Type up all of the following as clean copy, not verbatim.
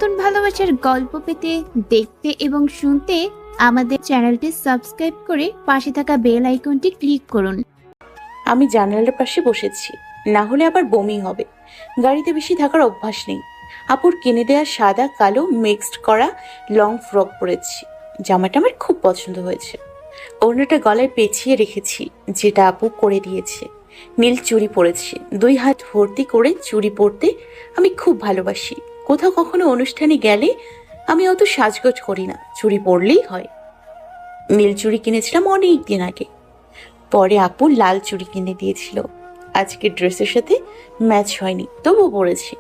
নতুন ভালোবাসার গল্প পেতে, দেখতে এবং শুনতে আমাদের চ্যানেলটি সাবস্ক্রাইব করে পাশে থাকা বেল আইকনটি ক্লিক করুন। আমি জানালার পাশে বসেছি, না হলে আবার বমি হবে। গাড়িতে বেশি থাকার অভ্যাস নেই। আপুর কিনে দেওয়া সাদা কালো মিক্সড করা লং ফ্রক পরেছি। জামাটা আমার খুব পছন্দ হয়েছে। ওড়নাটা গলায় পেঁচিয়ে রেখেছি, যেটা আপু করে দিয়েছে। নীল চুড়ি পরেছি। 2 হাত ভর্তি করে চুড়ি পরতে আমি খুব ভালোবাসি। কোথাও কখনো অনুষ্ঠানে গেলে আমি অত সাজগোজ করি না, চুড়ি পরলেই হয়। নীল চুড়ি কিনেছিলাম অনেক দিন আগে, পরে আপু লাল চুড়ি কিনে দিয়েছিল। আজকে ড্রেসের সাথে ম্যাচ হয়নি, তবুও পরেছি,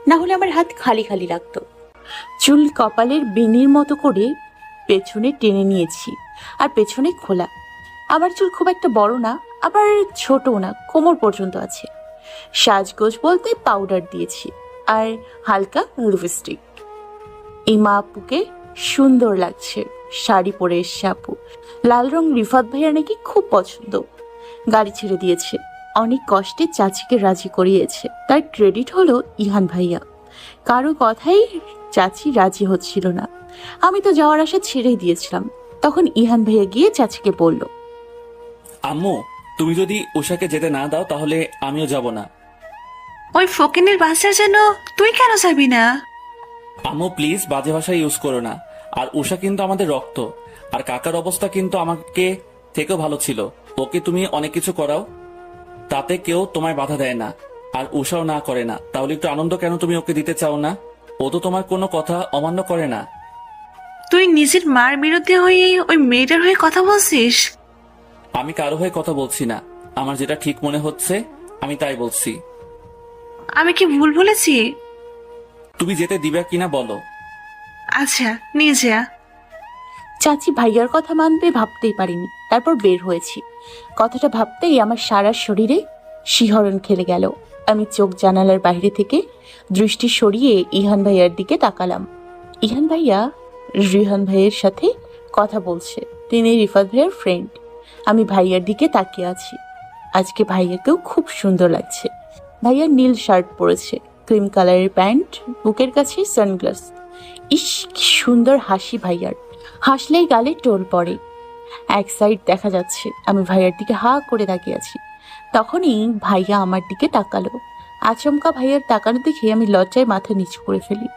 না হলে আমার হাত খালি খালি লাগতো। চুল কপালের বেনির মতো করে পেছনে টেনে নিয়েছি, আর পেছনে খোলা। আমার চুল খুব একটা বড় না, আবার ছোটও না, কোমর পর্যন্ত আছে। সাজগোজ বলতে পাউডার দিয়েছি আর হালকা লিপস্টিক। ইমা আপুকে সুন্দর লাগছে, শাড়ি পরে এসছে আপু। লাল রং রিফাত ভাইয়ার নাকি খুব পছন্দ। গাড়ি ছেড়ে দিয়েছে, অনেক কষ্টে চাচিকে রাজি করিয়েছে। তার ক্রেডিট হলো ইহান ভাইয়া। কারো কথাই চাচি রাজি হচ্ছিল না। আমি তো যাওয়ার আশা ছেড়েই দিয়েছিলাম। তখন ইহান ভাইয়া গিয়ে চাচিকে বলল, আম্মু, তুমি যদি উষাকে যেতে না দাও তাহলে আমিও যাব না। ওই ফকিনের বাচ্চার জন্য তুই কেন যাবি না? আম্মু প্লিজ বাজে ভাষা ইউজ করো না। আর উষা কিন্তু আমাদের রক্ত। আর কাকার অবস্থা কিন্তু আমাকে থেকেও ভালো ছিল। ওকে তুমি অনেক কিছু করাও, তাতে কেউ তোমায় বাধা দেয় না। আর উষাও না করে না, তাহলে একটু আনন্দ কেন তুমি ওকে দিতে চাও না? ও তো তোমার কোনো কথা অমান্য করে না। তুই নিজের মার বিরুদ্ধে হয়ে ওই মেয়েটার হয়ে কথা বলছিস? আমি কারো হয়ে কথা বলছি না, আমার যেটা ঠিক মনে হচ্ছে আমি তাই বলছি। আমি কি ভুল বলেছি? তুমি যেতে দিবে কিনা বলো। আচ্ছা, নিয়ে যা। চাচি ভাইয়ার কথা মানবে ভাবতেই পারিনি। তারপর বের হয়েছি। কথাটা ভাবতেই আমার সারা শরীরে শিহরণ খেলে গেল। আমি চোখ জানালার বাইরে থেকে দৃষ্টি সরিয়ে ইহান ভাইয়ার দিকে তাকালাম। ইহান ভাইয়া রিহান ভাইয়ের সাথে কথা বলছে। তিনি রিফাত ভাইয়ের ফ্রেন্ড। আমি ভাইয়ার দিকে তাকিয়ে আছি। আজকে ভাইয়াকেও খুব সুন্দর লাগছে। ভাইয়া নীল শার্ট পরেছে, ক্রিম কালারের প্যান্ট, বুকের কাছে সানগ্লাস। ইস, কি সুন্দর হাসি ভাইয়ার। হাসলেই গালে টোল পড়ে। এক সাইড দেখা যাচ্ছে। আমি ভাইয়ার দিকে হা করে তাকিয়ে আছি। তখনই ভাইয়া আমার দিকে তাকালো। আচমকা ভাইয়ার তাকানো দেখে আমি লজ্জায় মাথা নিচু করে ফেলি।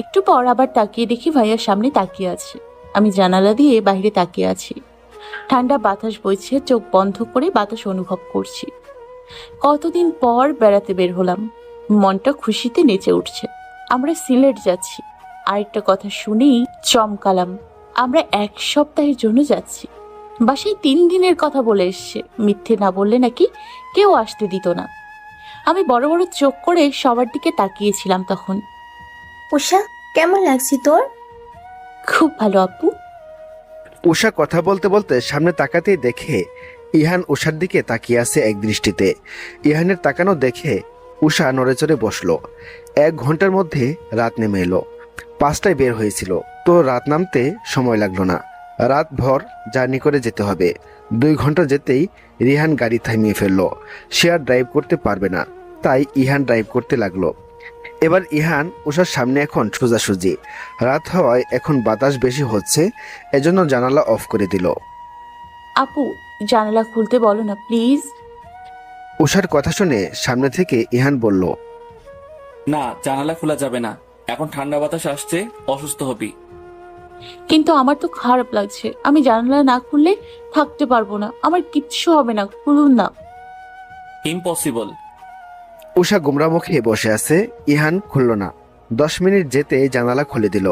একটু পর আবার তাকিয়ে দেখি ভাইয়ার সামনে তাকিয়ে আছে। আমি জানালা দিয়ে বাইরে তাকিয়ে আছি। ঠান্ডা বাতাস বইছে, চোখ বন্ধ করে বাতাস অনুভব করছি। কতদিন পর বেড়াতে বের হলাম, মনটা খুশিতে নেচে উঠছে। আমরা সিলেট যাচ্ছি। আরেকটা কথা শুনেই চমকালাম। আমরা 1 সপ্তাহের জন্য যাচ্ছি। বাসায় 3 দিনের কথা বলে এসছে। মিথ্যে না বললে নাকি কেউ আসতে দিত না। আমি বড় বড় চোখ করে সবার দিকে তাকিয়েছিলাম তখন। উষা, কেমন লাগছে তোর? খুব ভালো আপু। উষা কথা বলতে বলতে সামনে তাকাতেই দেখে ইহান উষার দিকে তাকিয়ে আছে এক দৃষ্টিতে। ইহানের তাকানো দেখে উষা নড়েচড়ে বসলো। 1 ঘন্টার মধ্যে রাত নেমে এলো। 5টায় বের হয়েছিল, তো রাত নামতে সময় লাগলো না। রাত ভর জার্নি করে যেতে হবে। 2 ঘন্টা যেতেই রিহান গাড়ি থামিয়ে ফেললো। সে আর ড্রাইভ করতে পারবে না, তাই ইহান ড্রাইভ করতে লাগলো। এবার ইহান উষার সামনে এখন সোজাসুজি। রাত হওয়ায় এখন বাতাস বেশি হচ্ছে, এজন্য জানালা অফ করে দিল। আপু, জানালা খুলতে বলো না প্লিজ। উষার কথা শুনে সামনে থেকে ইহান বলল, না, জানালা খোলা যাবে না, এখন ঠান্ডা বাতাস আসছে, অসুস্থ হবি। কিন্তু আমার তো খারাপ লাগছে। আমি জানালা না খুললে থাকতে পারবো না। আমার কিচ্ছু হবে না, খুলুন না। ইম্পসিবল। উষা গুমরা মুখে বসে আছে। ইহান খুলল না। 10 মিনিট যেতে জানালা খুলে দিল।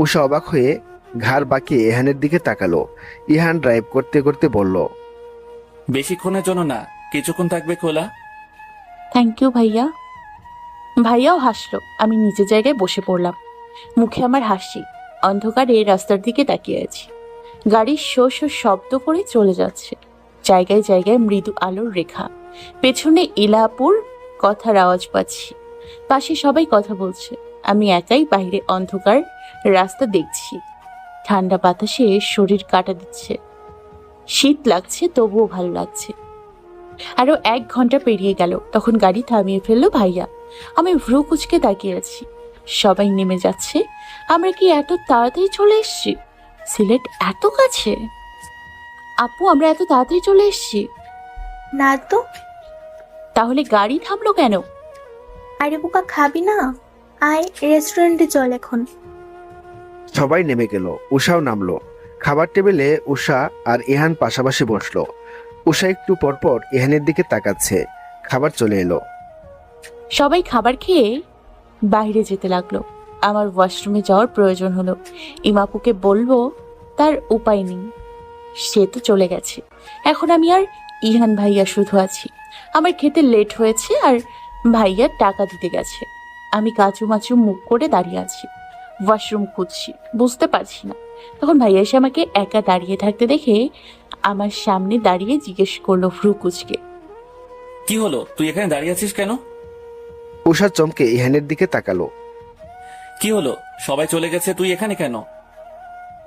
উষা অবাক হয়ে ঘাড় বাঁকিয়ে ইহানের দিকে তাকালো। ইহান ড্রাইভ করতে করতে বলল, বেশিক্ষণের জন্য না, কিছুক্ষণ থাকবে খোলা। থ্যাংক ইউ ভাইয়া। ভাইয়াও হাসলো। আমি নিজের জায়গায় বসে পড়লাম। মুখে আমার হাসি। অন্ধকারে রাস্তার দিকে তাকিয়ে আছি। গাড়ির শো শো শব্দ করে চলে যাচ্ছে। জায়গায় জায়গায় মৃদু আলোর রেখা। পেছনে ইলাপুর কথার আওয়াজ পাচ্ছি। পাশে সবাই কথা বলছে। আমি একাই বাইরে অন্ধকার রাস্তা দেখছি। ঠান্ডা বাতাসে শরীর কাটা দিচ্ছে। শীত লাগছে, তবুও ভালো লাগছে। আরো 1 ঘন্টা পেরিয়ে গেল। তখন গাড়ি থামিয়ে ফেললো ভাইয়া। আমি ভ্রু কুচকে তাকিয়ে আছি। সবাই নেমে যাচ্ছে। আমরা কি এত তাড়াতাড়ি চলে এসেছি? সিলেট এত কাছে? আপু, আমরা এত তাড়াতাড়ি চলে এসেছি? না তো। তাহলে গাড়ি থামলো কেন? আরে বোকা, খাবি না? আয় রেস্টুরেন্টে চল এখন। সবাই নেমে গেল, উষাও নামলো। খাবার টেবিলে উষা আর ইহান পাশাপাশি বসলো। উষা একটু পরপর ইহানের দিকে তাকাচ্ছে। খাবার চলে এলো। সবাই খাবার খেয়ে বাইরে যেতে লাগলো। আমার ওয়াশরুমে যাওয়ার প্রয়োজন হলো। ইমাপুকে বলবো, তার উপায় নেই, সে তো চলে গেছে। এখন আমি আর ইহান ভাইয়া শুধু আছি। আমার খেতে লেট হয়েছে আর ভাইয়া টাকা দিতে গেছে। আমি কাচু মাচু মুখ করে দাঁড়িয়ে আছি, ওয়াশরুম খুঁজছি, বুঝতে পারছি না। তখন ভাইয়া এসে আমাকে একা দাঁড়িয়ে থাকতে দেখে আমার সামনে দাঁড়িয়ে জিজ্ঞেস করলো ভ্রু কুচকে, কি হলো, তুই এখানে দাঁড়িয়ে আছিস কেন? উষা চমকে ইহানের দিকে তাকালো। কি হলো, সবাই চলে গেছে, তুই এখানে কেন?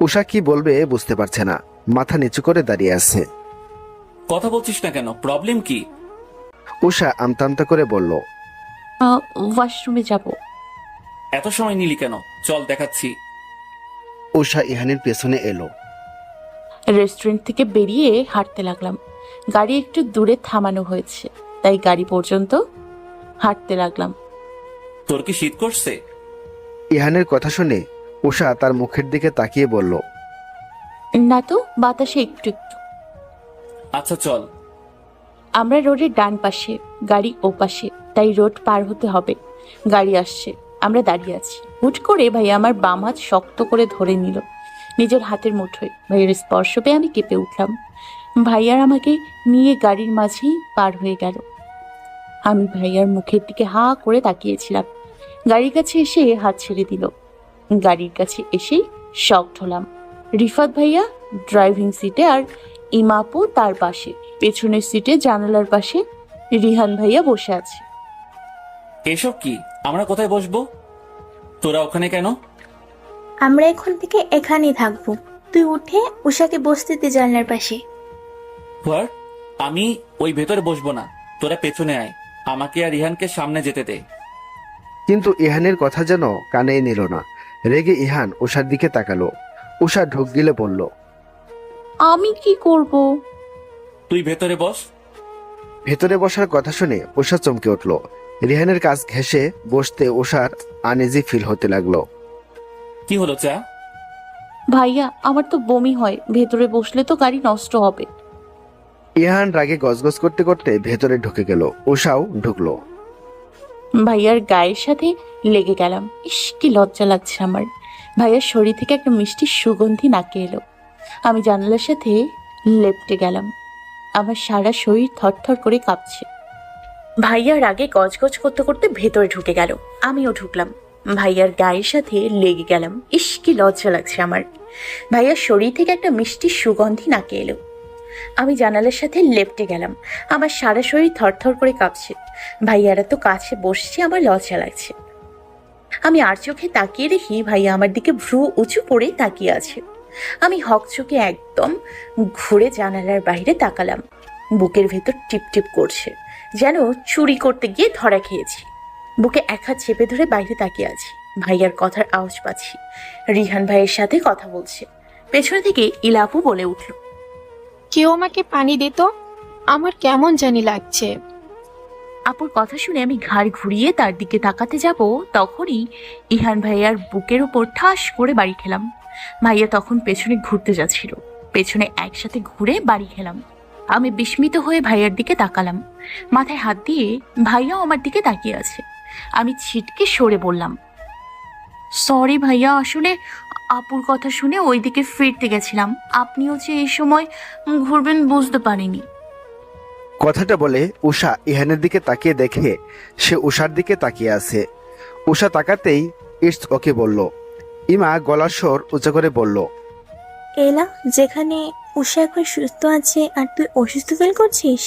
উষা কি বলবে বুঝতে পারছে না, মাথা নিচু করে দাঁড়িয়ে আছে। কথা বলছিস না কেন, প্রবলেম কি? উষা আমতা আমতা করে বলল, ওয়াশরুমে যাব। এত সময় নিলি কেন? চল দেখাচ্ছি। উষা ইহানের পেছনে এলো। রেস্টুরেন্ট থেকে বেরিয়ে হাঁটতে লাগলাম। গাড়ি একটু দূরে থামানো হয়েছে, তাই গাড়ি পর্যন্ত হাঁটতে লাগলাম। তোর কি শীত করছে? ইহানের কথা শুনে উষা তার মুখের দিকে তাকিয়ে বলল, না তো, বাতাসে একটু একটু। আচ্ছা চল। আমরা রোডের ডান পাশে, গাড়ি ও পাশে, তাই রোড পার হতে হবে। গাড়ি আসছে, আমরা দাঁড়িয়ে আছি। হুট করে ভাইয়া আমার বাম হাত শক্ত করে ধরে নিল নিজের হাতের মুঠোয়। ভাইয়ের স্পর্শ পেয়ে আমি কেঁপে উঠলাম। ভাইয়ার আমাকে নিয়ে গাড়ির মাঝেই পার হয়ে গেল। আমি ভাইয়ার মুখের দিকে হা করে তাকিয়েছিলাম। গাড়ির কাছে এসে হাত ছেড়ে দিল। গাড়ির কাছে এসেই শকড হলাম। রিফাত ভাইয়া ড্রাইভিং সিটে আর ইমাপু তার পাশে। পেছনের সিটে জানালার পাশে রিহান ভাইয়া বসে আছে। এসব কি? আমরা কোথায় বসবো? তোরা ওখানে কেন? আমরা এখন থেকে এখানেই থাকবো। তুই উঠে উষাকে বসতে দে জানলার পাশে। হোয়াট? আমি ওই ভেতরে বসবো না, তোরা পেছনে আয়। আমাকে আর ইহানকে সামনে যেতে দে। কিন্তু ইহানের কথা যেন কানে নিল না। রেগে ইহান উষার দিকে তাকালো। উষা ঢোক গিলে বলল, আমি কি করব? তুই ভেতরে বস। ভেতরে বসার কথা শুনে উষা চমকে উঠল। রিহানের কাছ ঘেঁষে বসতে উষার আনইজি ফিল হতে লাগলো। কি হলো চা? ভাইয়া, আমার তো বমি হয়, ভেতরে বসলে তো গাড়ি নষ্ট হবে। ইহান রাগে গজগজ করতে করতে ভেতরে ঢুকে গেল। উষাও ঢুকলো। ভাইয়ার গায়ের সাথে লেগে গেলাম। ইস, কি লজ্জা লাগছে আমার। ভাইয়ার শরীর থেকে একটা মিষ্টি সুগন্ধি নাকে এলো। আমি জানালার সাথে লেপটে গেলাম। আমার সারা শরীর থরথর করে কাঁপছে। ভাইয়ার রাগে গজগজ করতে করতে ভেতরে ঢুকে গেল। আমিও ঢুকলাম। ভাইয়ার গায়ের সাথে লেগে গেলাম। ইস, কি লজ্জা লাগছে আমার। ভাইয়ার শরীর থেকে একটা মিষ্টি সুগন্ধি নাকে এলো। আমি জানালার সাথে লেপটে গেলাম। আমার সারা শরীর থরথর করে কাঁপছে। ভাইয়ারা তো কাছে বসছে, আমার লজ্জা লাগছে। আমি আর চোখে তাকিয়ে দেখি ভাইয়া আমার দিকে ভ্রু উঁচু করে তাকিয়ে আছে। আমি হক চোখে একদম ঘুরে জানালার বাইরে তাকালাম। বুকের ভেতর টিপটিপ করছে, যেন চুরি করতে গিয়ে ধরা খেয়েছি। বুকে এক হাত চেপে ধরে বাইরে তাকিয়ে আছি। ভাইয়ার কথার আওয়াজ পাচ্ছি। রিহান ভাইয়ের সাথে কথা বলছে। পেছন থেকে ইলাপু বলে উঠল, কেউ আমাকে পানি দে তো, আমার কেমন জানি লাগছে। আপুর কথা শুনে আমি ঘাড় ঘুরিয়ে তার দিকে তাকাতে যাব, তখনই ইহান ভাইয়ার বুকের উপর ঠাস করে বাড়ি খেলাম। ভাইয়া তখন পেছনে ঘুরতে যাচ্ছিল। পেছনে একসাথে ঘুরে বাড়ি খেলাম। আমি বিস্মিত হয়ে ভাইয়ার দিকে তাকালাম। মাথায় হাত দিয়ে ভাইয়াও আমার দিকে তাকিয়ে আছে। আমি ছিটকে সরে বললাম, সরি ভাইয়া, আসলে আপুর কথা শুনে ওই দিকে ফিরতে গেছিলাম। আপনিও যে এই সময় ঘুরবেন বুঝতে পারিনি। কথাটা বলে উষা ইহানের দিকে তাকিয়ে দেখে সে উষার দিকে তাকিয়ে আছে। উষা তাকাতেই ইটস ওকে বলল। ইমা গলার স্বর উঁচা করে বলল, এলা, যেখানে উষা এখন সুস্থ আছে আর তুই অসুস্থ ফিল করছিস?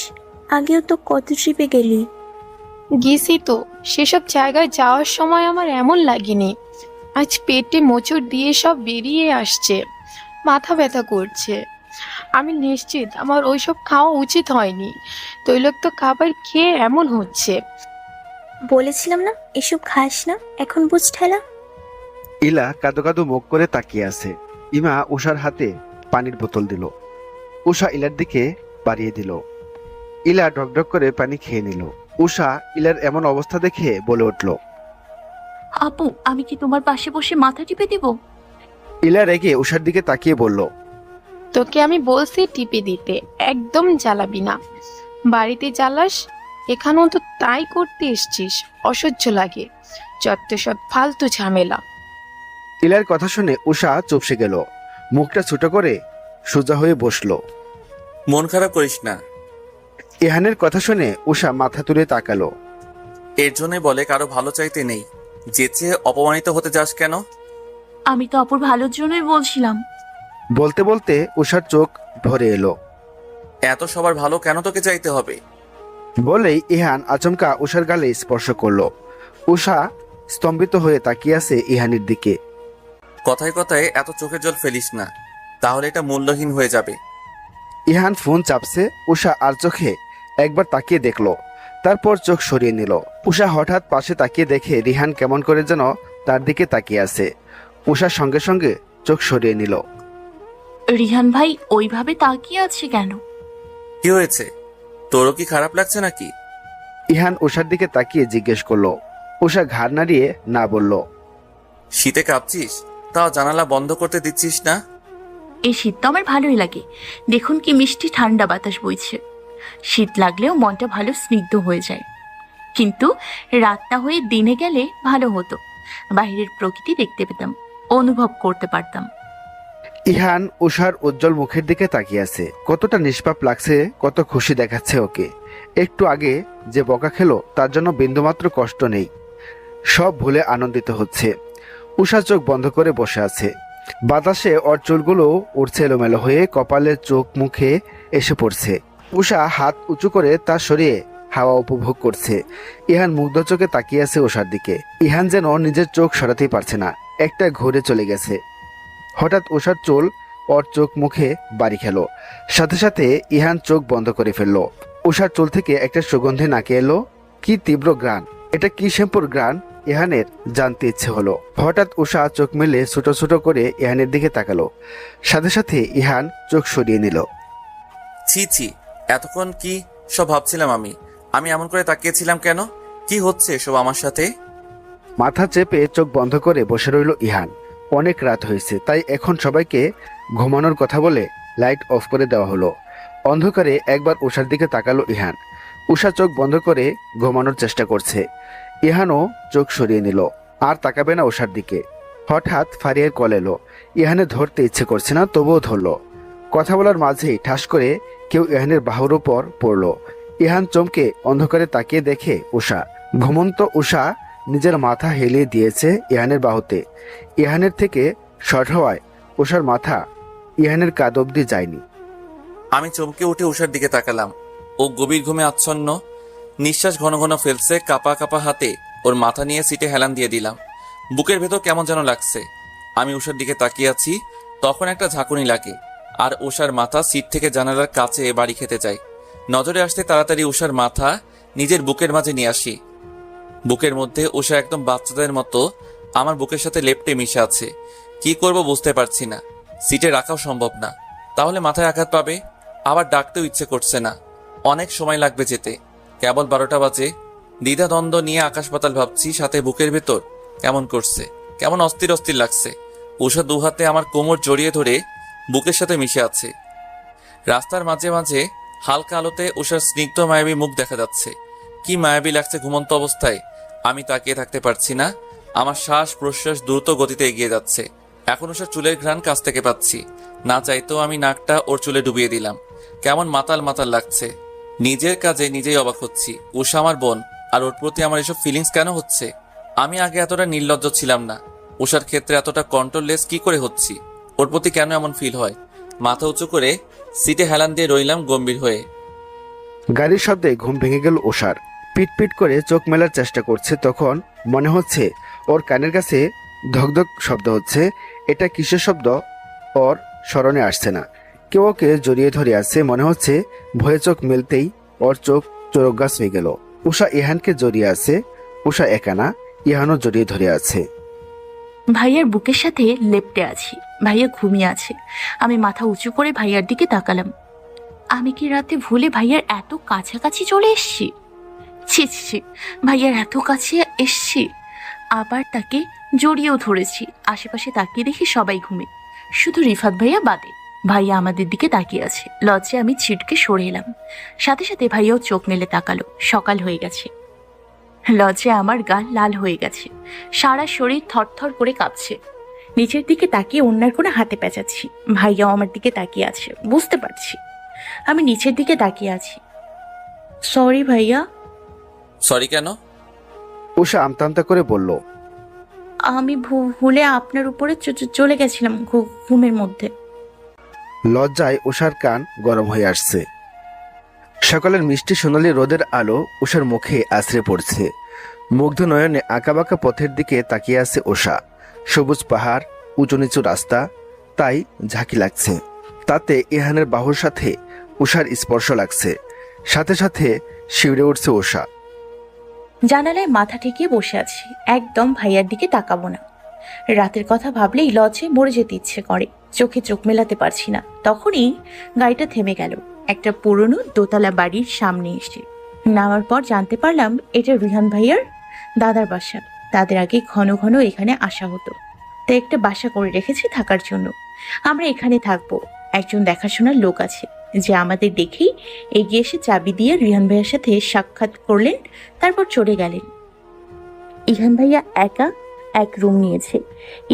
আগেও তো কত ট্রিপে গেলি। গেছি তো, সেসব জায়গায় যাওয়ার সময় আমার এমন লাগেনি। আজ পেটে মোচড় দিয়ে সব বেরিয়ে আসছে, মাথা ব্যথা করছে। আমি নিশ্চিত আমার ওইসব খাওয়া উচিত হয়নি। তৈলাক্ত খাবার খেয়ে এমন হচ্ছে। বলেছিলাম না এসব খাস না, এখন বুঝ ঠেলা। ইলা কাদো কাদো মুখ করে তাকিয়ে আছে। ইমা উষার হাতে পানির বোতল দিল। উষা ইলার দিকে বাড়িয়ে দিল। ইলা ঢকঢক করে পানি খেয়ে নিল। উষা ইলার এমন অবস্থা দেখে বলে উঠল, আপু, আমি কি তোমার পাশে বসে মাথা টিপে দিব? ইলা রেগে উষার দিকে তাকিয়ে বলল, তোকে আমি বলছি টিপে দিতে, একদম জ্বালাবি না। বাড়িতে জ্বালাস, এখানেও তো তাই করতে এসছিস। অসহ্য লাগে, যত সব ফালতু ঝামেলা। ইলার কথা শুনে উষা চুপসে গেল। মুখটা ছোট করে সোজা হয়ে বসলো। মন খারাপ করিস না। ইহানের কথা শুনে উষা মাথা তুলে তাকালো। এর জন্যই বলে কারো ভালো চাইতে নেই। যেচে অপমানিত হতে যাস কেন? আমি তো আপুর ভালোর জন্যই বলছিলাম। বলতে বলতে উষার চোখ ভরে এলো। এত সবার ভালো কেন তোকে চাইতে হবে? বলেই ইহান আচমকা উষার গালে স্পর্শ করলো। উষা স্তম্ভিত হয়ে তাকিয়ে আছে ইহানের দিকে। কথায় কথায় এত চোখের জল ফেলিস না, তাহলে এটা মূল্যহীন হয়ে যাবে। ইহান ফোন চাপছে। উষা আর চোখে একবার তাকিয়ে দেখলো, তারপর চোখ সরিয়ে নিল। উষা হঠাৎ পাশে তাকিয়ে দেখে রিহান কেমন করে যেন তার দিকে তাকিয়ে আছে। উষার সঙ্গে সঙ্গে চোখ সরিয়ে নিল। রিহান ভাই ওইভাবে তাকিয়ে আছে কেন? কি হয়েছে? তোরও কি খারাপ লাগছে নাকি? ইহান উষার দিকে তাকিয়ে জিজ্ঞেস করলো। উষা ঘাড় নাড়িয়ে না বলল। শীতে কাঁপছিস, তাও জানালা বন্ধ করতে দিচ্ছিস না? এই শীত তো আমার ভালোই লাগে। দেখুন কি মিষ্টি ঠান্ডা বাতাস বইছে। শীত লাগলেও মনটা ভালো স্নিগ্ধ হয়ে যায়। কিন্তু রাতটা হয়ে দিনে গেলে ভালো হতো। বাইরের প্রকৃতি দেখতে পেতাম, অনুভব করতে পারতাম। ইহান উষার উজ্জ্বল মুখের দিকে তাকিয়ে আছে। কতটা নিষ্পাপ লাগছে, কত খুশি দেখাচ্ছে ওকে। একটু আগে যে বকা খেলো তার জন্য বিন্দুমাত্র কষ্ট নেই, সব ভুলে আনন্দিত হচ্ছে। উষা চোখ বন্ধ করে বসে আছে। বাতাসে ওর চুলগুলো উড়ছে এলোমেলো হয়ে, কপালের চোখ মুখে এসে পড়ছে। উষা হাত উঁচু করে তা সরিয়ে হাওয়া উপভোগ করছে। ইহান মুগ্ধ চোখে তাকিয়ে আছে উষার দিকে। ইহান যেন নিজের চোখ সরাতেই পারছে না, একটা ঘুরে চলে গেছে। হঠাৎ উষার চুল ওর চোখ মুখে বাড়ি খেলো। সাথে সাথে ইহান চোখ বন্ধ করে ফেললো। উষার চুল থেকে একটা সুগন্ধি নাকে এলো। কি তীব্র ঘ্রাণ! এটা কি শ্যাম্পুর ঘ্রাণ? ইহানের জানতে ইচ্ছে হলো। হঠাৎ উষা চোখ মেলে ছোট ছোট করে ইহানের দিকে তাকালো। সাথে সাথে ইহান চোখ সরিয়ে নিল। ছি ছি, এতক্ষণ কি সব ভাবছিলাম আমি এমন করে তাকিয়েছিলাম কেন? কি হচ্ছে সব আমার সাথে? মাথা চেপে চোখ বন্ধ করে বসে রইল ইহান। অনেক রাত হয়েছে, তাই এখন সবাইকে ঘুমানোর কথা বলে লাইট অফ করে দেওয়া হলো। অন্ধকারে একবার উষার দিকে তাকালো ইহান। উষা চোখ বন্ধ করে ঘুমানোর চেষ্টা করছে। ইহানও চোখ সরিয়ে নিল, আর তাকাবে না উষার দিকে। হঠাৎ ফারিয়ার কল এলো। ইহানের ধরতে ইচ্ছে করছে না, তবুও ধরলো। কথা বলার মাঝেই ঠাস করে কেউ ইহানের বাহুর উপর পড়ল। ইহান চমকে অন্ধকারে তাকিয়ে দেখে উষা। ঘুমন্ত উষা নিজের মাথা হেলিয়ে দিয়েছে ইহানের বাহুতে। ইহানের থেকে শর্ট হওয়ায় উষার মাথা ইহানের কাঁধ অব্দি যায়নি। আমি চমকে উঠে উষার দিকে তাকালাম। ও গভীর ঘুমে আচ্ছন্ন, নিঃশ্বাস ঘন ঘন ফেলছে। কাপা কাপা হাতে ওর মাথা নিয়ে সিটে হেলান দিয়ে দিলাম। বুকের ভেতর কেমন যেন লাগছে। আমি উষার দিকে তাকিয়ে আছি, তখন একটা ঝাঁকুনি লাগে, আর উষার মাথা সিট থেকে জানালার কাছে বাড়ি খেতে যায়। নজরে আসতে তাড়াতাড়ি উষার মাথা নিজের বুকের মাঝে নিয়ে আসি। বুকের মধ্যে উষা একদম বাচ্চাদের মতো আমার বুকের সাথে লেপ্টে মিশে আছে। কি করব বুঝতে পারছি না। সিটে রাখাও সম্ভব না, তাহলে মাথায় আঘাত পাবে। আবার ডাকতেও ইচ্ছে করছে না, অনেক সময় লাগবে যেতে। কেবল 12টা বাজে। দ্বিধাদ্বন্দ্ব নিয়ে আকাশ পাতাল ভাবছি, সাথে বুকের ভেতর কেমন করছে, কেমন অস্থির অস্থির লাগছে। উষা দুহাতে আমার কোমর জড়িয়ে ধরে বুকের সাথে মিশে আছে। রাস্তার মাঝে মাঝে হালকা আলোতে উষার স্নিগ্ধ মায়াবী মুখ দেখা যাচ্ছে। কি মায়াবী লাগছে ঘুমন্ত অবস্থায়। আমি তাকিয়ে থাকতে পারছি না। আমার শ্বাস প্রশ্বাস দ্রুত গতিতে এগিয়ে যাচ্ছে। এখন উষার চুলের ঘ্রাণ কাছ থেকে পাচ্ছি। না চাইতেও আমি নাকটা ওর চুলে ডুবিয়ে দিলাম। কেমন মাতাল মাতাল লাগছে। নিজের কাজে নিজেই অবাক হচ্ছি। উষা আমার বোন, আর ওর প্রতি আমার এসব ফিলিংস কেন হচ্ছে? আমি আগে এতটা নির্লজ্জ ছিলাম না। উষার ক্ষেত্রে এতটা কন্ট্রোললেস কি করে হচ্ছি? ওর প্রতি কেন এমন ফিল হয়? মাথা উঁচু করে সিটে হেলান দিয়ে রইলাম গম্ভীর হয়ে। গাড়ির শব্দে ঘুম ভেঙে গেল উষার। পিটপিট করে চোখ মেলার চেষ্টা করছে। তখন মনে হচ্ছে ওর কানের কাছে ধকধক শব্দ হচ্ছে। এটা কিসের শব্দ ওর স্মরণে আসছে না। কেউ ওকে জড়িয়ে ধরে আছে। মনে হচ্ছে ভয়ে চোখ মেলতেই ওর চোখ চোরগাছ হয়ে গেল। উষা ইহানকে জড়িয়ে আছে। উষা একা না, ইহানও জড়িয়ে ধরে আছে। ভাইয়ার বুকের সাথে লেপ্টে আছি। ভাইয়া ঘুমিয়ে আছে। আমি মাথা উঁচু করে ভাইয়ার দিকে তাকালাম। আমি কি রাতে ভুলে ভাইয়ার এত কাছাকাছি চলে এসছি? ছি ছি ছি, ভাইয়ার এত কাছে এসছি। আবার তাকে জড়িয়েও ধরেছি। আশেপাশে তাকিয়ে দেখি সবাই ঘুমে, শুধু রিফাত ভাইয়া বাদে। ভাইয়া আমাদের দিকে তাকিয়ে আছে। লজ্জায় আমি ছিটকে সরে এলাম। সাথে সাথে ভাইয়াও চোখ মেলে তাকালো। সকাল হয়ে গেছে। লজ্জায় আমার গাল লাল হয়ে গেছে। সারা শরীর থরথর করে কাঁপছে। নিচের দিকে তাকিয়ে অন্যার কোনো হাতে পেঁচাচ্ছি। ভাইয়াও আমার দিকে তাকিয়ে আছে, বুঝতে পারছি। আমি নিচের দিকে তাকিয়ে আছি। সরি ভাইয়া। সরি কেন? উষা আমতা আমতা করে বলল, আমি ভুলে আপনার উপরে চলে গেছিলাম ঘুমের মধ্যে। লজ্জায় উষার কান গরম হয়ে আসছে। সকালের মিষ্টি সোনালি রোদের আলো উষার মুখে আছড়ে পড়ছে। মুগ্ধ নয়নে আঁকাবাঁকা পথের দিকে তাকিয়ে আছে উষা। সবুজ পাহাড়, উঁচু নিচু রাস্তা, তাই ঝাঁকি লাগছে। তাতে ইহানের বাহুর সাথে উষার স্পর্শ লাগছে। সাথে সাথে শিউরে উঠছে উষা। জানালায় মাথা ঠেকিয়ে বসে আছি। একদম ভাইয়ার দিকে তাকাবো না। রাতের কথা ভাবলেই লজ্জায় মরে যেতে ইচ্ছে করে। চোখে চোখ মেলাতে পারছি না। তখনই গাড়িটা থেমে গেল একটা পুরনো দোতলা বাড়ির সামনে এসে। নামার পর জানতে পারলাম এটা রিহান ভাইয়ার দাদার বাসা। তাদের আগে ঘন ঘন এখানে আসা হতো, তাই একটা বাসা করে রেখেছে থাকার জন্য। আমরা এখানে থাকবো। একজন দেখাশোনার লোক আছে যে আমাদের দেখেই এগিয়ে এসে চাবি দিয়ে রিহান ভাইয়ার সাথে সাক্ষাৎ করলেন, তারপর চলে গেলেন। ইহান ভাইয়া একা এক রুম নিয়েছে।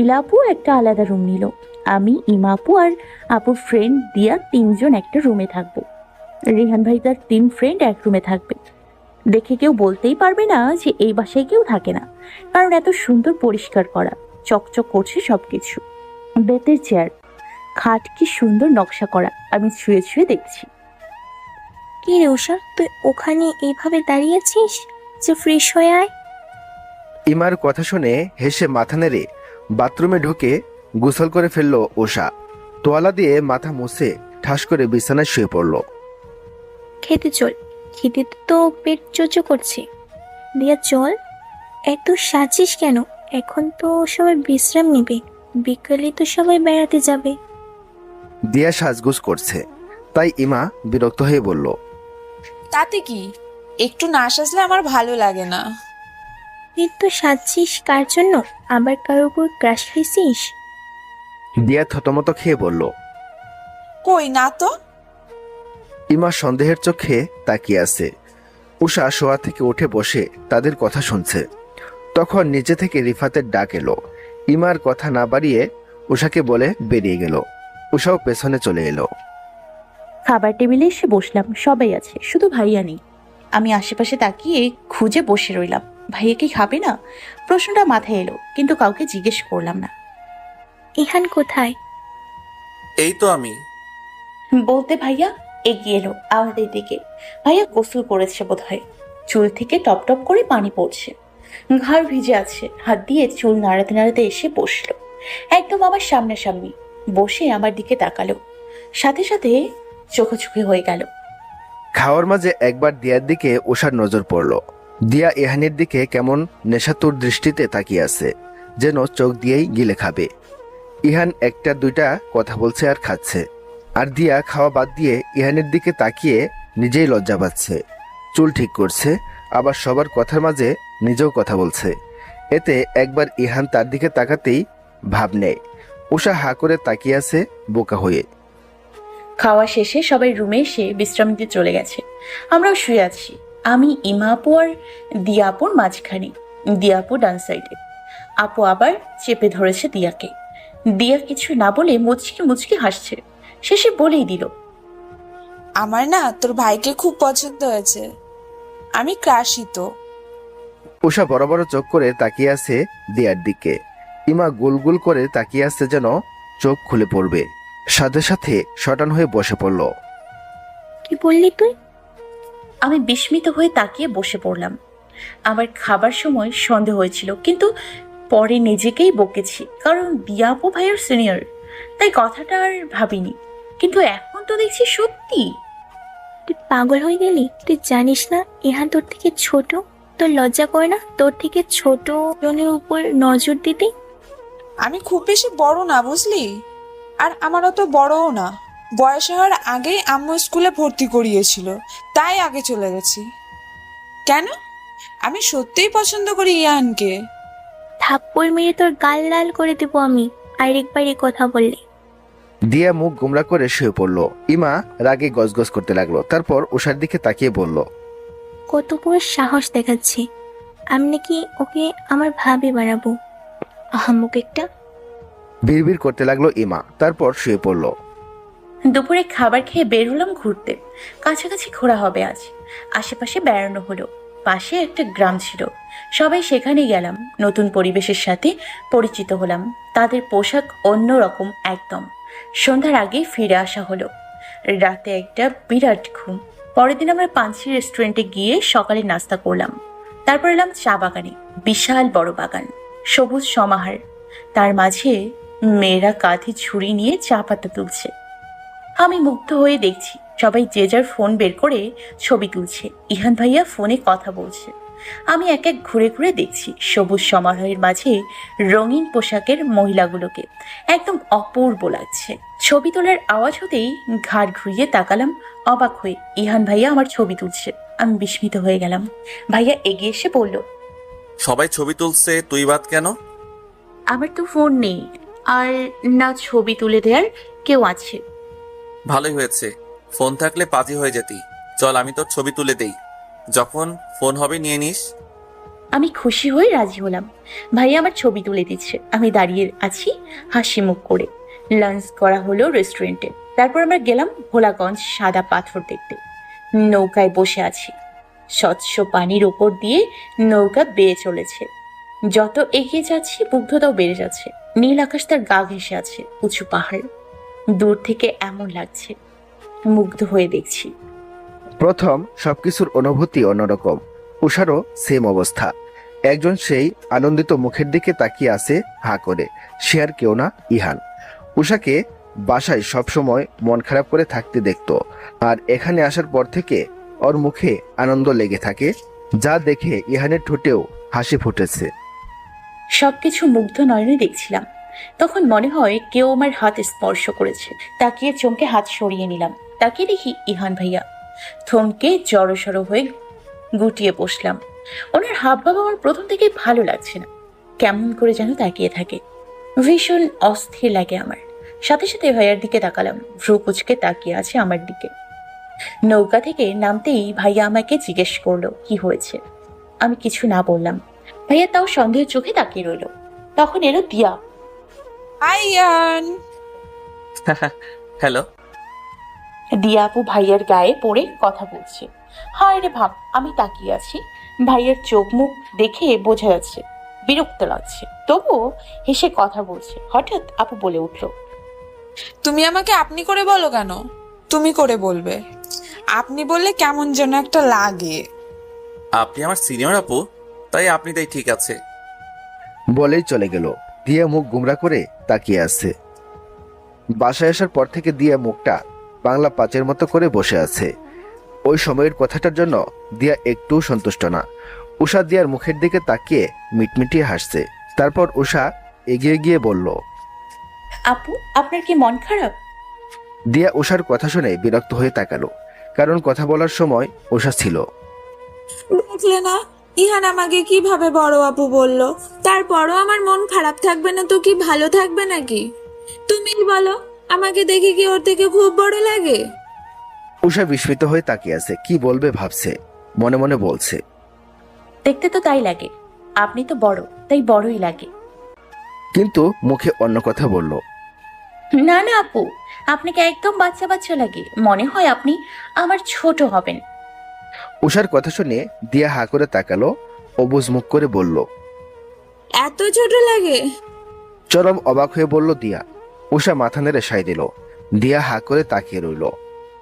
ইলাপু একটা আলাদা রুম নিল। আমি, ইমাপু আর আপুর ফ্রেন্ড দিয়া তিনজন একটা রুমে থাকবো। রিহান ভাই তার 3 ফ্রেন্ড এক রুমে থাকবে। দেখে কেউ বলতেই পারবে না যে এই বাসায় কেউ থাকে না, কারণ এত সুন্দর পরিষ্কার করা, চকচক করছে সবকিছু। বেতের চেয়ার, খাট কি সুন্দর নকশা করা। আমি ছুঁয়ে ছুঁয়ে দেখছি। কি রে উষা, তুই ওখানে এইভাবে দাঁড়িয়েছিস? যে ফ্রেশ হয়ে আয়। ইমার কথা শুনে হেসে মাথা নেড়ে বাথরুমে ঢুকে গোসল করে ফেলল উষা। তোয়ালা দিয়ে মাথা মুছে ঠাস করে বিছানায় শুয়ে পড়ল। খেতে চল, খেতে তো পেট চোচো করছে। দিয়া চল। এত সাজিস কেন? এখন তো সবাই বিশ্রাম নেবে, বিকালে তো সবাই বেড়াতে যাবে। দিয়া সাজগুজ করছে, তাই ইমা বিরক্ত হয়ে বলল, তাতে কি, একটু না সাজলে আমার ভালো লাগে না। তুই তো সাজছিস কার জন্য? আবার কারোর উপর ক্রাশ খাইছিস? দিয়া থতমত খেয়ে বলল। কই না তো। ইমা সন্দেহের চোখে তাকিয়ে আছে। উষা শোয়া থেকে উঠে বসে তাদের কথা শুনছে। তখন নিচে থেকে রিফাতের ডাক এলো। ইমার কথা না বাড়িয়ে উষাকে বলে বেরিয়ে গেল। উষাও পেছনে চলে এলো। খাবার টেবিলে এসে বসলাম। সবাই আছে, শুধু ভাইয়া নেই। আমি আশেপাশে তাকিয়ে খুঁজে বসে রইলাম। ভাইয়া কি খাবে না? প্রশ্নটা মাথায় এলো, কিন্তু কাউকে জিজ্ঞেস করলাম না। ইহান কোথায়? এই তো আমি। বলতে ভাইয়া এগিয়ে এলো আমাদের দিকে। ভাইয়া গোসল করেছে বোধহয়। চুল থেকে টপ টপ করে পানি পড়ছে। ঘাড় ভিজে আছে। হাত দিয়ে চুল নাড়াতে নাড়াতে এসে বসলো একদম আমার সামনাসামনি। বসে আমার দিকে তাকালো, সাথে সাথে চোখে হয়ে গেল। খাওয়ার মাঝে একবার দিয়ার দিকে উষার নজর পড়ল। দিয়া ইহানের দিকে কেমন নেশাতুর দৃষ্টিতে তাকিয়ে আছে, যেন চোখ দিয়েই গিলে খাবে। ইহান একটা দুইটা কথা বলছে আর খাচ্ছে, আর দিয়া খাওয়া বাদ দিয়ে ইহানের দিকে তাকিয়ে নিজেই লজ্জা পাচ্ছে। চুল ঠিক করছে, আবার সবার কথার মাঝে নিজেও কথা বলছে। এতে একবার ইহান তার দিকে তাকাতেই ভাব নেয়। উষা হা করে তাকিয়ে আছে বোকা হয়ে। খাওয়া শেষে সবাই রুমে এসে বিশ্রাম নিতে চলে গেছে। আমরাও শুয়ে আছি। আমি, ইমা আপু আর দিয়া আপুর মাঝখানে, দিয়া আপু ডান সাইডে। আপু আবার চেপে ধরেছে দিয়াকে। দিয়া কিছু না বলে মুচকি মুচকি হাসছে। শেষে বলেই দিল, আমার না তোর ভাইকে খুব পছন্দ হয়েছে, আমি ক্রাশই তো। উষা বড় বড় চোখ করে তাকিয়ে আছে দিয়ার দিকে। ইমা গোল গোল করে তাকিয়ে আছে, যেন চোখ খুলে পড়বে। সাথে সাথে শটান হয়ে বসে পড়ল। কি বললি তুই? আমি বিস্মিত হয়ে তাকিয়ে বসে পড়লাম। আমার খাবার সময় সন্দেহ হয়েছিল, কিন্তু পরে নিজেকেই বকেছি, কারণ দিয়া আপু ভাইয়ের সিনিয়র, তাই কথাটা আর ভাবিনি। কিন্তু এখন তো দেখছি সত্যি। তুই পাগল হয়ে গেলি? তুই জানিস না ইহান তোর থেকে ছোট? তোর লজ্জা করে না তোর থেকে ছোট জনের উপর নজর দিতে? আমি খুব বেশি বড় না বুঝলি, আর আমার অত বড়ও না। বয়স হওয়ার আগেই আম্মু স্কুলে ভর্তি করিয়েছিল, তাই আগে চলে গেছি। কেন? আমি সত্যিই পছন্দ করি ইয়ানকে। থাপ্পড় মেরে তোর গাল লাল করে দেবো আমি আরেকবার এই কথা বললে। দিয়া মুখ গোমরা করে শুয়ে পড়ল। ইমা রাগে গজগজ করতে লাগলো, তারপর উষার দিকে তাকিয়ে বলল, কত বড় সাহস দেখাচ্ছি, আমি নাকি ওকে আমার ভাবি বানাবো? আহাম্মক একটা। বিড়বিড় করতে লাগলো ইমা, তারপর শুয়ে পড়ল। দুপুরে খাবার খেয়ে বের হলাম ঘুরতে। কাছাকাছি ঘোরা হবে আজ। আশেপাশে বেড়ানো হলো। পাশে একটা গ্রাম ছিল, সবাই সেখানে গেলাম। নতুন পরিবেশের সাথে পরিচিত হলাম। তাদের পোশাক অন্য রকম একদম। সন্ধ্যার আগে ফিরে আসা হলো। রাতে একটা বিরাট ঘুম। পরের দিন আমরা পাঞ্চি রেস্টুরেন্টে গিয়ে সকালে নাস্তা করলাম। তারপর এলাম চা বাগানে। বিশাল বড় বাগান, সবুজ সমাহার। তার মাঝে মেয়েরা কাঁধে ঝুড়ি নিয়ে চা পাতা তুলছে। আমি মুগ্ধ হয়ে দেখছি সবাই যে যার ফোন বের করে ছবি তুলছে। ইহান ভাইয়া ফোনে কথা বলছে। আমি এক এক ঘুরে ঘুরে দেখছি সবুজ সমারোহের মাঝে রঙিন পোশাকের মহিলাগুলোকে। একদম অপূর্ব লাগছে। ছবি তোলার আওয়াজ হতেই ঘাড় ঘুরিয়ে তাকালাম অবাক হয়ে। ইহান ভাইয়া আমার ছবি তুলছে। আমি বিস্মিত হয়ে গেলাম। ভাইয়া এগিয়ে এসে বলল, সবাই ছবি তুলছে, তুই বাদ কেন? আমার তো ফোন নেই, আর না ছবি তুলে দেওয়ার কেউ আছে। ভালোই হয়েছে, ফোন থাকলে পাজি হয়ে যেতি। চল আমি তোর ছবি তুলে দেই, যখন ফোন হবে নিয়ে নিস। আমি খুশি হয়ে রাজি হলাম। ভাইয়া আমার ছবি তুলে দিচ্ছে। আমি দাঁড়িয়ে আছি হাসি মুখ করে। লাঞ্চ করা হলো রেস্টুরেন্টে। তারপর আমরা গেলাম ভোলাগঞ্জ সাদা পাথর দেখতে। নৌকায় বসে আছি। স্বচ্ছ পানির ওপর দিয়ে নৌকা বেয়ে চলেছে। যত এগিয়ে যাচ্ছি মুগ্ধতাও বেড়ে যাচ্ছে। নীল আকাশ তার গা ঘেঁষে আছে। উঁচু পাহাড়। দূর থেকে এমন লাগছে, মুগ্ধ হয়ে দেখছি। প্রথম সবকিছুর অনুভূতি অন্যরকম। উষারও সেম অবস্থা। একজন সেই আনন্দিত মুখের দিকে তাকিয়ে আছে হা করে। সে আর কেউ না, ইহান। উষাকে বাসায় সবসময় মন খারাপ করে থাকতে দেখতো, আর এখানে আসার পর থেকে ওর মুখে আনন্দ লেগে থাকে, যা দেখে ইহানের ঠোঁটেও হাসি ফুটেছে। সবকিছু মুগ্ধ নয়নে দেখছিলাম। তখন মনে হয় কেউ আমার হাত স্পর্শ করেছে। তাকিয়ে চমকে হাত সরিয়ে নিলাম। তাকিয়ে দেখি ইহান ভাইয়া। থমকে জড়সড় হয়ে গুটিয়ে বসলাম। ওনার হাবভাব আমার প্রথম থেকে ভালো লাগছে না। কেমন করে যেন তাকিয়ে থাকে। ভীষণ অস্থির লাগে আমার। সাথে সাথে ভাইয়ার দিকে তাকালাম। ভ্রু কুচকে তাকিয়ে আছে আমার দিকে। নৌকা থেকে নামতেই ভাইয়া আমাকে জিজ্ঞেস করলো কি হয়েছে। আমি কিছু না বললাম। ভাইয়া তাও সন্দেহের চোখে তাকিয়ে রইল। তখন এলো দিয়া। হাই ইয়ান। হ্যালো। দিয়া আপু ভাইয়ার গায়ে পড়ে কথা বলছে। হায় রে ভাব, আমি তাকিয়ে আছি। ভাইয়ার চোখ মুখ দেখে বোঝা যাচ্ছে বিরক্ত লাগছে, তবুও হেসে কথা বলছে। হঠাৎ আপু বলে উঠল, তুমি আমাকে আপনি করে বলো কেন? তুমি করে বলবে। আপনি বললে কেমন যেন একটা লাগে। আপনি আমার সিনিয়র আপু, তাই আপনি তাই ঠিক আছে। বলেই চলে গেল। দিয়া মুখ গুমরা করে তাকিয়ে আছে। বাসায় আসার পর থেকে দিয়া মুখটা বাংলা পাঁচের মতো করে বসে আছে। ওই সময়ের কথাটার জন্য দিয়া একটু সন্তুষ্ট না। উষা দিয়ার মুখের দিকে তাকিয়ে মিটমিটিয়ে হাসছে। তারপর উষা এগিয়ে গিয়ে বলল, আপু আপনার কি মন খারাপ? দিয়া উষার কথা শুনে বিরক্ত হয়ে তাকালো, কারণ কথা বলার সময় উষা ছিল। দেখলে না ইহান আমাকে কিভাবে বড় আপু বলল, তারপরও আমার মন খারাপ থাকবে না তো কি ভালো থাকবে নাকি? তুমি বলো, আমাকে দেখে কি ওর থেকে খুব বড় লাগে? উষা বিস্মিত হয়ে তাকিয়ে আছে, কি বলবে ভাবছে। মনে মনে বলছে, দেখতে তো তাই লাগে, আপনি তো বড়, তাই বড়ই লাগে। কিন্তু মুখে অন্য কথা বলল। না না আপু, আপনাকে একদম বাচ্চা বাচ্চা লাগে। মনে হয় আপনি আমার ছোট হবেন। উষার কথা শুনে দিয়া হা করে তাকালো, অবুঝ মুখ করে বলল, এত ছোট লাগে? চরম অবাক হয়ে বলল দিয়া। উষা মাথা নেড়ে সায় দিল। দিয়া হা করে তাকিয়ে রইল।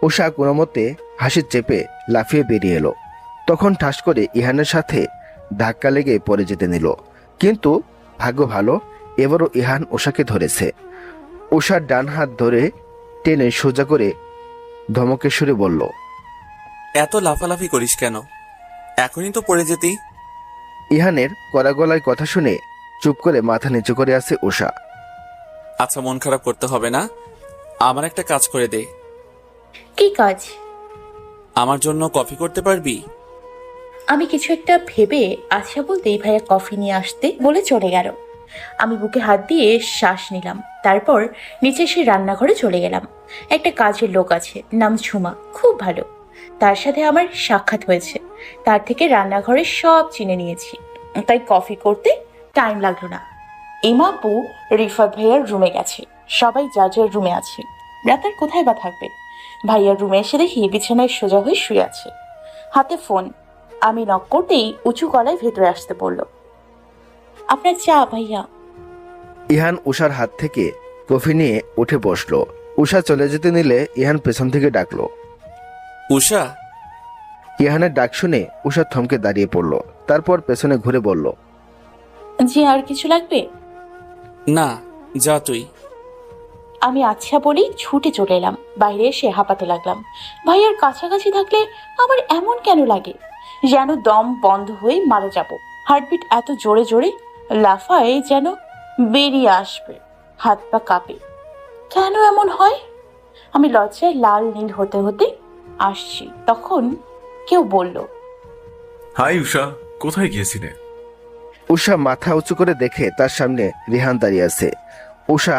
উষা কোনো মতে হাসি চেপে লাফিয়ে বেরিয়ে এলো। তখন ঠাস করে ইহানের সাথে ধাক্কা লেগে পড়ে যেতে নিল। কিন্তু ভাগ্য ভালো, এবারও ইহান উষাকে ধরেছে। উষার ডান হাত ধরে টেনে সোজা করে ধমকের সুরে বলল, এত লাফালাফি করিস কেন? এখনই তো পড়ে যেতি। ইহানের কড়া গলায় কথা শুনে চুপ করে মাথা নিচু করে আছে উষা। আচ্ছা, মন খারাপ করতে হবে না, আমার একটা কাজ করে দে। কি কাজ? আমার জন্য কফি করতে পারবি? আমি কিছু একটা ভেবে আচ্ছা বলতেই ভাইয়া কফি নিয়ে আসতে বলে চলে গেল। আমি বুকে হাত দিয়ে শ্বাস নিলাম, তারপর নিচে এসে রান্নাঘরে চলে গেলাম। একটা কাজের লোক আছে, নাম ঝুমা, খুব ভালো। তার সাথে আমার সাক্ষাৎ হয়েছে, তার থেকে রান্নাঘরে সব চিনে নিয়েছি, তাই কফি করতে টাইম লাগলো না। ইমাপু রিফাত ভাইয়ার রুমে গেছে, সবাই যার যার রুমে আছে। রাতার কোথায় বা থাকবে? ভাইয়ার রুমে এসে দেখি বিছানায় সোজা হয়ে শুয়ে আছে, হাতে ফোন। আমি নক করতেই উঁচু গলায় ভেতরে আসতে বলল, আপনার চা ভাইয়া। ইহান উষার হাত থেকে কফি নিয়ে উঠে বসলো। উষা চলে যেতে নিলে ইহান পেছন থেকে ডাকলো। উষা। ইহানের ডাক শুনে উষা থমকে দাঁড়িয়ে পড়ল, তারপর পেছনে ঘুরে বলল, জি, আর কিছু লাগবে? না, যা তুই। আমি আচ্ছা বলেই ছুটে চলে এলাম। বাইরে এসে হাঁপাতে লাগলাম। ভাইয়ার কাছাকাছি থাকলে আমার এমন কেন লাগে, যেন দম বন্ধ হয়ে মারা যাব। হার্টবিট এত জোরে জোরে লাফায় যেন বেরিয়ে আসবে, হাত পা কাঁপে। কেন এমন হয়? আমি লজ্জায় লাল নীল হতে হতে আসছি, তখন কেউ বলল, হাই উষা, কোথায় গিয়েছিলে? উষা মাথা উঁচু করে দেখে তার সামনে রিহান দাঁড়িয়ে আছে। উষা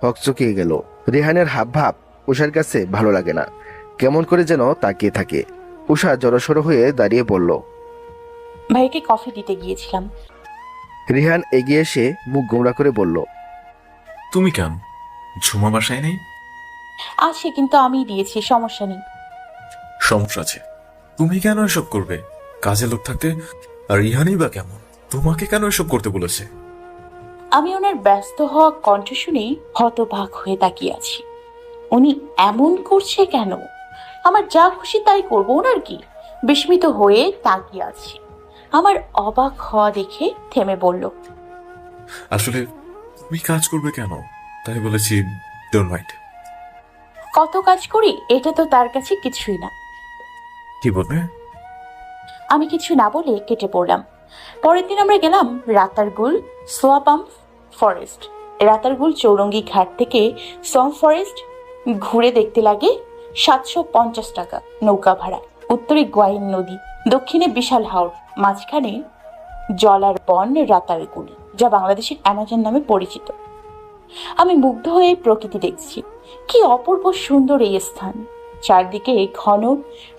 হকচকিয়ে গেল। রিহানের হাবভাব উষার কাছে ভালো লাগে না, কেমন করে যেন তাকিয়ে থাকে। উষা জড়সড় হয়ে দাঁড়িয়ে বলল, ভাইকে কফি দিতে গিয়েছিলাম। রিহান এগিয়ে এসে মুখ গোমড়া করে বলল, তুমি কেন? ঝুমা বাসায় নেই? আছে, কিন্তু আমি দিয়েছি, সমস্যা নেই। সমস্যা আছে? তুমি কেন এসব করবে? কাজে লোক থাকতে। আর ইহানই বা কেমন? তোমাকে কেন এসব করতে বলেছে? আমি ওনার ব্যস্ত হওয়া কণ্ঠ শুনেই হতবাক হয়ে তাকিয়ে আছি। উনি এমন করছে কেন? আমার যা খুশি তাই করবো, ওনার কি? বিস্মিত হয়ে তাকিয়ে আছি। আমার অবাক হওয়া দেখে থেমে বলল, আসলে তুমি কাজ করবে কেন, তাই বলেছি। Don't mind. কত কাজ করি, এটা তো তার কাছে কিছুই না। কি বলবে? আমি কিছু না বলে কেটে পড়লাম। পরের দিন আমরা গেলাম রাতারগুল সোয়াপাম ফরেস্ট। রাতারগুল চৌরঙ্গি ঘাট থেকে সোয়াম ফরেস্ট ঘুরে দেখতে লাগে 750 টাকা নৌকা ভাড়া। উত্তরে গোয়াইন নদী, দক্ষিণে বিশাল হাওর, মাঝখানে জলার বন রাতারগুল, যা বাংলাদেশের অ্যামাজন নামে পরিচিত। আমি মুগ্ধ হয়ে প্রকৃতি দেখছি। কি অপূর্ব সুন্দর এই স্থান! চারদিকে ঘন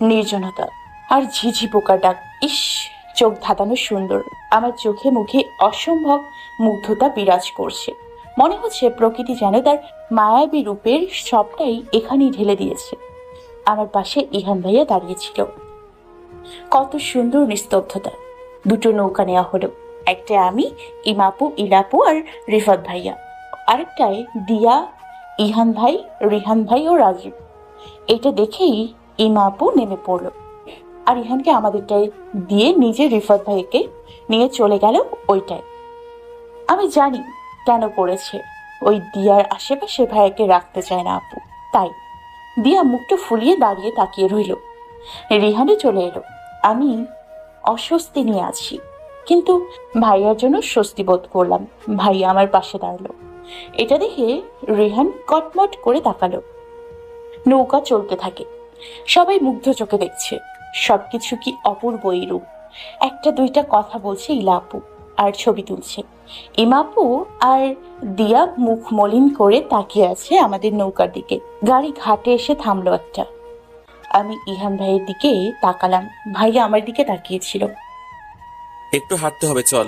নির্জনতা আর ঝিঝি পোকার ডাক। ইস, চোখ ধাঁধানো সুন্দর। আমার চোখে মুখে অসম্ভব মুগ্ধতা বিরাজ করছে। মনে হচ্ছে প্রকৃতি যেন তার মায়াবী রূপের সবটাই এখানেই ঢেলে দিয়েছে। আমার পাশে ইহান ভাইয়া দাঁড়িয়েছিল। কত সুন্দর নিস্তব্ধতা। দুটো নৌকা নেওয়া হলো, একটা আমি, ইমাপু, ইলাপু আর রিফাত ভাইয়া, আরেকটায় দিয়া, ইহান ভাই, রিহান ভাই ও রাজীব। এটা দেখেই ইমাপু নেমে পড়লো আর ইহানকে আমাদেরটায় দিয়ে নিজে রিফাত ভাইকে নিয়ে চলে গেল ওইটায়। আমি জানি কেন করেছে। ওই দিয়ার আশেপাশে ভাইয়াকে রাখতে চায় না আপু, তাই। দিয়া মুখটা ফুলিয়ে দাঁড়িয়ে তাকিয়ে রইল। রিহানে চলে এলো। আমি অস্বস্তি নিয়ে আছি, কিন্তু ভাইয়ার জন্য স্বস্তি বোধ করলাম। ভাইয়া আমার পাশে দাঁড়ালো। এটা দেখে রিহান কটমট করে তাকালো। নৌকা চলতে থাকে, সবাই মুগ্ধ চোখে দেখছে। সবকিছু কি অপূর্ব এই রূপ। একটা দুইটা কথা বলছে ইলাপু আর ছবি তুলছে। ইমাপু আর দিয়া মুখ মলিন করে তাকিয়ে আছে আমাদের নৌকার দিকে। গাড়ি ঘাটে এসে থামলো একটা। আমি ইহান ভাইয়ের দিকে তাকালাম, ভাইয়া আমার দিকে তাকিয়েছিল। একটু হাঁটতে হবে, চল।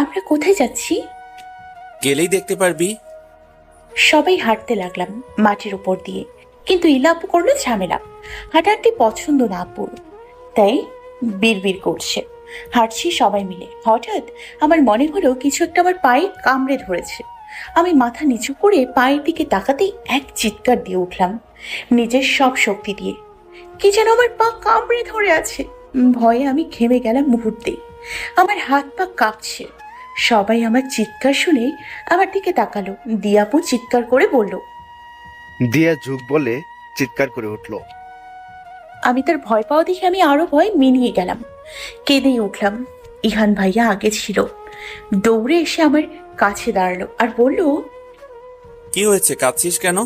আমরা কোথায় যাচ্ছি? গেলেই দেখতে পারবি। সবাই হাঁটতে লাগলাম মাটির উপর দিয়ে, কিন্তু ইলাপু করলো ঝামেলা। হাঁটাহাঁটি পছন্দ না আপুর, তাই বিড়বিড় করছে। হাঁটছি সবাই মিলে। হঠাৎ আমার মনে হলো কিছু একটা আমার পায়ে কামড়ে ধরেছে। আমি মাথা নিচু করে পায়ের দিকে তাকাতেই এক চিৎকার দিয়ে উঠলাম নিজের সব শক্তি দিয়ে। কি যেন আমার পা কামড়ে ধরে আছে। ভয়ে আমি ঘেমে গেলাম মুহূর্তে। আমার হাত পা কাঁপছে। সবাই আমার চিৎকার শুনে আমার দিকে তাকালো। দিয়াপু চিৎকার করে বলল, দিয়া ঝুঁক বলে চিৎকার করে উঠল। আমি তার ভয় পাওয়া দেখে আমি আরো ভয় মিনিয়ে গেলাম, কেঁদেই উঠলাম। ইহান ভাইয়া আগে ছিল, দৌড়ে এসে আমার কাছে দাঁড়ালো আর বলল, কি হয়েছে, কাঁদছিস কেন?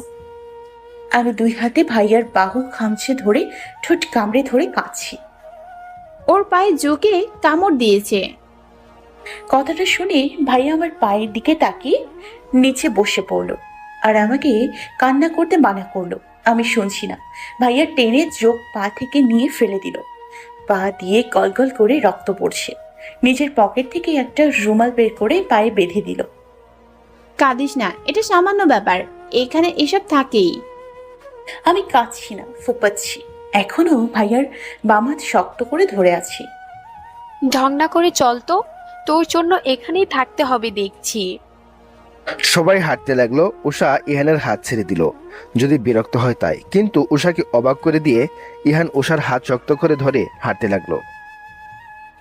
আমি দুই হাতে ভাইয়ার বাহু খামচে ধরে ঠোঁট কামড়ে ধরে কাঁদছি। ওর পায়ে জোকে কামড় দিয়েছে। কথাটা শুনে ভাইয়া আমার পায়ের দিকে তাকিয়ে নিচে বসে পড়লো আর আমাকে কান্না করতে মানা করলো। আমি শুনছি না। ভাইয়া টেনে চোখ পা থেকে নিয়ে ফেলে দিল। পা দিয়ে গলগল করে রক্ত পড়ছে। নিজের পকেট থেকে একটা রুমাল বের করে পায়ে বেঁধে দিল। কাঁদিস না, এটা সামান্য ব্যাপার, এখানে এসব থাকেই। আমি কাঁদছি না, ফোপাচ্ছি। এখনো ভাইয়ার বাম হাত শক্ত করে ধরে আছি। ঢং না করে চল তো, তোর জন্য এখানেই থাকতে হবে দেখছি। সবাই হাঁটতে লাগলো। উষা ইহানের হাত ছেড়ে দিল, যদি বিরক্ত হয় তাই। কিন্তু উষাকে অবাক করে দিয়ে ইহান উষার হাত শক্ত করে ধরে হাঁটতে লাগলো।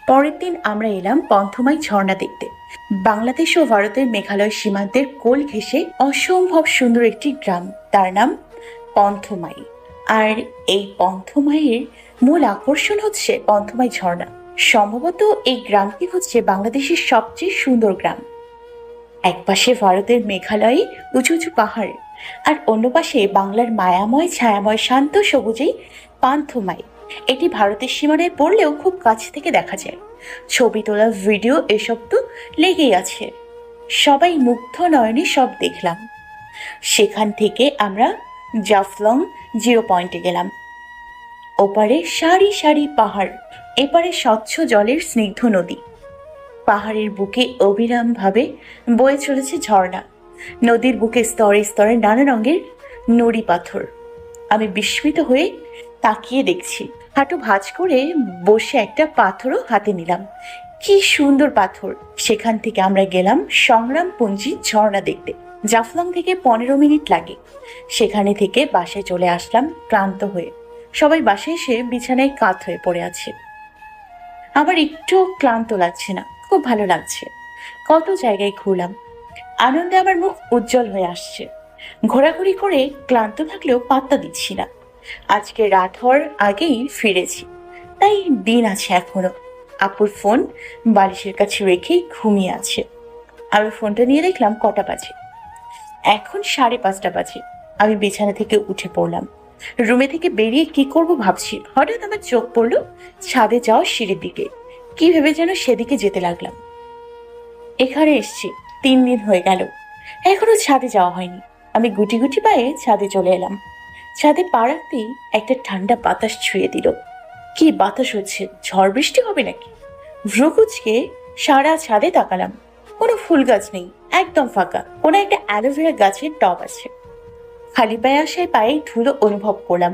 পরের দিন আমরা এলাম পন্থমাই ঝর্ণা দেখতে। বাংলাদেশ ও ভারতের মেঘালয় সীমান্তের কোল ঘেঁষে অসম্ভব সুন্দর একটি গ্রাম, তার নাম পন্থমাই। আর এই পন্থমাইয়ের মূল আকর্ষণ হচ্ছে পন্থমাই ঝর্ণা। সম্ভবত এই গ্রামটি হচ্ছে বাংলাদেশের সবচেয়ে সুন্দর গ্রাম। এক পাশে ভারতের মেঘালয়ে উঁচু উঁচু পাহাড়, আর অন্য পাশে বাংলার মায়াময় ছায়াময় শান্ত সবুজেই পান্থমাই। এটি ভারতের সীমানায় পড়লেও খুব কাছ থেকে দেখা যায়। ছবি তোলা, ভিডিও এসব তো লেগেই আছে। সবাই মুগ্ধ নয়নে সব দেখলাম। সেখান থেকে আমরা জাফলং 0 পয়েন্টে গেলাম। ওপারে সারি সারি পাহাড়, এপারে স্বচ্ছ জলের স্নিগ্ধ নদী। পাহাড়ের বুকে অবিরামভাবে বয়ে চলেছে ঝর্ণা। নদীর বুকে স্তরে স্তরে নানা রঙের নুড়ি পাথর। আমি বিস্মিত হয়ে তাকিয়ে দেখছি। হাঁটু ভাঁজ করে বসে একটা পাথরও হাতে নিলাম। কি সুন্দর পাথর! সেখান থেকে আমরা গেলাম সংগ্রামপুঞ্জি ঝর্ণা দেখতে। জাফলং থেকে 15 মিনিট লাগে। সেখানে থেকে বাসায় চলে আসলাম ক্লান্ত হয়ে। সবাই বাসায় এসে বিছানায় কাত হয়ে পড়ে আছে। আমার একটু ক্লান্ত লাগছে না, খুব ভালো লাগছে। কত জায়গায় ঘুরলাম, আনন্দে আমার মুখ উজ্জ্বল হয়ে আসছে। ঘোরাঘুরি করে ক্লান্ত থাকলেও পাত্তা দিচ্ছি না। আজকে রাত হওয়ার আগেই ফিরেছি, তাই দিন আছে এখনো। আপুর ফোন বালিশের কাছে রেখেই ঘুমিয়ে আছে। আমি ফোনটা নিয়ে দেখলাম কটা বাজে। এখন 5:30 বাজে। আমি বিছানা থেকে উঠে পড়লাম। রুমে থেকে বেরিয়ে কি করব ভাবছি, হঠাৎ আমার চোখ পড়লো ছাদে যাওয়া সিঁড়ির দিকে। কি ভেবে যেন সেদিকে যেতে লাগলাম। এখানে এসছি 3 দিন হয়ে গেল, এখনো ছাদে যাওয়া হয়নি। আমি গুটি গুটি পায়ে ছাদে চলে এলাম। ছাদে পা রাখতেই একটা ঠান্ডা বাতাস ছুঁয়ে দিল। কি বাতাস হচ্ছে, ঝড় বৃষ্টি হবে নাকি? ভ্রুকুচকে সারা ছাদে তাকালাম। কোনো ফুল গাছ নেই, একদম ফাঁকা। কোনো একটা অ্যালোভেরা গাছের টব আছে। খালি পায়ে আসায় পায়ে ধুলো অনুভব করলাম।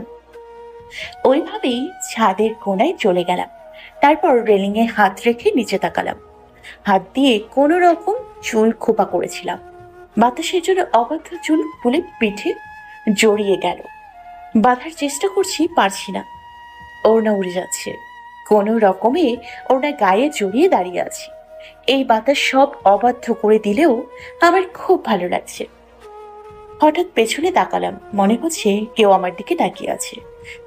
ওইভাবেই ছাদের কোনায় চলে গেলাম। তারপর রেলিংয়ে হাত রেখে নিচে তাকালাম। হাত দিয়ে কোনো রকম চুল খোপা করেছিলাম। বাতাসের জন্য অবাধ্য চুল খুলে পিঠে জড়িয়ে গেল। বাঁধার চেষ্টা করছি, পারছি না। ওড়না উড়ে যাচ্ছে। কোনো রকমে ওড়না গায়ে জড়িয়ে দাঁড়িয়ে আছি। এই বাতাস সব অবাধ্য করে দিলেও আমার খুব ভালো লাগছে। হঠাৎ পেছনে তাকালাম, মনে হচ্ছে কেউ আমার দিকে তাকিয়ে আছে।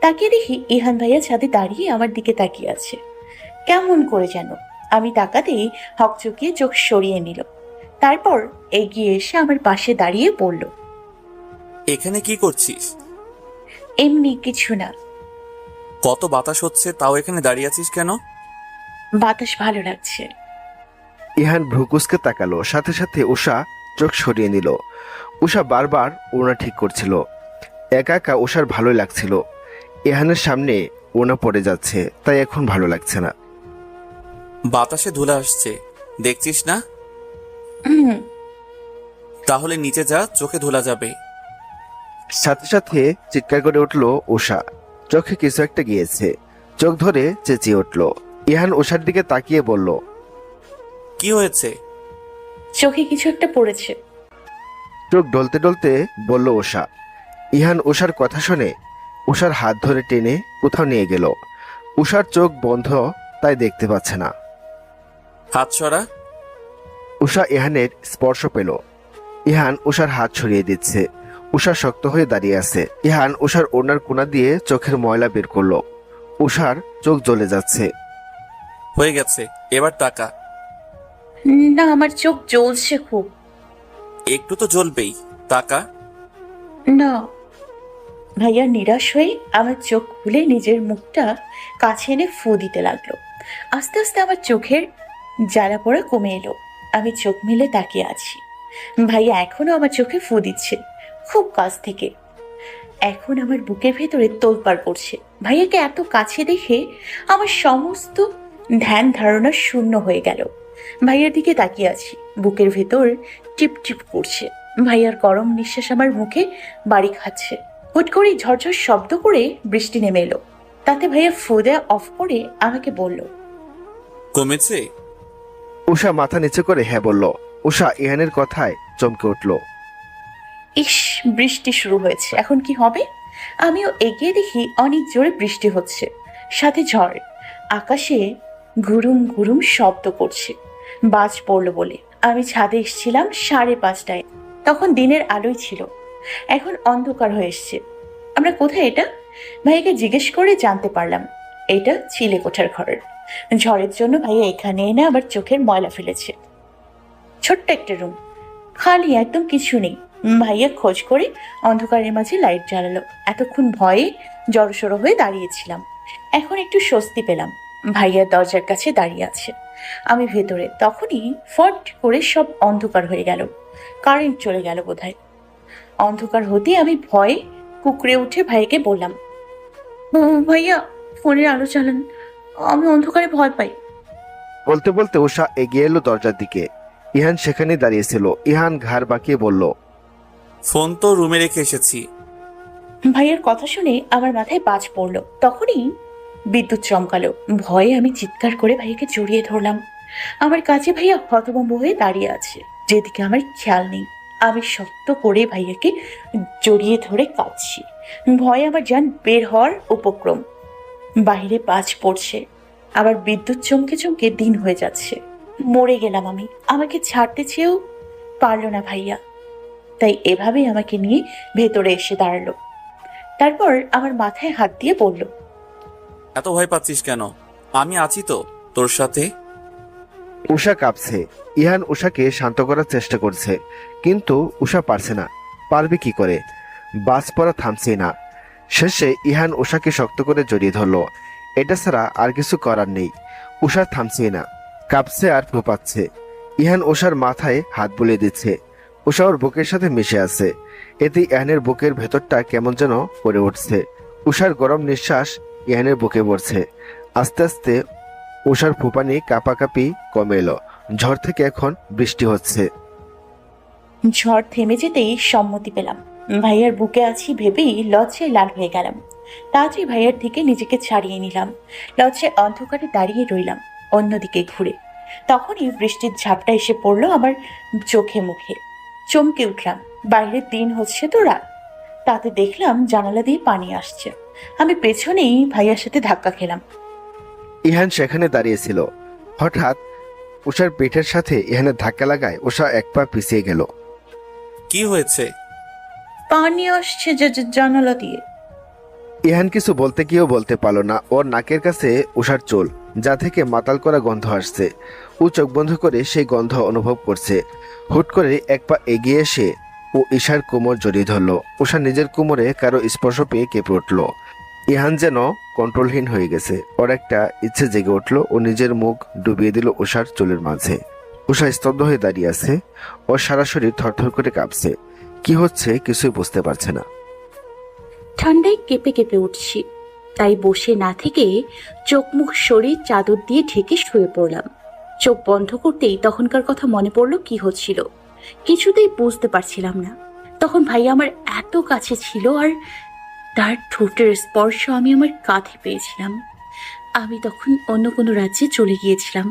তাকিয়ে দেখি ইহান ভাইয়া ছাদে দাঁড়িয়ে আমার দিকে তাকিয়ে আছে। কেমন করে যেন। আমি তাকাতেই হকচকিয়ে চোখ সরিয়ে নিল। তারপর এগিয়ে এসে আমার পাশে দাঁড়িয়ে বলল, এখানে কি করছিস? এমনি কিছু না। কত বাতাস হচ্ছে, তাও এখানে দাঁড়িয়ে আছিস কেন? বাতাস ভালো লাগছে। ইহান ভ্রুকুসকে তাকালো, সাথে সাথে উষা চোখ সরিয়ে নিল। উষা বারবার ওড়না ঠিক করছিল। একা একা উষার ভালোই লাগছিল। ইহানের সামনে ওড়না পড়ে যাচ্ছে, তাই এখন ভালো লাগছে না। বাতাসে ধুলা আসছে, দেখছিস না? হুম। তাহলে নিচে যা, চোখে ধুলা যাবে। সাথে সাথে চিৎকার করে উঠল উষা। চোখে কিছু একটা গিয়েছে। চোখ ধরে চেঁচিয়ে উঠল। ইহান উষার দিকে তাকিয়ে বলল, কি হয়েছে? চোখে কিছু একটা পড়েছে। চোখ ডলতে ডলতে বলল উষা। ইহান উষার কথা শুনে উষার হাত ধরে টেনে কোথাও নিয়ে গেল। উষার চোখ বন্ধ, তাই দেখতে পাচ্ছে না। হাত সরা। উষা ইহানের স্পর্শ পেল। ইহান উষার হাত ছড়িয়ে দিচ্ছে। উষা শক্ত হয়ে দাঁড়িয়ে আছে। ইহান উষার ওড়নার কোনা দিয়ে চোখের ময়লা বের করলো। উষার চোখ জ্বলে যাচ্ছে। হয়ে গেছে, এবার তাকা। না, আমার চোখ জ্বলছে খুব। একটু তো জ্বলবেই, তাকা। না। ভাইয়া নিরাশ হয়ে আমার চোখ খুলে নিজের মুখটা কাছে এনে ফু দিতে লাগলো। আস্তে আস্তে আমার চোখের জ্বালা পোড়া কমে এলো। আমি চোখ মেলে তাকিয়ে আছি। ভাইয়া এখনো আমার চোখে ফু দিচ্ছে, খুব কাছ থেকে। এখন আমার বুকের ভেতরে তোলপাড় করছে। ভাইয়াকে এত কাছে দেখে আমার সমস্ত ধ্যান ধারণা শূন্য হয়ে গেল। ভাইয়ার দিকে তাকিয়ে আছি, বুকের ভেতর টিপ টিপ করছে। ভাইয়ার গরম নিঃশ্বাস আমার মুখে বাড়ি খাচ্ছে। হুট করে ঝরঝর শব্দ করে বৃষ্টি নেমে এলো। তাতে ভাইয়া ফু দেয়া অফ করে আমাকে বলল, কমেছে? উষা মাথা নিচে করে হ্যাঁ বলল। উষা ইহানের কথায় চমকে উঠল। ইস, বৃষ্টি শুরু হয়েছে, এখন কি হবে? আমিও এগিয়ে দেখি অনেক জোরে বৃষ্টি হচ্ছে, সাথে ঝড়। আকাশে ঘুরুম ঘুরুম শব্দ করছে। বাজ পড়লো বলে আমি ছাদে এসেছিলাম 5:30টায়। তখন দিনের আলোই ছিল, এখন অন্ধকার হয়ে এসছে। আমরা কোথায় এটা? ভাইয়াকে জিজ্ঞেস করে জানতে পারলাম এটা চিলে কোঠার ঘরের। ঝড়ের জন্য ভাইয়া এখানে এনে আবার চোখের ময়লা ফেলেছে। ছোট্ট একটা রুম, খালি, একদম কিছু নেই। ভাইয়া খোঁজ করে অন্ধকারের মাঝে লাইট জ্বালালো। এতক্ষণ ভয়ে জড়সড় হয়ে দাঁড়িয়েছিলাম, এখন একটু স্বস্তি পেলাম। ভাইয়া দরজার কাছে দাঁড়িয়ে আছে, আমি ভেতরে। তখনই ফট করে সব অন্ধকার হয়ে গেল, কারেন্ট চলে গেল বোধহয়। অন্ধকার হতে আমি ভয়ে কুকড়ে উঠে ভাইয়াকে বললাম, ভাইয়া ফোনের আলো চালান, আমি অন্ধকারে ভয় পাই। বলতে বলতে উষা এগিয়ে এলো দরজার দিকে। ইহান সেখানে দাঁড়িয়েছিল। ইহান ঘাড় বাঁকিয়ে বলল, ফোন তো রুমে রেখে এসেছি। ভাইয়ের কথা শুনে আমার মাথায় বাজ পড়লো। তখনই বিদ্যুৎ চমকালো। ভয়ে আমি চিৎকার করে ভাইয়াকে জড়িয়ে ধরলাম। আমার কাছে ভাইয়া হতভম্ব হয়ে দাঁড়িয়ে আছে, যেদিকে আমার খেয়াল নেই। আমি শক্ত করে ভাইয়াকে জড়িয়ে ধরে কাঁদছি। ভয়ে আমার জান বের হওয়ার উপক্রম। বাইরে বাজ পড়ছে, আবার বিদ্যুৎ চমকে চমকে দিন হয়ে যাচ্ছে। মরে গেলাম আমি। আমাকে ছাড়তে চেয়েও পারলো না ভাইয়া, তাই এভাবেই আমাকে নিয়ে ভেতরে এসে দাঁড়ালো। তারপর আমার মাথায় হাত দিয়ে বলল, এত ভয় পাচ্ছিস কেন? আমি আছি তো তোর সাথে। উষা কাঁপছে। ইহান উষাকে শান্ত করার চেষ্টা করছে, কিন্তু উষা পারছে না। পারবে কি করে? বাজ পড়া থামছে না। শেষে ইহান উষাকে শক্ত করে জড়িয়ে ধরল। এটা ছাড়া আর কিছু করার নেই। উষা থামছে না, কাঁপছে আর ফোঁপাচ্ছে। ইহান উষার মাথায় হাত বুলিয়ে দিচ্ছে। উষা ওর বুকের সাথে মিশে আছে। এতে ইহানের বুকের ভেতরটা কেমন যেন করে উঠছে। উষার গরম নিঃশ্বাস ইহানের বুকে পড়ছে। আস্তে আস্তে উষার ফুপানি কাঁপাকাঁপি কমে এলো। ঝড় থেকে এখন বৃষ্টি হচ্ছে। ঝড় থেমে যেতেই সম্মতি পেলাম। ভাইয়ার বুকে আছি ভেবেই লজ্জায় লাল হয়ে গেলাম। তাড়াতাড়ি ভাইয়ার থেকে নিজেকে ছাড়িয়ে নিলাম। লজ্জায় অন্ধকারে দাঁড়িয়ে রইলাম অন্যদিকে ঘুরে। তখনই বৃষ্টির ঝাপটা এসে পড়লো আমার চোখে মুখে। চমকে উঠলাম। বাইরের দিন হচ্ছে তো রাত। তাতে দেখলাম জানালা দিয়ে পানি আসছে। আমি পেছনেই ভাইয়ার সাথে ধাক্কা খেলাম। ইহান সেখানে দাঁড়িয়েছিল। হঠাৎ উষার পিঠের সাথে ইহানের ধাক্কা লাগায় উষা এক পা পিছিয়ে গেল। কি হয়েছে? পানি আসছে জানালা দিয়ে। ইহান কিছু বলতে গিয়েও বলতে পারল না। ওর নাকের কাছে উষার চুল, যা থেকে মাতাল করা গন্ধ আসছে। ও চোখ বন্ধ করে সেই গন্ধ অনুভব করছে। হুট করে এক পা এগিয়ে এসে ও ঈশার কোমর জড়িয়ে ধরল। উষা নিজের কোমরে কারো স্পর্শ পেয়ে কেঁপে উঠল। ইহান যেন কন্ট্রোলহীন হয়ে গেছে। ওর একটা ইচ্ছে জেগে উঠল। ও নিজের মুখ ডুবিয়ে দিল উষার চুলের মাঝে। উষা স্তব্ধ হয়ে দাঁড়িয়ে আছে। ওর সারা শরীর থরথর করে কাঁপছে। কি হচ্ছে কিছুই বুঝতে পারছে না। ঠান্ডায় কেঁপে কেঁপে উঠছি, তাই বসে না থেকে চোখ মুখ শরীর চাদর দিয়ে ঢেকে শুয়ে পড়লাম। চোখ বন্ধ করতেই তখনকার কথা মনে পড়লো কি হচ্ছিল। কিছুতেই বুঝতে পারছিলাম না। তখন ভাই আমার এত কাছে ছিল, আর তার ঠোঁটের স্পর্শ আমি আমার কাঁধে পেয়েছিলাম। আমি তখন অন্য কোনো রাজ্যে চলে গিয়েছিলাম।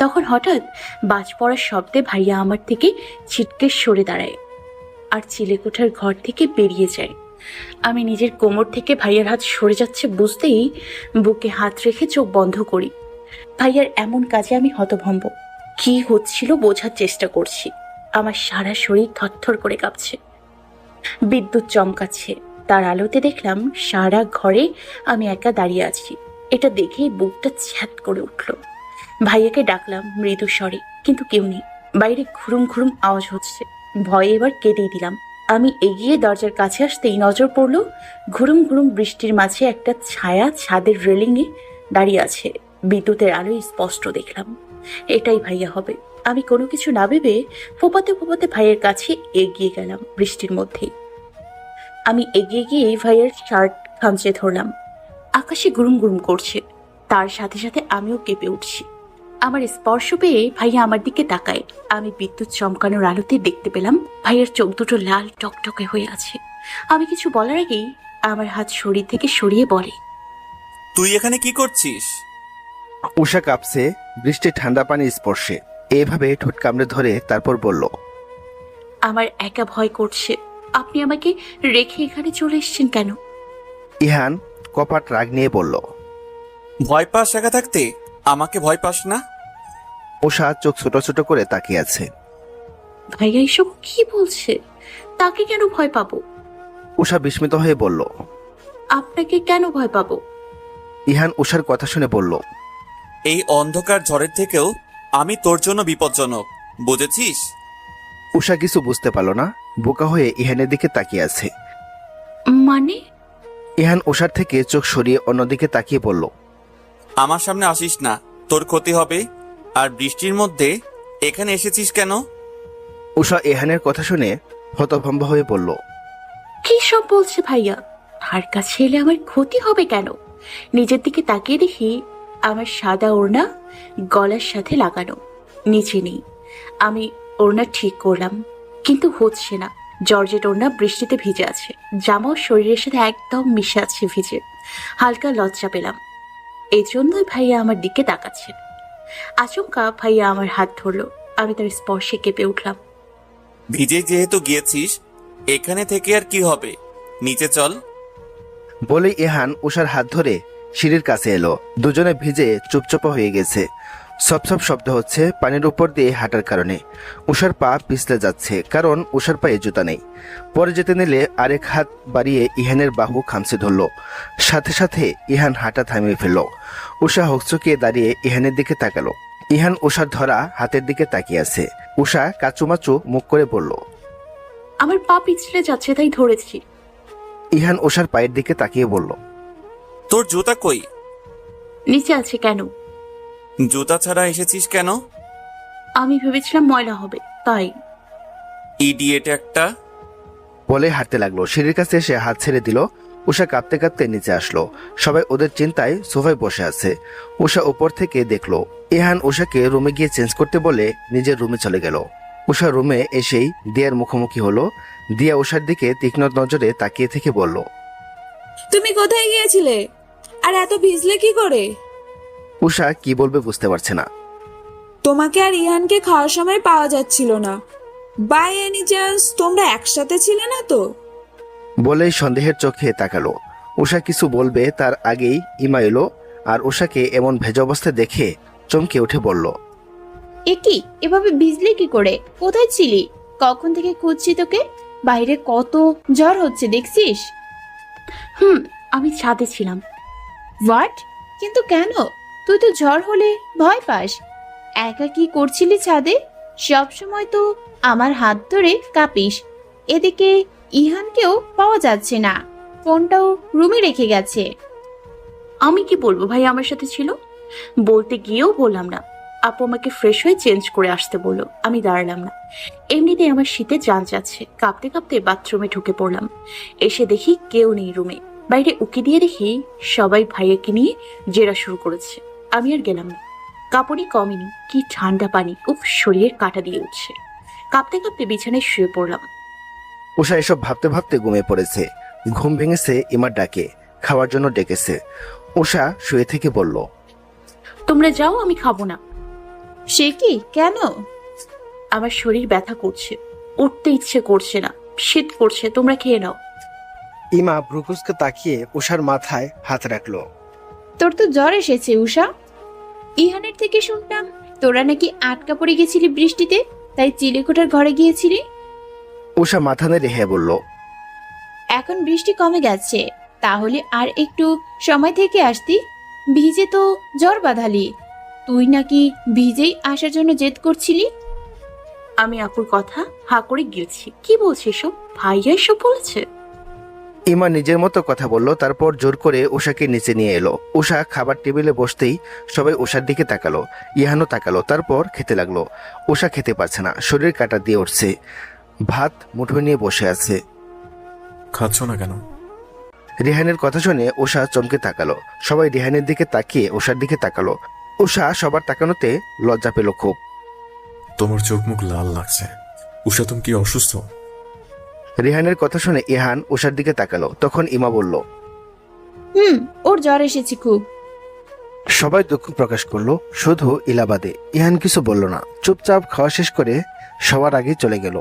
তখন হঠাৎ বাজ পড়ার শব্দে ভাইয়া আমার থেকে ছিটকে সরে দাঁড়ায় আর চিলেকোঠার ঘর থেকে বেরিয়ে যায়। আমি নিজের কোমর থেকে ভাইয়ার হাত সরে যাচ্ছে বুঝতেই বুকে হাত রেখে চোখ বন্ধ করি। ভাইয়ার এমন কাজে আমি হতভম্ব। কি হচ্ছিল বোঝার চেষ্টা করছি। আমার সারা শরীর থরথর করে কাঁপছে। বিদ্যুৎ চমকাচ্ছে, তার আলোতে দেখলাম সারা ঘরে আমি একা দাঁড়িয়ে আছি। এটা দেখেই বুকটা ছ্যাদ করে উঠল। ভাইয়াকে ডাকলাম মৃদু স্বরে, কিন্তু কেউ নেই। বাইরে ঘুরুম ঘুরুম আওয়াজ হচ্ছে। ভয়ে এবার কেঁদেই দিলাম। আমি এগিয়ে দরজার কাছে আসতেই নজর পড়ল ঘুরুম ঘুরুম বৃষ্টির মাঝে একটা ছায়া ছাদের রেলিংয়ে দাঁড়িয়ে আছে। বিদ্যুতের আলোয় স্পষ্ট দেখলাম এটাই ভাইয়া হবে। আমি কোনো কিছু না ভেবে ফোপাতে ফোপাতে ভাইয়ের কাছে এগিয়ে গেলাম। বৃষ্টির মধ্যেই আমি এগিয়ে গিয়ে ভাইয়ের শার্ট খামচে ধরলাম। আকাশে গুরুম গুরুম করছে, তার সাথে সাথে আমিও কেঁপে উঠছি। আমার স্পর্শ পেয়ে ভাইয়া আমার দিকে তাকায়। আমি বিদ্যুৎ চমকানোর আলোতে দেখতে পেলাম ভাইয়ের চোখ দুটো লাল টকটকে হয়ে আছে। আমি কিছু বলার আগেই আমার হাত শরীর থেকে সরিয়ে বলে, তুই এখানে কি করছিস? উষা কাঁপছে বৃষ্টির ঠান্ডা পানির স্পর্শে। এভাবে ঠোঁট কামড়ে ধরে তারপর বলল, আমার একা ভয় করছে। আপনি আমাকে রেখে এখানে চলে এসেছেন কেন? ইহান কপাট রাগ নিয়ে বলল। ভয় পাস একা থাকতে? আমাকে ভয় পাস না? উষা চোখ ছোট ছোট করে তাকিয়ে আছে। ভাইয়া এসব কি বলছে? তাকে কেন ভয় পাবো? উষা বিস্মিত হয়ে বলল। আপনাকে কেন ভয় পাবো? ইহান উষার কথা শুনে বলল, এই অন্ধকার ঝড়ের থেকেও আমি তোর জন্য বিপজ্জনক, বুঝেছিস? উষা কিছু বুঝতে পারল না, বোকা হয়ে ইহানের দিকে তাকিয়ে আছে। মানে? ইহান উষার থেকে চোখ সরিয়ে অন্যদিকে তাকিয়ে বলল, আমার সামনে আসিস না, তোর ক্ষতি হবে। আর বৃষ্টির মধ্যে এখানে এসেছিস কেন? উষা ইহানের কথা শুনে হতভম্ব হয়ে বলল, কি সব বলছে ভাইয়া? তার কাছে এলে আমার ক্ষতি হবে কেন? নিজের দিকে তাকিয়ে দেখি আমার সাদা ওড়না গলার সাথে লাগানো, নিচে নেই। আমি ওড়না ঠিক করলাম, কিন্তু হচ্ছে না। জর্জেট ওড়না বৃষ্টিতে ভিজে আছে, জামাও শরীরের সাথে একদম মিশে আছে ভিজে। হালকা লজ্জা পেলাম, এই জন্যই ভাইয়া আমার দিকে তাকাচ্ছে। আচমকা ভাইয়া আমার হাত ধরলো, আমি তার স্পর্শে কেঁপে উঠলাম। ভিজে যেহেতু গিয়েছিস, এখানে থেকে আর কি হবে, নিচে চল। বলে ইহান উষার হাত ধরে সিঁড়ির কাছে এলো। দুজনে ভিজে চুপচাপা হয়ে গেছে। সপ শব্দ হচ্ছে পানির উপর দিয়ে হাঁটার কারণে। উষার পা পিছলে যাচ্ছে, কারণ উষার পায়ে জুতা নেই। পরে যেতে নিলে আরেক হাত বাড়িয়ে ইহানের বাহু খামচে ধরল। সাথে সাথে ইহান হাঁটা থামিয়ে ফেলল। উষা হকচকিয়ে দাঁড়িয়ে ইহানের দিকে তাকালো। ইহান উষার ধরা হাতের দিকে তাকিয়ে আছে। উষা কাচুমাচু মুখ করে বলল, আমার পা পিছলে যাচ্ছে তাই ধরেছি। ইহান উষার পায়ের দিকে তাকিয়ে বলল, তোর জুতা কই? নিচে আছে। কেন? জুতা ছাড়া এসেছিস কেন? আমি ভেবেছিলাম ময়লা হবে, তাই। ইডিয়েট একটা। বলে হাঁটতে লাগলো। সিঁড়ির কাছে এসে হাত ছেড়ে দিল। উষা কাঁপতে কাঁপতে নিচে আসলো। সবাই ওদের চিন্তায় সোফায় বসে আছে। উষা উপর থেকে দেখলো। ইহান উষাকে রুমে গিয়ে চেঞ্জ করতে বলে নিজের রুমে চলে গেল। উষা রুমে এসেই দিয়ার মুখোমুখি হলো। দিয়া উষার দিকে তীক্ষ্ণ নজরে তাকিয়ে থেকে বলল, তুমি কোথায় গিয়েছিলে? আর এত ভিজলে কি করে? উষা কি বলবে বুঝতে পারছে না। তোমাকে আর ইহানকে খাওয়ার সময় পাওয়া যাচ্ছিল না। বাই এনি চান্স তোমরা একসাথে ছিলে না তো? বলেই সন্দেহের চোখে তাকালো। উষা কিছু বলবে তার আগেই ইমা এলো আর উষাকে এমন ভেজা অবস্থায় দেখে চমকে উঠে বলল, এ কি, এভাবে ভিজলি কি করে? কোথায় ছিলি? কখন থেকে খুঁজছি তোকে। বাইরে কত ঝড় হচ্ছে দেখছিস? আমি ছাদে ছিলাম। হোয়াট? কিন্তু কেন? তুই তো ঝড় হলে ভয় পাস। একা কি করছিলি ছাদে? সব সময় তো আমার হাত ধরে কাঁপিস। এদিকে ইহানকেও পাওয়া যাচ্ছে না, ফোনটাও রুমে রেখে গেছে। আমি কি বলবো ভাই আমার সাথে ছিল? বলতে গিয়েও বললাম না। আপু আমাকে ফ্রেশ হয়ে চেঞ্জ করে আসতে বললো, আমি দাঁড়ালাম না। এমনিতেই আমার শীতে জান যাচ্ছে। কাঁপতে কাঁপতে বাথরুমে ঢুকে পড়লাম। এসে দেখি কেউ নেই রুমে। বাইরে উকি দিয়ে দেখি সবাই ভাইয়াকে নিয়ে জেরা শুরু করেছে। আমি আর গেলাম না। কাপড়ই কমেনি, কি ঠান্ডা পানি, উফ, শরীরের কাঁটা দিয়ে উঠছে। কাঁপতে কাঁপতে বিছানায় শুয়ে পড়লাম। উষা এসব ভাবতে ভাবতে ঘুমিয়ে পড়েছে। ঘুম ভেঙেছে ইমার ডাকে, খাওয়ার জন্য ডেকেছে। উষা শুয়ে থেকে বলল, তোমরা যাও, আমি খাবো না। সে কি, কেন? আমার শরীর ব্যথা করছে, উঠতে ইচ্ছে করছে না, শীত করছে, তোমরা খেয়ে নাও। ইমা ভ্রুকুচকে তাকিয়ে উষার মাথায় হাত রাখলো। তোর তো জ্বর এসেছে উষা। ইহানের থেকে শুনলাম তোরা নাকি আটকা পড়ে গেছিলি বৃষ্টিতে, তাই চিলেকোঠার ঘরে গিয়েছিলি। উষা মাথা নেড়ে হ্যাঁ বলল। এখন বৃষ্টি কমে গেছে, তাহলে আর একটু সময় থেকে আসতি। ভিজে তো জ্বর বাঁধালি। তুই নাকি ভিজেই আসার জন্য জেদ করছিলি। আমি আপুর কথা হা করে গিয়েছি। কি বলছে এসব? ভাইয়া এসব বলেছে? ইমা নিজের মতো কথা বলল, তারপর জোর করে উষাকে নিচে নিয়ে এলো। উষা খাবার টেবিলে বসতেই সবাই উষার দিকে তাকালো, ইহানও তাকালো, তারপর খেতে লাগলো। উষা খেতে পারছে না, শরীর কাটা দিয়ে উঠছে, ভাত মুঠোয় নিয়ে বসে আছে। খাচ্ছ না কেন? রেহানের কথা শুনে উষা চমকে তাকালো। সবাই রেহানের দিকে তাকিয়ে উষার দিকে তাকালো। উষা সবার তাকানোতে লজ্জা পেল খুব। তোমার চোখ মুখ লাল লাগছে। উষা, তুমি কি অসুস্থ? রেহানের কথা শুনে ইহান উষার দিকে তাকালো। তখন ইমা বলল, ওর জ্বর এসেছে খুব। সবাই দুঃখ প্রকাশ করলো, শুধু ইলাবাদে। ইহান কিছু বলল না, চুপচাপ খাওয়া শেষ করে সবার আগে চলে গেল।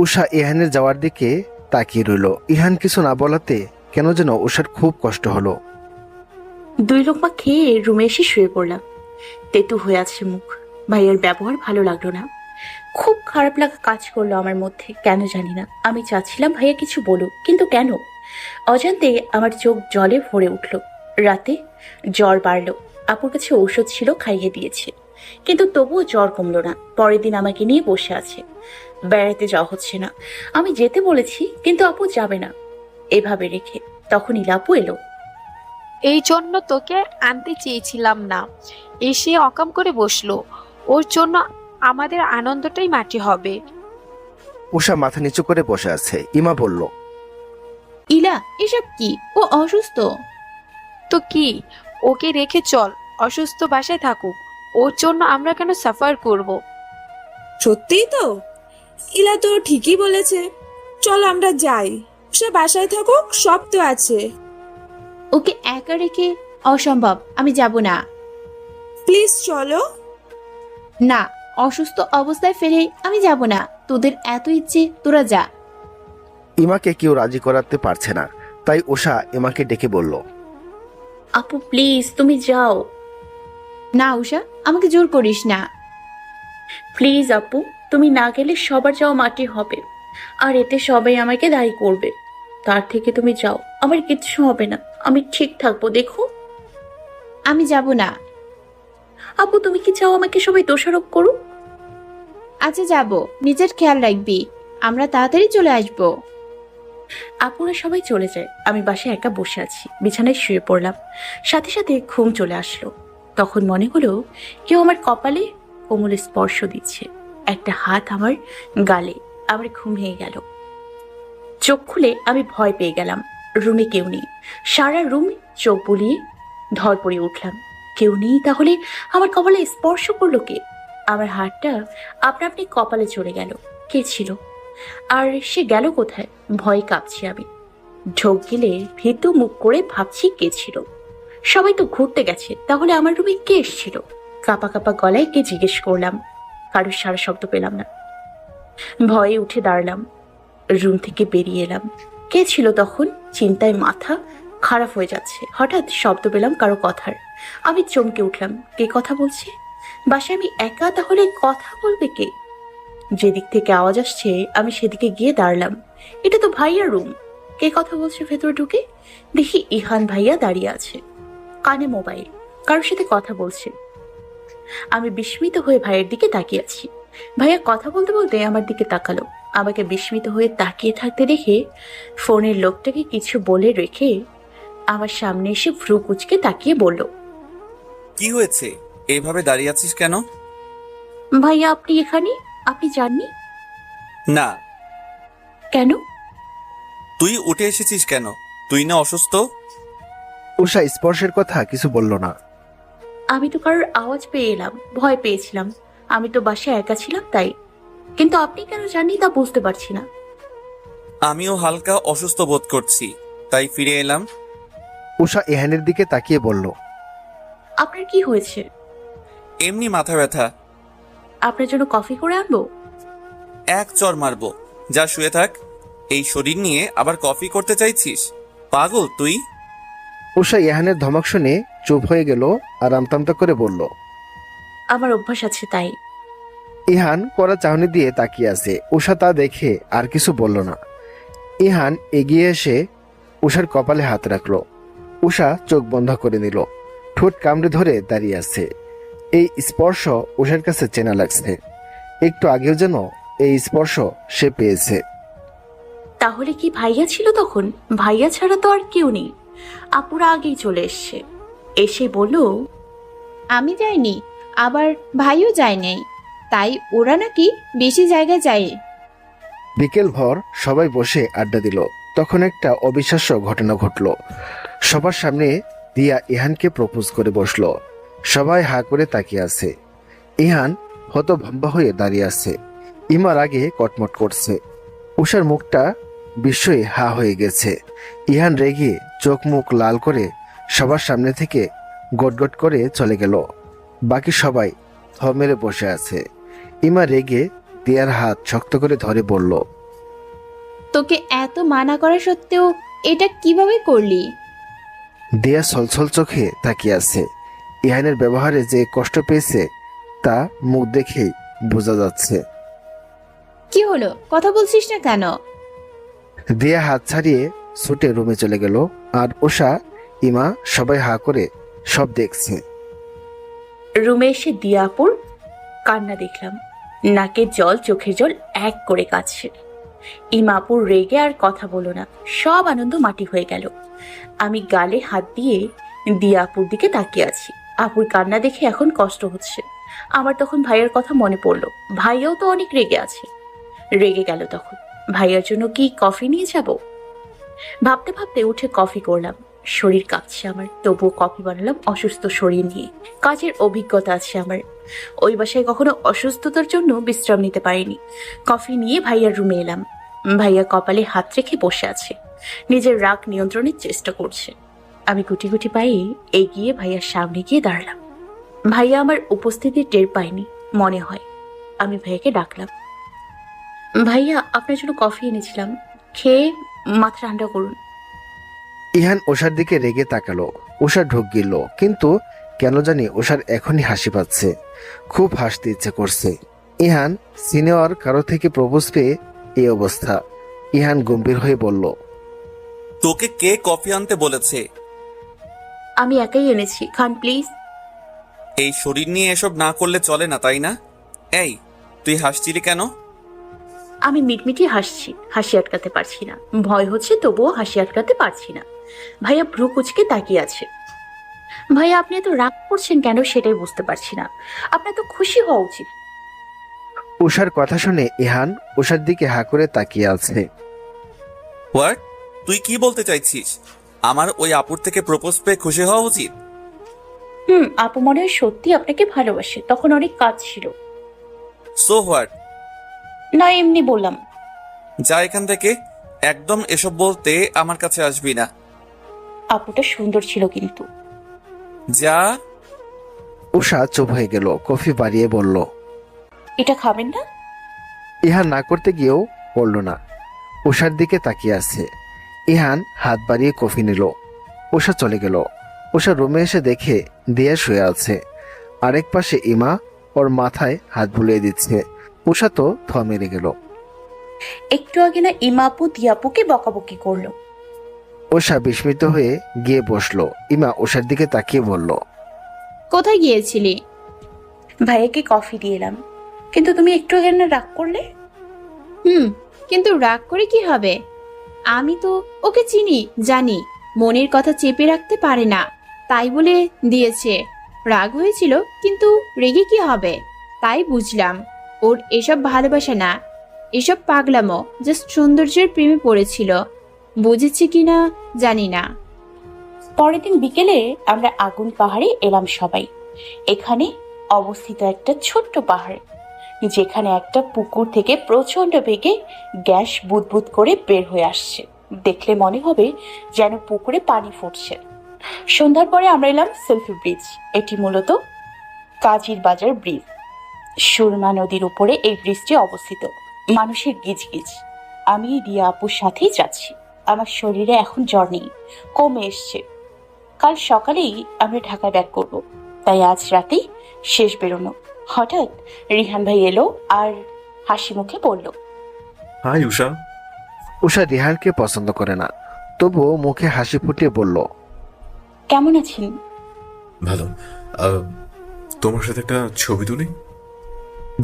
উষা ইহানের যাওয়ার দিকে তাকিয়ে রইল। ইহান কিছু না বলাতে কেন যেন উষার খুব কষ্ট হলো। 2 লোকমা খেয়ে রুমে এসে শুয়ে পড়লাম। তেতু হয়ে আছে মুখ। ভাইয়ের ব্যবহার ভালো লাগলো না। খুব খারাপ লাগা কাজ করলো আমার মধ্যে, কেন জানি না। আমি চাচ্ছিলাম ভাইয়া কিছু বলুক, কিন্তু কেন? অজান্তে আমার চোখ জলে ভরে উঠল। রাতে জ্বর বাড়লো। আপুর কাছে ঔষধ ছিল, খাইয়ে দিয়েছে, কিন্তু তবুও জ্বর কমলো না। পরের দিন আমাকে নিয়ে বসে আছে। বেড়াতে যাওয়া হচ্ছে না। আমি যেতে বলেছি, কিন্তু আপু যাবে না এভাবে রেখে। তখন ইলাপু এলো। এই জন্য তোকে আনতে চেয়েছিলাম না, এসে অকাম করে বসলো। ওর জন্য আমাদের আনন্দটাই মাটি হবে। উষা মাথা নিচু করে বসে আছে। ইমা বলল, ইলা, এসব কি? ও অসুস্থ। তো কি, ওকে রেখে চল, অসুস্থ বাসায় থাকুক। ওর জন্য আমরা কেন সাফার করব? সত্যিই তো, ইলা তো ঠিকই বলেছে। চল আমরা যাই, সে বাসায় থাকুক, সব তো আছে। ওকে একা রেখে অসম্ভব, আমি যাব না। প্লিজ চলো। না, অসুস্থ অবস্থায় ফেলে আমি যাব না। তোদের এত ইচ্ছে, তোরা যা। ইমাকে কেউ রাজি করাতে পারছে না, তাই উষা ইমাকে ডেকে বলল, আপু প্লিজ তুমি যাও। না উষা, আমাকে জোর করিস না। প্লিজ আপু, তুমি না গেলে সবার যাওয়া মাটি হবে, আর এতে সবাই আমাকে দায়ী করবে। তার থেকে তুমি যাও, আমার কিচ্ছু হবে না, আমি ঠিক থাকবো। দেখো আমি যাব না। আপু তুমি কি চাও আমাকে সবাই দোষারোপ করুক? আচ্ছা যাব, নিজের খেয়াল রাখবি। আমরা তাড়াতাড়ি চলে আসব। আপুরা সবাই চলে যায়। আমি বাসায় একা বসে আছি, বিছানায় শুয়ে পড়লাম। সাথে সাথে ঘুম চলে আসলো। তখন মনে হলো কেউ আমার কপালে কোমল স্পর্শ দিচ্ছে, একটা হাত আমার গালে। আমার ঘুম ভেঙে গেল। চোখ খুলে আমি ভয় পেয়ে গেলাম। রুমে কেউ নেই। সারা রুম চোখ বুলিয়ে ধরপড়ে উঠলাম। কেউ নেই, তাহলে আমার কপালে স্পর্শ করলো কে? আমার হাতটা আপনা আপনি কপালে চলে গেল। কে ছিল? আর সে গেল কোথায়? ভয় কাঁপছি আমি। ঢোক গেলে ভীতু মুখ করে ভাবছি কে ছিল। সবাই তো ঘুরতে গেছে, তাহলে আমার রুমে কে এসেছিল? কাপা কাপা গলায় কে জিজ্ঞেস করলাম। কারোর সারা শব্দ পেলাম না। ভয়ে উঠে দাঁড়ালাম, রুম থেকে বেরিয়ে এলাম। কে ছিল তখন? চিন্তায় মাথা খারাপ হয়ে যাচ্ছে। হঠাৎ শব্দ পেলাম কারো কথার। আমি চমকে উঠলাম। কে কথা বলছে? বাসায় আমি একা, তাহলে কথা বলবে কে? যেদিক থেকে আওয়াজ আসছে আমি সেদিকে গিয়ে দাঁড়ালাম। এটা তো ভাইয়ার রুম। কে কথা বলছে ভেতরে ঢুকে? দেখি ইহান ভাইয়া দাঁড়িয়ে আছে, কানে মোবাইল, কারোর সাথে কথা বলছে। আমি বিস্মিত হয়ে ভাইয়ের দিকে তাকিয়ে আছি। ভাইয়া কথা বলতে বলতে আমার দিকে তাকালো। আমাকে বিস্মিত হয়ে তাকিয়ে থাকতে দেখে ফোনের লোকটাকে কিছু বলে রেখে আমার সামনে এসে ভ্রু কুচকে তাকিয়ে বলল, কি হয়েছে, এইভাবে দাঁড়িয়ে আছিস কেন? ভাইয়া আপনি এখানে? আপনি জাননি? না। কেন? তুই উঠে এসেছিস কেন? তুই না অসুস্থ? উষা স্পর্শের কথা কিছু বলল না। আমি তো কারোর আওয়াজ পেয়ে এলাম, ভয় পেয়েছিলাম। আমি তো বাসায় একা ছিলাম তাই। কিন্তু আপনি কেন জাননি তা বুঝতে পারছি না। আমিও হালকা অসুস্থ বোধ করছি, তাই ফিরে এলাম। উষা ইহানের দিকে তাকিয়ে বলল, আপনার কি হয়েছে? এমনি মাথা ব্যথা। আপনার জন্য কফি করে আনবো? এক চর মারবো, যা শুয়ে থাক। এই শরীর নিয়ে আবার কফি করতে চাইছিস? পাগল তুই। উষা ইহানের ধমক শুনে চুপ হয়ে গেল আর আমতামতা করে বলল, আমার অভ্যাস আছে তাই। ইহান কড়া চাহনি দিয়ে তাকিয়ে আছে। উষা তা দেখে আর কিছু বলল না। ইহান এগিয়ে এসে উষার কপালে হাত রাখলো। উষা চোখ বন্ধ করে নিল, ঠোঁট কামড়ে ধরে দাঁড়িয়ে আছে। এই স্পর্শ উষার কাছে চেনা লাগছে। একটু আগেও যেন এই স্পর্শ সে পেয়েছে। তাহলে কি ভাইয়া ছিল তখন? ভাইয়া ছাড়া তো আর কেউ নেই। আপুরা আগেই চলে এসছে, এসে বলল, আমি যাইনি, আবার ভাইও যায় নাই, তাই ওরা নাকি বেশি জায়গায় যায়। বিকেল ভর সবাই বসে আড্ডা দিল। তখন একটা অবিশ্বাস্য ঘটনা ঘটল। সবার সামনে দিয়া ইহানকে প্রপোজ করে বসলো। সবাই হা করে তাকিয়ে আছে। ইহান হতভম্বা হয়ে দাঁড়িয়ে আছে। ইমার আগে কটমট করছে। উষার মুখটা বিস্ময়ে হা হয়ে গেছে। ইহান রেগে চোখ মুখ লাল করে সবার সামনে থেকে গটগট করে চলে গেল। বাকি সবাই থ মেরে বসে আছে। ইমা রেগে দিয়ার হাত শক্ত করে ধরে বলল, তোকে এত মানা করা সত্ত্বেও এটা কিভাবে করলি? দিয়া ছলছল চোখে তাকিয়ে আছে। ইহানের ব্যবহারে যে কষ্ট পেয়েছে তা মুখ দেখেই বোঝা যাচ্ছে। কি হলো, কথা বলছিস না কেন? দিয়া হাত ছাড়িয়ে ছুটে রুমে চলে গেল। আর উষা, ইমা সবাই হা করে সব দেখছে। রুমে এসে দিয়া আপুর কান্না দেখলাম। নাকের জল চোখের জল এক করে কাছে। ইমাপুর রেগে আর কথা বলো না, সব আনন্দ মাটি হয়ে গেল। আমি গালে হাত দিয়ে দিয়া আপুর দিকে তাকিয়ে আছি। আপুর কান্না দেখে এখন কষ্ট হচ্ছে। আমার তখন ভাইয়ার কথা মনে পড়লো। ভাইয়াও তো অনেক রেগে আছে। রেগে গেল তখন। ভাইয়ার জন্য কি কফি নিয়ে যাব? ভাবতে ভাবতে উঠে কফি করলাম। শরীর কাঁপছে আমার, তবুও কফি বানালাম অসুস্থ শরীর নিয়ে। কাজের অভিজ্ঞতা আছে আমার। ওই বাসায় কখনো অসুস্থতার জন্য বিশ্রাম নিতে পারিনি। কফি নিয়ে ভাইয়ার রুমে এলাম। ভাইয়া কপালে হাত রেখে বসে আছে, নিজের রাগ নিয়ন্ত্রণের চেষ্টা করছে। আমি গুটি গুটি পায়ে এগিয়ে ভাইয়ার সামনে গিয়ে দাঁড়ালাম। ভাইয়া আমার উপস্থিতি টের পায়নি মনে হয়। আমি ভাইয়াকে ডাকলাম, ভাইয়া আপনার জন্য কফি এনেছিলাম, খেয়ে মাথা ঠান্ডা করুন। ইহান উষার দিকে রেগে তাকালো। উষা ঢোক গিলল, কিন্তু কেন জানি উষার এখনই হাসি পাচ্ছে। খুব হাসতে ইচ্ছে করছে। ইহান সিনিয়র কারো থেকে প্রপোজ পেয়ে এই অবস্থা। ইহান গম্ভীর হয়ে বলল, তোকে কে কফি আনতে বলেছে? আমি একাই এনেছি, খান প্লিজ। এই শরীর নিয়ে এসব না করলে চলে না, তাই না? এই, তুই হাসছিলি কেন? আমি মিটমিটি হাসছি, হাসি আটকাতে পারছি না। ভয় হচ্ছে, তবুও হাসি আটকাতে পারছি না। ভাইয়া ভ্রু কুচকে তাকিয়ে আছে। ভাইয়া আপনি এত রাগ করছেন কেন সেটাই বুঝতে পারছি না। আপনার তো খুশি হওয়া উচিত। উষার কথা শুনে ইহান উষার দিকে হা করে তাকিয়ে আছে। হোয়াট? তুই কি বলতে চাইছিস? আমার ওই আপুর থেকে প্রপোজ পেয়ে খুশি হওয়া উচিত? আপু মনে হয় সত্যি আপনাকে ভালোবাসে, তখন অনেক কাজ ছিল। So what? না, এমনি বললাম। যা এখান থেকে, একদম এসব বলতে আমার কাছে আসবি না। আপুটা সুন্দর ছিল কিন্তু। যা। উষা চুপ হয়ে গেল। কফি বাড়িয়ে বলল, এটা খাবেন না? ইহান না করতে গিয়েও বলল না। উষার দিকে তাকিয়ে আছে। ইহান হাত বাড়িয়ে কফি নিল। উষা চলে গেল। উষা রুমে এসে দেখে দিয়া শুয়ে আছে। আরেক পাশে ইমা ওর মাথায় হাত বুলিয়ে দিচ্ছে। উষা তো থ মেরে গেল। একটু আগে না ইমাপু দিয়াপুকে বকাবকি করলো। উষা বিস্মিত হয়ে গিয়ে বসলো। ইমা উষার দিকে তাকিয়ে বলল, কোথায় গিয়েছিলি? ভাইয়াকে কফি দিয়ে এলাম। কিন্তু তুমি একটু আগে না রাগ করলে? কিন্তু রাগ করে কি হবে? আমি তো ওকে চিনি, জানি মনের কথা চেপে রাখতে পারে না, তাই বলে দিয়েছে। রাগ হয়েছিল, কিন্তু রেগে কি হবে? তাই বুঝলাম ওর এসব ভালোবাসা না, এসব পাগলামো, জাস্ট সৌন্দর্যের প্রেমে পড়েছিল। বুঝেছি কিনা জানি না। পরের দিন বিকেলে আমরা আগুন পাহাড়ে এলাম সবাই। এখানে অবস্থিত একটা ছোট্ট পাহাড়, যেখানে একটা পুকুর থেকে প্রচন্ড বেগে গ্যাস বুদবুদ করে বের হয়ে আসছে। দেখলে মনে হবে যেন পুকুরে পানি ফুটছে। সন্ধ্যার পরে আমরা এলাম সেলফি ব্রিজ। এটি মূলত কাজীর বাজার ব্রিজ। সুরমা নদীর উপরে এই ব্রিজটি অবস্থিত। মানুষের গিজগিজ। আমি রিয়া আপুর সাথেই যাচ্ছি। আমার শরীরে এখন জ্বর নেই, কমে এসছে। কাল সকালেই আমরা ঢাকা ব্যাক করব, তাই আজ রাতেই শেষ বেরোনো। হঠাৎ রিহান ভাই এলো আর হাসি মুখে বলল, হাই উষা। উষা রিহানকে পছন্দ করে না, তবুও মুখে হাসি ফুটিয়ে বলল, কেমন আছেন? ভালো। তোমার সাথে একটা ছবি তুলি?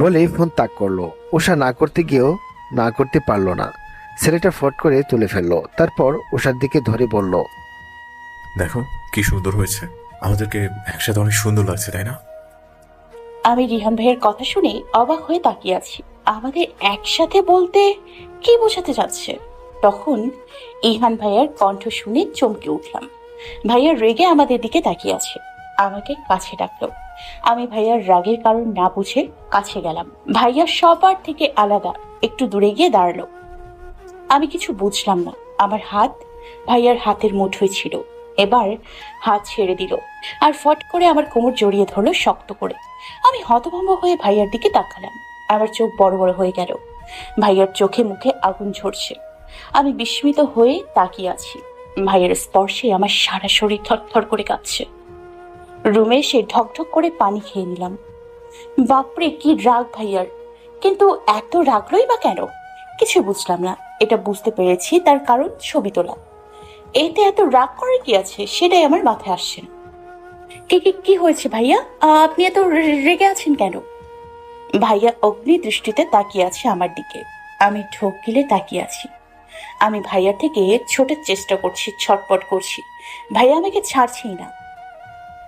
বলেই ফোন তাক করলো। উষা না করতে গিয়েও না করতে পারলো না। ছেলেটা ফট করে তুলে ফেললো। তারপর উষার দিকে ধরে বলল, দেখো কি সুন্দর হয়েছে, আমাদেরকে একসাথে অনেক সুন্দর লাগছে, তাই না? আমি রিহান ভাইয়ের কথা শুনে অবাক হয়ে তাকিয়ে আছি। আমাদের একসাথে বলতে কি বোঝাতে যাচ্ছে? তখন ইহান ভাইয়ার কণ্ঠ শুনে চমকে উঠলাম। ভাইয়া রেগে আমাদের দিকে তাকিয়ে আছে, আমাকে কাছে ডাকলো। আমি ভাইয়ার রাগের কারণ না বুঝে কাছে গেলাম। ভাইয়া সবার থেকে আলাদা একটু দূরে গিয়ে দাঁড়ালো। আমি কিছু বুঝলাম না। আমার হাত ভাইয়ার হাতের মুঠোয় ছিল। এবার হাত ছেড়ে দিল আর ফট করে আমার কোমর জড়িয়ে ধরলো শক্ত করে। আমি হতভম্ব হয়ে ভাইয়ার দিকে তাকালাম। আমার চোখ বড় বড় হয়ে গেল। ভাইয়ার চোখে মুখে আগুন ঝরছে। আমি বিস্মিত হয়ে তাকিয়ে আছি। ভাইয়ের স্পর্শে আমার সারা শরীর থরথর করে কাঁপছে। রুমে এসে ঢকঢক করে পানি খেয়ে নিলাম। বাপরে কি রাগ ভাইয়ার! কিন্তু এত রাগলই বা কেন? কিছু বুঝলাম না। এটা বুঝতে পেরেছি তার কারণ ছবি তোলা। এতে এত রাগ করার কি আছে সেটাই আমার মাথায় আসছে না। কি হয়েছে ভাইয়া? আপনি এত রেগে আছেন কেন? ভাইয়া অগ্নি দৃষ্টিতে তাকিয়ে আছে আমার দিকে। আমি ঢোক গিলে তাকিয়ে আছি। আমি ভাইয়া থেকে ছোটার চেষ্টা করছি, ছটপট করছি। ভাইয়া আমাকে ছাড়ছেই না।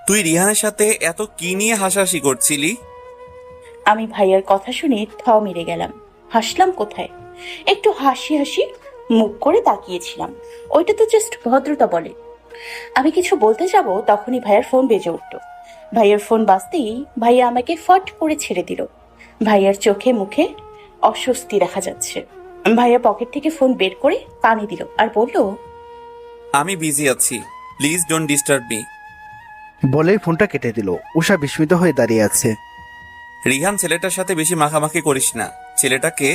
তুই রিহানের সাথে এত কি নিয়ে হাসাহাসি করছিলি? আমি ভাইয়ার কথা শুনে থ মেরে গেলাম। হাসলাম কোথায়? একটু হাসি হাসি মুখ করে তাকিয়েছিলাম। ওইটা তো জাস্ট ভদ্রতা বলে। আমি কিছু বলতে যাব তখনই ভাইয়ার ফোন বেজে উঠল। ভাইয়ার ফোন বাজতেই ভাইয়া আমাকে ফট করে ছেড়ে দিল। ভাইয়ার চোখে মুখে অস্বস্তি দেখা যাচ্ছে। ভাইয়া পকেট থেকে ফোন বের করে কানে দিল আর বলল, আমি বিজি আছি, প্লিজ ডোন্ট ডিস্টার্ব মি। বলেই ফোনটা কেটে দিল। উষা বিস্মিত হয়ে দাঁড়িয়ে আছে। রিহান ছেলেটার সাথে বেশি মাখামাখি করিস না, ছেলেটাকে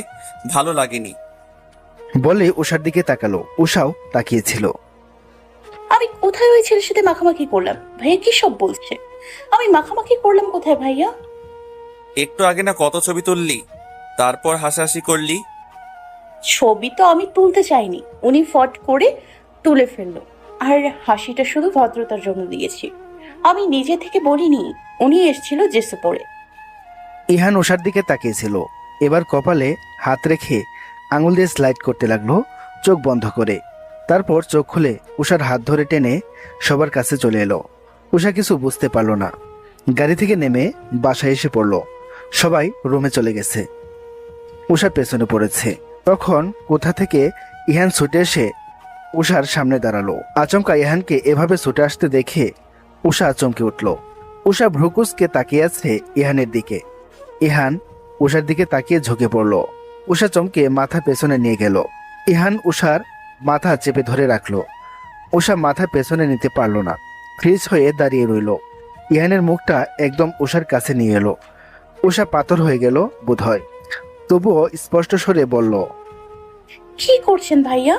ভালো লাগেনি। বলে উষার দিকে তাকালো। উষাও তাকিয়েছিল। আমি কোথায় ওই ছেলের সাথে মাখামাখি করলাম? ভাইয়া কি সব বলছে? আমি মাখামাখি করলাম কোথায় ভাইয়া? একটু আগে না কত ছবি তুললি, তারপর হাসাহাসি করলি। ছবি তো আমি তুলতে চাইনি, উনি ফট করে তুলে ফেললো। আর হাসিটা শুধু ভদ্রতার জন্য দিয়েছি, আমি নিজে থেকে বলিনি। উনি এসেছিল জেসে পড়ে। ইহান উষার দিকে তাকিয়েছিল। এবার কপালে হাত রেখে আঙুল দিয়ে স্লাইড করতে লাগলো চোখ বন্ধ করে। তারপর চোখ খুলে উষার হাত ধরে টেনে সবার কাছে চলে এলো। উষা কিছু বুঝতে পারলো না। গাড়ি থেকে নেমে বাসায় এসে পড়লো। সবাই রুমে চলে গেছে। উষা পেছনে পড়েছে। তখন কোথা থেকে ইহান ছুটে এসে উষার সামনে দাঁড়ালো। আচমকা ইহানকে এভাবে ছুটে আসতে দেখে উষা চমকে উঠল। উষা ভ্রুকুসকে তাকিয়ে আছে ইহানের দিকে। ইহান উষার দিকে তাকিয়ে ঝুঁকে পড়ল। উষা চমকে মাথা পেছনে নিয়ে গেল। ইহান উষার মাথা চেপে ধরে রাখলো। উষা মাথা পেছনে নিতে পারল না, ফ্রিজ হয়ে দাঁড়িয়ে রইল। ইহানের মুখটা একদম উষার কাছে নিয়ে এলো। উষা পাথর হয়ে গেল বোধহয়, তবুও স্পষ্ট স্বরে বলল, কি করছেন ভাইয়া?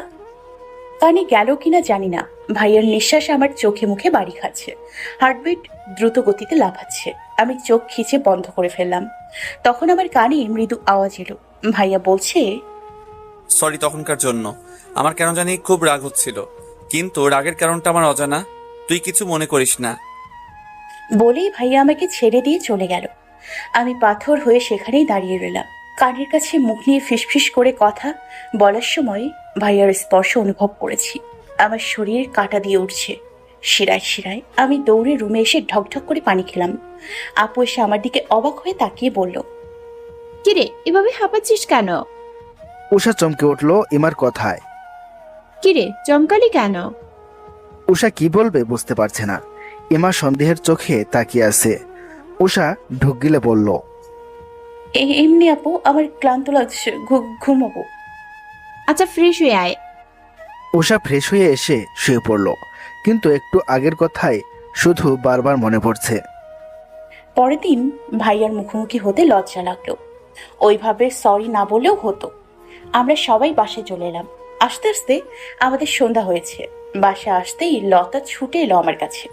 কানে গেল কিনা জানি না, ভাইয়ার নিঃশ্বাস আমার চোখে মুখে বাড়ি খাচ্ছে। হার্টবিট দ্রুত গতিতে লাফাচ্ছে। আমি চোখ খিচে বন্ধ করে ফেললাম। তখন আমার কানে মৃদু আওয়াজ এলো। ভাইয়া বলছে, সরি তখনকার জন্য, আমার কেন জানি খুব রাগ হচ্ছিল, কিন্তু রাগের কারণটা আমার অজানা, তুই কিছু মনে করিস না। বলেই ভাইয়া আমাকে ছেড়ে দিয়ে চলে গেল। আমি পাথর হয়ে সেখানেই দাঁড়িয়ে রইলাম। কানের কাছে মুখ নিয়ে ফিসফিস করে কথা বলার সময় ভাইয়ার স্পর্শ অনুভব করেছি। আমার শরীর কাঁটা দিয়ে উঠছে শিরায় শিরায়। আমি দৌড়ে রুমে এসে ঢকঢক করে পানি খেলাম। আপু এসে আমার দিকে অবাক হয়ে তাকিয়ে বলল, কিরে এভাবে হাঁপাচ্ছিস কেন? উষা চমকে উঠল ইমার কথায়। কিরে চমকালি কেন? উষা কি বলবে বুঝতে পারছে না। ইমা সন্দেহের চোখে তাকিয়ে আছে। উষা ঢুক গিলে বলল, এমনি আপু, আমার ক্লান্ত লাগছে, ঘুমাবো। আচ্ছা ফ্রেশ হয়ে আয়। উষা ফ্রেশ হয়ে এসে শুয়ে পড়ল, কিন্তু একটু আগের কথাই শুধু বারবার মনে পড়ছে। পরের দিন ভাইয়ার মুখোমুখি হতে লজ্জা লাগলো। ওইভাবে সরি না বললেও হতো। আমরা সবাই বাসায় চলে এলাম। আস্তে আস্তে আমাদের সন্ধ্যা হয়েছে। বাসায় আসতেই লতা ছুটে এলো আমার কাছে।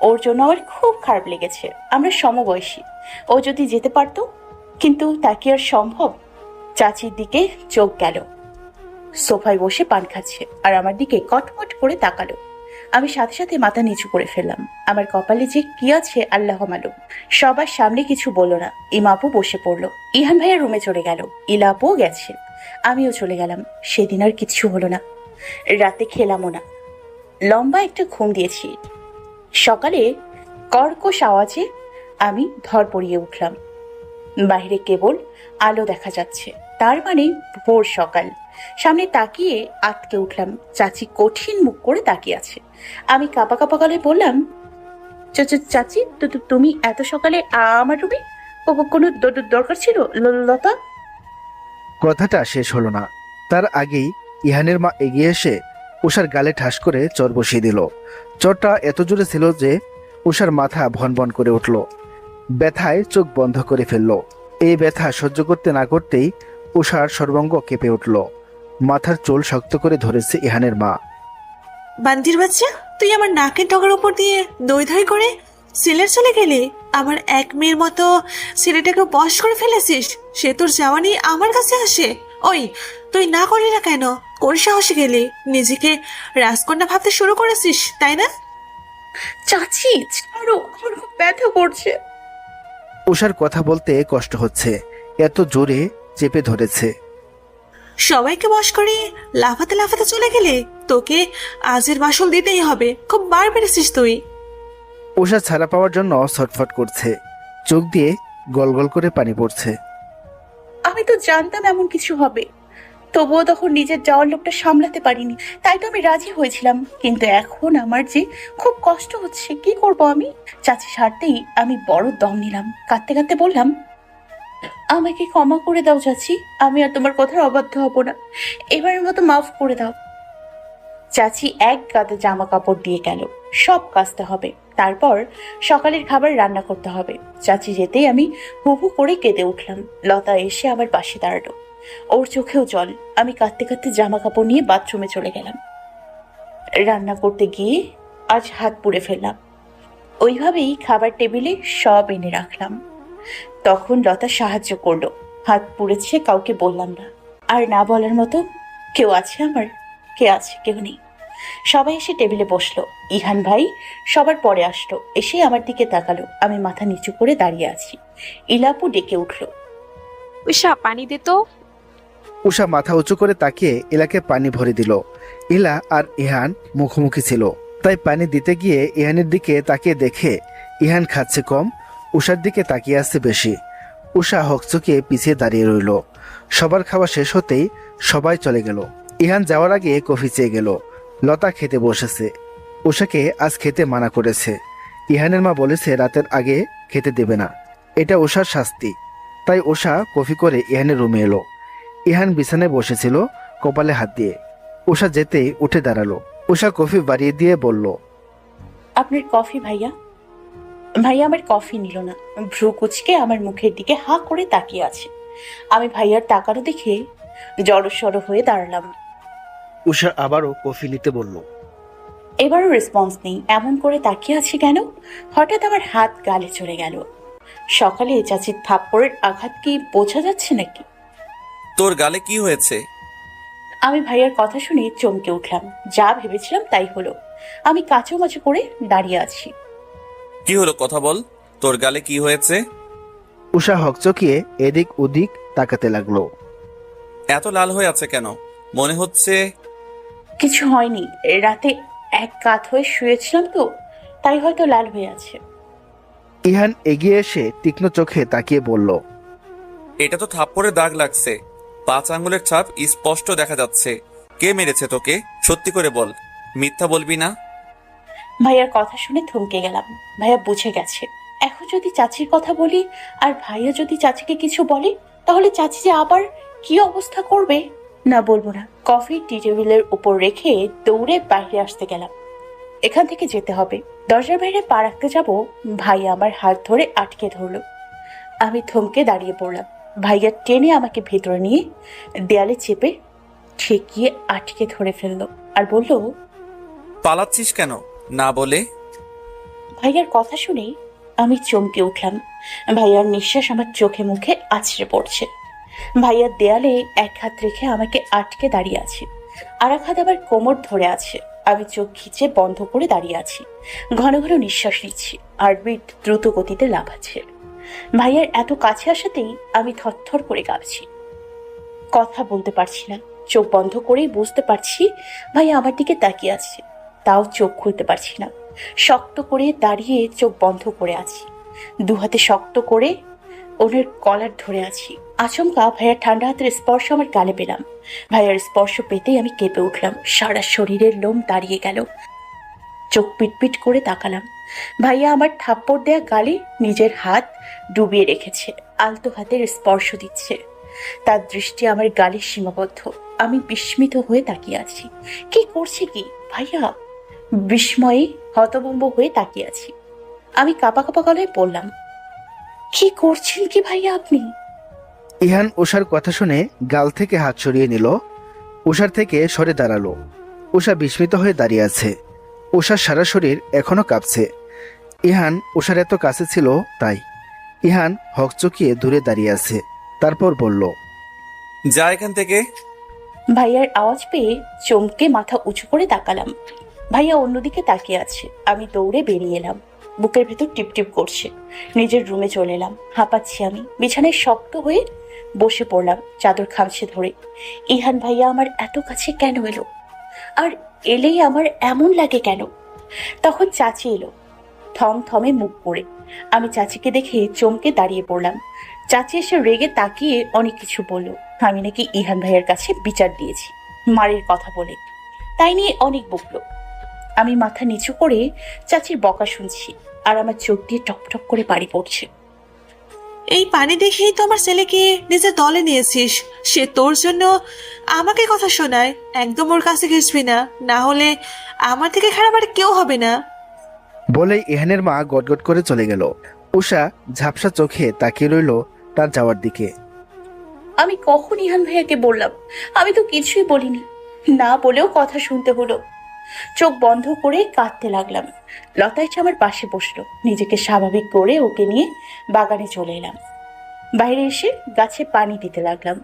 ওর জন্য আমার খুব খারাপ লেগেছে। আমরা সমবয়সী, ও যদি যেতে পারতো, কিন্তু তা কি আর সম্ভব? চাচির দিকে চোখ গেল। সোফায় বসে পান খাচ্ছে আর আমার দিকে কটমট করে তাকালো। আমি সাথে সাথে মাথা নিচু করে ফেললাম। আমার কপালে যে কি আছে আল্লাহ মালুম। সবার সামনে কিছু বললো না। ইমাপু বসে পড়লো। ইহান ভাইয়া রুমে চলে গেল। ইলাপুও গেছে। আমিও চলে গেলাম। সেদিন আর কিচ্ছু হলো না। রাতে খেলামও না। লম্বা একটা ঘুম দিয়েছি। সকালে কর্কশ আওয়াজে আমি ধরপড়িয়ে উঠলাম। বাইরে কেবল আলো দেখা যাচ্ছে, তার মানে ভোর সকাল। সামনে তাকিয়ে আটকে উঠলাম। চাচি কঠিন মুখ করে তাকিয়ে আছে। আমি কাঁপা কাঁপা গলায় বললাম, চাচি, তুমি এত সকালে আমার রুমে? কোনো দরকার ছিল লতা? কথাটা শেষ হলো না, তার আগেই ইহানের মা এগিয়ে এসে উষার গালে ঠাস করে চর বসিয়ে দিল। চরটা এত জোরে ছিল যে উষার মাথা ভন ভন করে উঠল। ব্যথায় চোখ বন্ধ করে ফেলল। এই ব্যথা সহ্য করতে না করতেই উষার সর্বাঙ্গ কেঁপে উঠল। মাথার চুল শক্ত করে ধরেছে ইহানের মা। বান্দির বাচ্চা, তুই আমার নাকের ডগার উপর দিয়ে দই দই করে সিলেট চলে গেলি। আমার এক মেয়ের মতো ছেলেটাকে বশ করে ফেলেছিস। সে তোর যাওয়ানি আমার কাছে আসে। ওই, তুই না করলি না কেন? কোন সাহসে গেলি? নিজেকে রাজকন্যা ভাবতে শুরু করেছিস, তাই না? চাচি ছাড়ো, আমার খুব ব্যথা করছে। উষার কথা বলতে কষ্ট হচ্ছে, এত জোরে চেপে ধরেছে। সবাইকে বশ করে লাফাতে লাফাতে চলে গেলে? তোকে আজের বাসল দিতেই হবে। খুব বার বেড়েছিস তুই। উষা ছাড়া পাওয়ার জন্য ছটফট করছে, চোখ দিয়ে গল গল করে পানি পড়ছে। আমি তো জানতাম এমন কিছু হবে, তবুও তখন নিজের যাওয়ার লোকটা সামলাতে পারিনি। তাই তো আমি রাজি হয়েছিলাম। কিন্তু এখন আমার যে খুব কষ্ট হচ্ছে, কি করব আমি? চাচি ছাড়তেই আমি বড় দম নিলাম। কাঁদতে কাঁদতে বললাম, আমাকে ক্ষমা করে দাও চাচি, আমি আর তোমার কথার অবাধ্য হব না। এবারের মতো মাফ করে দাও। চাচি এক গাদা জামা কাপড় দিয়ে গেল। সব কাচতে হবে, তারপর সকালের খাবার রান্না করতে হবে। চাচি যেতেই আমি হু হু করে কেঁদে উঠলাম। লতা এসে আমার পাশে দাঁড়ালো। ওর চোখেও জল। আমি কাঁদতে কাঁদতে জামা কাপড় নিয়ে বাথরুমে চলে গেলাম। রান্না করতে গিয়ে আজ হাত পুড়ে ফেললাম। ওইভাবেই খাবার টেবিলে সব এনে রাখলাম। তখন লতা সাহায্য করলো। হাত পুড়েছে, কাউকে বললাম না। আর না বলার মতো কেউ আছে আমার? কে আছে? কেউ নেই। সবাই এসে টেবিলে বসলো। ইহান ভাই সবার পরে আসলো। এসে আমার দিকে তাকালো। আমি মাথা নিচু করে দাঁড়িয়ে আছি। ইলাপু ডেকে উঠলো, উষা, পানি দে তো। উষা মাথা উঁচু করে তাকিয়ে ইলাকে পানি ভরে দিল। ইলা আর ইহান মুখোমুখি ছিল, তাই পানি দিতে গিয়ে ইহানের দিকে তাকিয়ে দেখে ইহান খাচ্ছে কম, উষার দিকে তাকিয়ে আসছে বেশি। উষা হকচকিয়ে পিছিয়ে দাঁড়িয়ে রইল। সবার খাওয়া শেষ হতেই সবাই চলে গেল। ইহান যাওয়ার আগে কফি চেয়ে গেল। লতা খেতে বসেছে। উষাকে আজ খেতে মানা করেছে। ইহানের মা বলেছে রাতের আগে খেতে দেবে না, এটা উষার শাস্তি। তাই উষা কফি করে ইহানের রুমে এলো। ইহান বিছানায় বসেছিল, কপালে হাত দিয়ে। উষা যেতেই উঠে দাঁড়ালো। উষা কফি বাড়িয়ে দিয়ে বলল, আপনার কফি ভাইয়া। ভাইয়া আমার কফি নিল না। ভ্রু কুচকে আমার মুখের দিকে হা করে তাকিয়ে আছে। আমি ভাইয়ার তাকানো দেখে জড়সড় হয়ে দাঁড়ালাম। উষা আবারও কফি নিতে বলল। এবারও রেসপন্স নেই। এমন করে তাকিয়ে আছে কেন? হঠাৎ আমার হাত গালে চলে গেল। সকালে চাচির থাপ্পড়ের আঘাত কি বোঝা যাচ্ছে নাকি? তোর গালে কি হয়েছে? আমি ভাইয়ার কথা শুনে চমকে উঠলাম। যা ভেবেছিলাম তাই হলো। আমি কাচুমাচু করে দাঁড়িয়ে আছি। কি হলো, কথা বল। তোর গালে কি হয়েছে? উষা হকচকিয়ে এদিক ওদিক তাকাতে লাগলো। এত লাল হয়ে আছে কেন? মনে হচ্ছে কিছু হয়নি, রাতে এক কাত হয়ে শুয়েছিলাম তো, তাই হয়তো লাল হয়ে আছে। ইহান এগিয়ে এসে তীক্ষ্ণ চোখে তাকিয়ে বলল, এটা তো থাপ্পড়ে দাগ লাগছে। 5 আঙ্গুলের ছাপ স্পষ্ট দেখা যাচ্ছে। কে মেরেছে তোকে? সত্যি করে বল, মিথ্যা বলবি না। ভাইয়ার কথা শুনে থমকে গেলাম। ভাইয়া বুঝে গেছে। এখন যদি চাচির কথা বলি আর ভাইয়া যদি চাচিকে কিছু বলে, তাহলে চাচি যে আবার কি অবস্থা করবে। না, বলবো না। কফি টি টেবিলের উপর রেখে দৌড়ে বাইরে আসতে গেলাম। এখান থেকে যেতে হবে। দরজার বাইরে পা রাখতে যাব, ভাইয়া আমার হাত ধরে আটকে ধরলো। আমি থমকে দাঁড়িয়ে পড়লাম। ভাইয়া টেনে আমাকে ভেতরে নিয়ে দেয়ালে চেপে ঠেকিয়ে আটকে ধরে ফেললো আর বলল, পালাচ্ছিস কেন না বলে? ভাইয়ার কথা শুনে আমি চমকে উঠলাম। ভাইয়ার নিঃশ্বাস আমার চোখে মুখে আছড়ে পড়ছে। ভাইয়ার দেয়ালে এক হাত রেখে আমাকে আটকে দাঁড়িয়ে আছে, আর এক হাত আবার কোমর ধরে আছে। আমি চোখ খিচে বন্ধ করে দাঁড়িয়ে আছি, ঘন ঘন নিঃশ্বাস নিচ্ছি, হার্টবিট দ্রুত গতিতে লাফাচ্ছে। ভাইয়ার এত কাছে আসাতেই আমি থরথর করে কাঁপছি, কথা বলতে পারছি না। চোখ বন্ধ করেই বুঝতে পারছি ভাইয়া আমার দিকে তাকিয়ে আছে, তাও চোখ খুলতে পারছি না। শক্ত করে দাঁড়িয়ে চোখ বন্ধ করে আছি, দু হাতে শক্ত করে ওনার কলার ধরে আছি। আচমকা ভাইয়ার ঠান্ডা হাতের স্পর্শ আমার গালে পেলাম। ভাইয়ার স্পর্শ পেতেই আমি কেঁপে উঠলাম, সারা শরীরের লোম দাঁড়িয়ে গেল। চোখ পিটপিট করে তাকালাম, ভাইয়া আমার থাপ্পড় দেয়া গালে নিজের হাত ডুবিয়ে রেখেছে, আলতো হাতের স্পর্শ দিচ্ছে। তার দৃষ্টি আমার গালে সীমাবদ্ধ। আমি বিস্মিত হয়ে তাকিয়ে আছি। কি করছে কি ভাইয়া? বিস্ময়ে হতভম্ব হয়ে তাকিয়ে আছি। আমি কাঁপা কাঁপা গলায় বললাম, কি করছেন কি ভাইয়া আপনি? ইহান উষার কথা শুনে গাল থেকে হাত সরিয়ে নিল, উষার থেকে সরে দাঁড়ালো। উষা বিস্মিত হয়ে দাঁড়িয়ে আছে। উষার সারা শরীর এখনো কাঁপছে। ইহান উষার এত কাছে ছিল তাই। ইহান হকচকিয়ে দূরে দাঁড়িয়ে আছে, তারপর বলল, যা এখান থেকে। ভাইয়ার আওয়াজ পেয়ে চমকে মাথা উঁচু করে তাকালাম। ভাইয়া অন্যদিকে তাকিয়ে আছে। আমি দৌড়ে বেরিয়ে এলাম, বুকের ভেতর টিপটিপ করছে। নিজের রুমে চলে এলাম, হাঁপাচ্ছি আমি। বিছানায় শক্ত হয়ে বসে পড়লাম, চাদর খামছে ধরে। ইহান ভাইয়া আমার এত কাছে কেন এলো? আর এলেই আমার এমন লাগে কেন? তখন চাচি এলো, থমথমে মুখ করে। আমি চাচিকে দেখে চমকে দাঁড়িয়ে পড়লাম। চাচি এসে রেগে তাকিয়ে অনেক কিছু বলল। আমি নাকি ইহান ভাইয়ের কাছে বিচার দিয়েছি মারের কথা বলে, তাই নিয়ে অনেক বকলো। আমি মাথা নিচু করে চাচির বকা শুনছি, আর আমার চোখ দিয়ে টপটপ করে পানি পড়ছে। এই পানি দেখেই তো আমার ছেলেকে নিজের দলে নিয়েছিস। সে তোর জন্য আমাকে কথা শোনায়। একদম ওর কাছে ঘেসবি না, না হলে আমার থেকে খারাপ আর কেউ হবে না। বলেই ইহানের মা গটগট করে চলে গেল। উষা ঝাপসা চোখে তাকিয়ে রইল তার যাওয়ার দিকে। আমি কখন ইহান ভাইয়াকে বললাম? আমি তো কিছুই বলিনি। না বলেও কথা শুনতে হলো। চোখ বন্ধ করে কাঁদতে লাগলাম। লতা এসে আমার পাশে বসলো। নিজেকে স্বাভাবিক করে ওকে নিয়ে বাগানে চলে এলাম। বাইরে এসে গাছে পানি দিতে লাগলাম।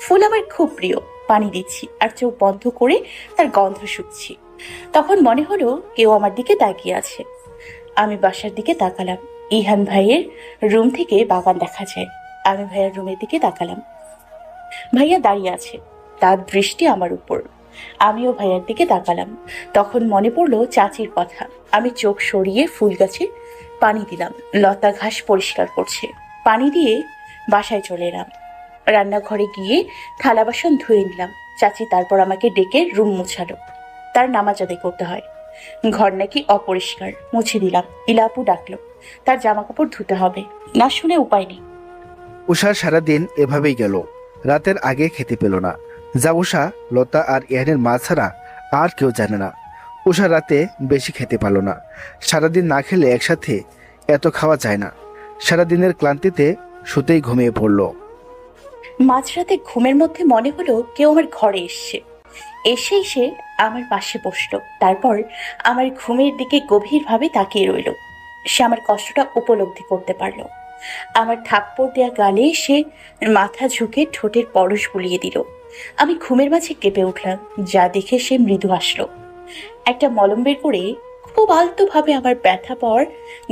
ফুল আমার খুব প্রিয়, পানি দিচ্ছি আর চোখ বন্ধ করে তার গন্ধ শুকছি। তখন মনে হলো কেউ আমার দিকে তাকিয়ে আছে। আমি বাসার দিকে তাকালাম। ইহান ভাইয়ের রুম থেকে বাগান দেখা যায়। আমি ভাইয়ার রুমের দিকে তাকালাম। ভাইয়া দাঁড়িয়ে আছে, তার দৃষ্টি আমার উপর। আমিও ভাইয়ার দিকে তাকালাম। তখন মনে পড়লো চাচির কথা। আমি চোখ সরিয়ে ফুল গাছে পানি দিলাম। লতা ঘাস পরিষ্কার করছে। পানি দিয়ে বাসায় চলে এলাম। রান্নাঘরে গিয়ে থালা বাসন ধুয়ে নিলাম। চাচি তারপর আমাকে ডেকে রুম মুছালো। তার নামাজ আদায় করতে হয়। ঘর নাকি অপরিষ্কার, মুছে দিলাম। ইলাপু ডাকলো, তার জামা কাপড় ধুতে হবে। না শুনে উপায় নেই। উষার সারাদিন এভাবেই গেল। রাতের আগে খেতে পেল না। যা উষা, লতা আর ইহানের মা ছাড়া আর কেউ জানে না। উষা রাতে বেশি খেতে পারল না। সারাদিন না খেলে একসাথে এত খাওয়া যায় না। সারাদিনের ক্লান্তিতে শুতেই ঘুমিয়ে পড়ল। মাঝরাতে ঘুমের মধ্যে মনে হলো কেউ আমার ঘরে এসছে। এসে এসে আমার পাশে বসলো। তারপর আমার ঘুমের দিকে গভীরভাবে তাকিয়ে রইল। সে আমার কষ্টটা উপলব্ধি করতে পারলো। আমার থাপ্পড় দেয়া গালে সে মাথা ঝুঁকে ঠোঁটের পরশ বুলিয়ে দিল। আমি ঘুমের মাঝে কেঁপে উঠলাম, যা দেখে সে মৃদু হাসলো। একটা মলম বের করে খুব আলতোভাবে আমার ব্যথা পাওয়ার